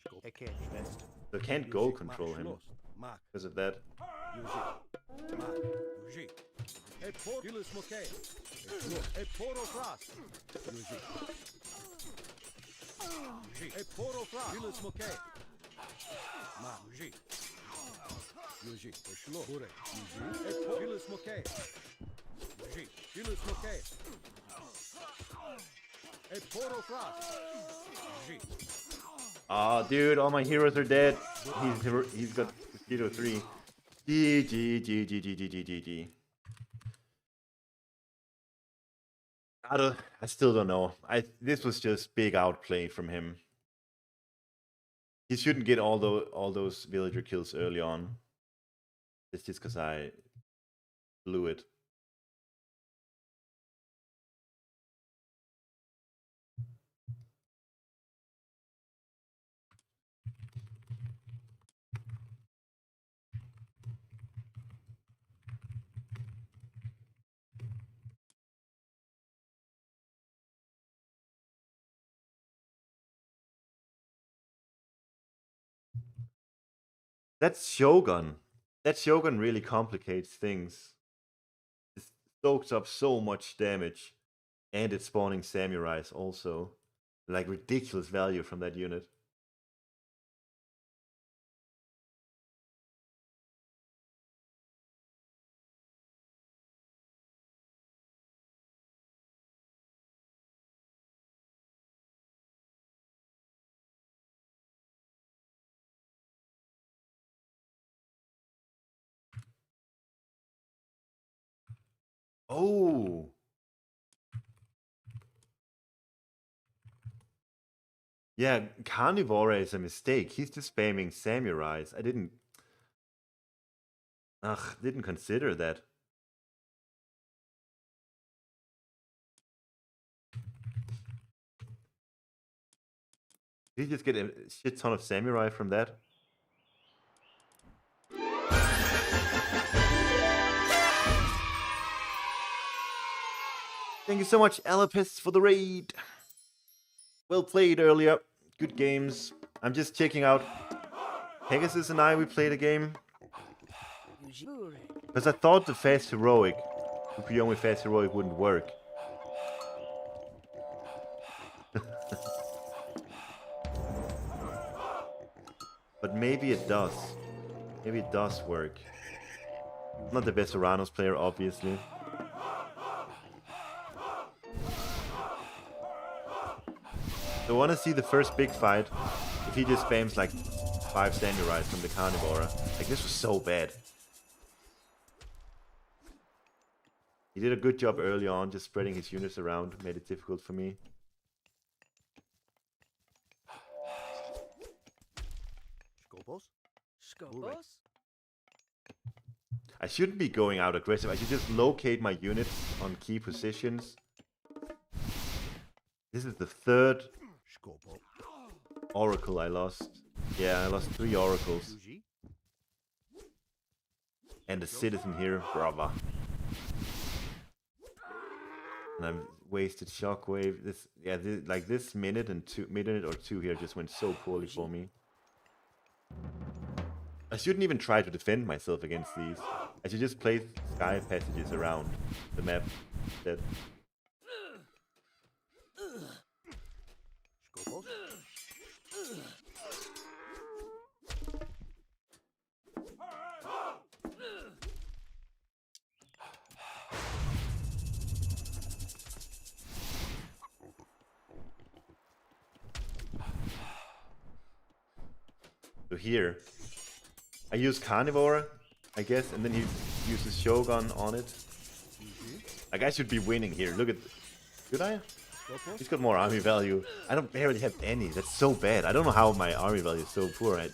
[SPEAKER 10] Skop, Eke, Schwest.
[SPEAKER 1] So I can't gold control him.
[SPEAKER 2] Mark.
[SPEAKER 1] because of that.
[SPEAKER 2] Yuji. Mark. Yuji. E por il smoke. E poro fras. Yuji. Yuji. E poro fras. Il smoke. Mark. Yuji. Yuji. E shlo. Bure. Yuji. E por il smoke. Yuji. Il smoke. E poro fras. Yuji.
[SPEAKER 1] Oh, dude, all my heroes are dead. He's got mosquito 3. GG. I still don't know. This was just big outplay from him. He shouldn't get all those villager kills early on. It's just because I blew it. That Shogun really complicates things. It soaks up so much damage, and it's spawning samurais also. Like ridiculous value from that unit. Oh! Yeah, Carnivore is a mistake. He's just spamming samurais. I didn't consider that. Did he just get a shit ton of samurai from that? Thank you so much, Allapes, for the raid. Well played earlier. Good games. I'm just checking out. Pegasus and we played a game. Because I thought the fast heroic, Upion with fast heroic wouldn't work. But maybe it does. Maybe it does work. I'm not the best Uranus player, obviously. So I want to see the first big fight. If he just spams like 5 samurais from the Carnivore. Like, this was so bad. He did a good job early on, just spreading his units around. Made it difficult for me.
[SPEAKER 5] Scopos?
[SPEAKER 1] I shouldn't be going out aggressive. I should just locate my units on key positions. This is the 3rd Oracle I lost. Yeah, I lost 3 Oracles. And a citizen here, brava. And I've wasted shockwave. Like this minute or two here just went so poorly for me. I shouldn't even try to defend myself against these. I should just place sky passages around the map instead. So here, I use Carnivore, I guess, and then he uses Shogun on it. Like, I should be winning here. Look at... Should I? He's got more army value. I don't barely have any. That's so bad. I don't know how my army value is so poor. I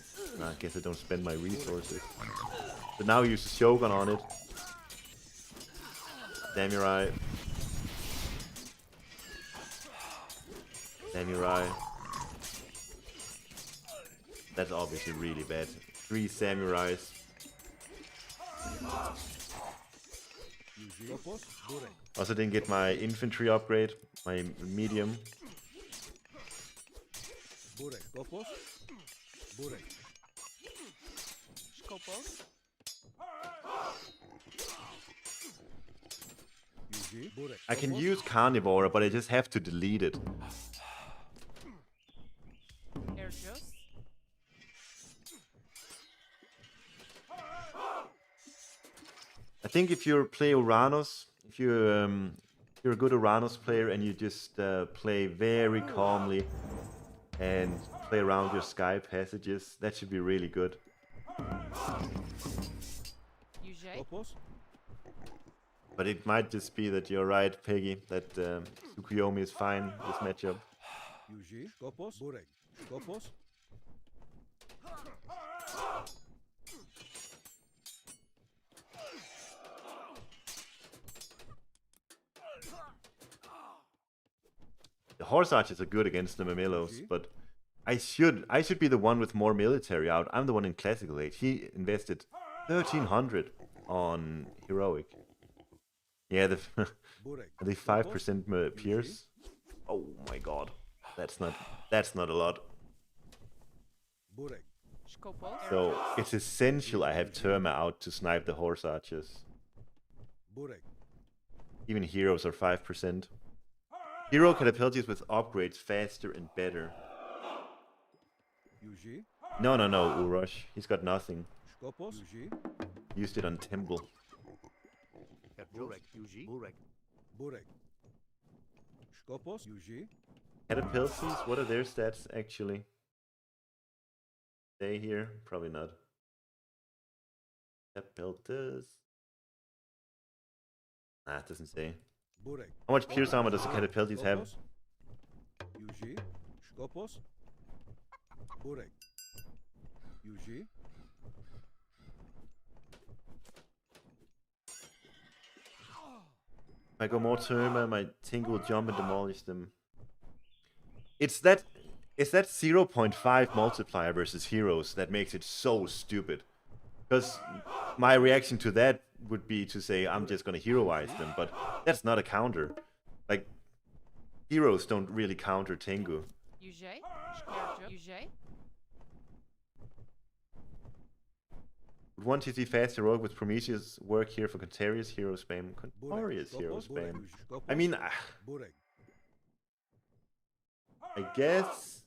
[SPEAKER 1] guess I don't spend my resources. But now he uses Shogun on it. Samurai. Samurai. That's obviously really bad. 3 samurais. Also didn't get my infantry upgrade, my medium.
[SPEAKER 9] Skopos.
[SPEAKER 10] Yuji, Burek.
[SPEAKER 1] I can
[SPEAKER 10] Skopos.
[SPEAKER 1] use carnivore, but I just have to delete it.
[SPEAKER 9] Erjos.
[SPEAKER 1] I think if you play Uranus, if you're a good Uranus player and you just play very calmly and play around your sky passages, that should be really good.
[SPEAKER 9] Yuji.
[SPEAKER 10] Skopos.
[SPEAKER 1] But it might just be that you're right, Peggy, that Tsukuyomi is fine this matchup.
[SPEAKER 10] Yuji, Skopos. Burek. Skopos.
[SPEAKER 1] The horse archers are good against the Mamelos, but I should be the one with more military out. I'm the one in classical age. He invested 1,300 on heroic. Yeah, the
[SPEAKER 10] Burek.
[SPEAKER 1] the 5% pierce. Oh my god, that's not a lot.
[SPEAKER 10] Burek.
[SPEAKER 9] Skopos.
[SPEAKER 1] So it's essential I have Terma out to snipe the horse archers.
[SPEAKER 10] Burek.
[SPEAKER 1] Even heroes are 5%. Hero catapults with upgrades faster and better.
[SPEAKER 10] Yuji.
[SPEAKER 1] No, Urosh. He's got nothing.
[SPEAKER 10] Skopos. Yuji.
[SPEAKER 1] Used it on Temple.
[SPEAKER 10] Burek. Yuji. Burek. Burek. Skopos. Yuji.
[SPEAKER 1] Catapults, what are their stats actually? Stay here? Probably not. Catapultus. Nah, it doesn't say.
[SPEAKER 10] Burek.
[SPEAKER 1] How much pierce armor does the catapultus have?
[SPEAKER 10] Skopos. Yuji. Skopos. Burek. Yuji.
[SPEAKER 1] If I go more Terma, my Tingu will jump and demolish them. It's that 0.5 multiplier versus heroes that makes it so stupid. Because my reaction to that would be to say I'm just gonna heroize them, but that's not a counter. Like, heroes don't really counter Tengu.
[SPEAKER 9] Yuji. Yuji.
[SPEAKER 1] Would 1 TC fast heroic with Prometheus work here for Contarius hero spam? Contarius hero spam. I mean,
[SPEAKER 10] Burek.
[SPEAKER 1] I guess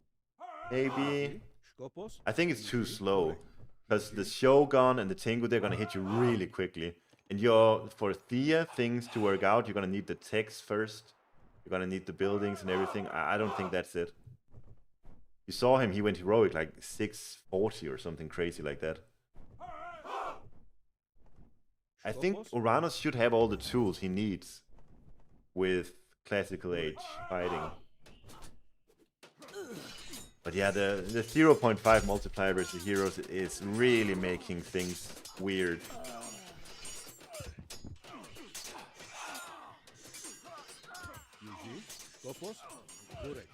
[SPEAKER 1] maybe.
[SPEAKER 10] Skopos.
[SPEAKER 1] I think it's too slow. Because the Shogun and the Tengu, they're gonna hit you really quickly. And for Thea things to work out, you're gonna need the text first. You're gonna need the buildings and everything. I don't think that's it. You saw him, he went heroic like 640 or something crazy like that. I think Uranus should have all the tools he needs with classical age fighting. But yeah, the 0.5 multiplier versus heroes is really making things weird.
[SPEAKER 10] Yuji. Skopos. Burek.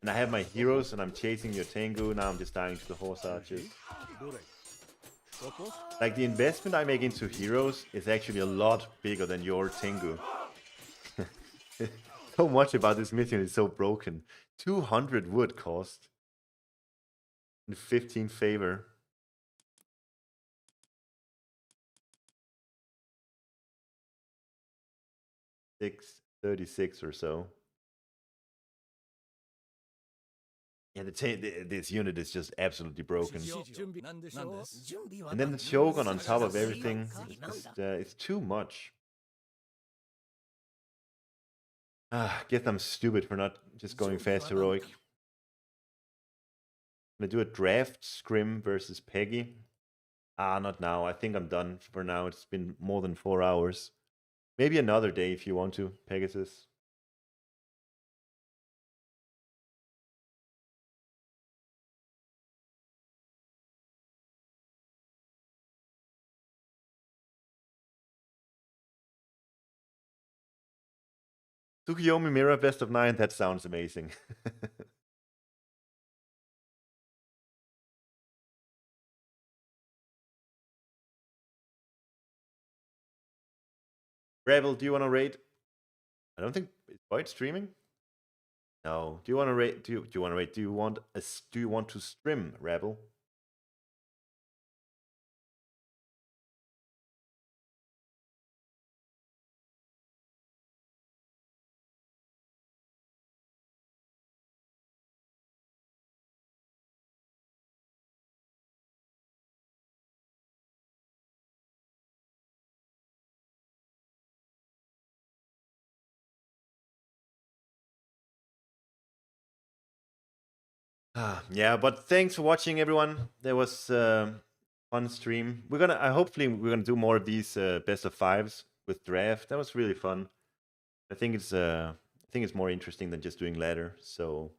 [SPEAKER 1] And I have my heroes and I'm chasing your Tengu, now I'm just dying to the horse archers.
[SPEAKER 10] Burek. Skopos.
[SPEAKER 1] Like, the investment I make into heroes is actually a lot bigger than your Tengu. So much about this mission is so broken. 200 wood cost. And 15 favor. $636 or so. Yeah, this unit is just absolutely broken. And then the Shogun on top of everything, it's too much. Guess I'm stupid for not just going fast heroic. I'm gonna do a draft scrim versus Peggy. Not now. I think I'm done for now. It's been more than 4 hours. Maybe another day if you want to, Pegasus. Tsukuyomi Mirror best of 9, that sounds amazing. Rebel, do you want to raid? I don't think is Void streaming. No. Do you want to raid? Do you want to raid? Do you want to stream, Rebel? Yeah, but thanks for watching, everyone. There was fun stream. Hopefully we're gonna do more of these best of fives with draft. That was really fun. I think it's more interesting than just doing ladder. So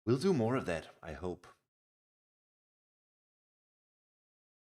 [SPEAKER 1] we'll do more of that, I hope.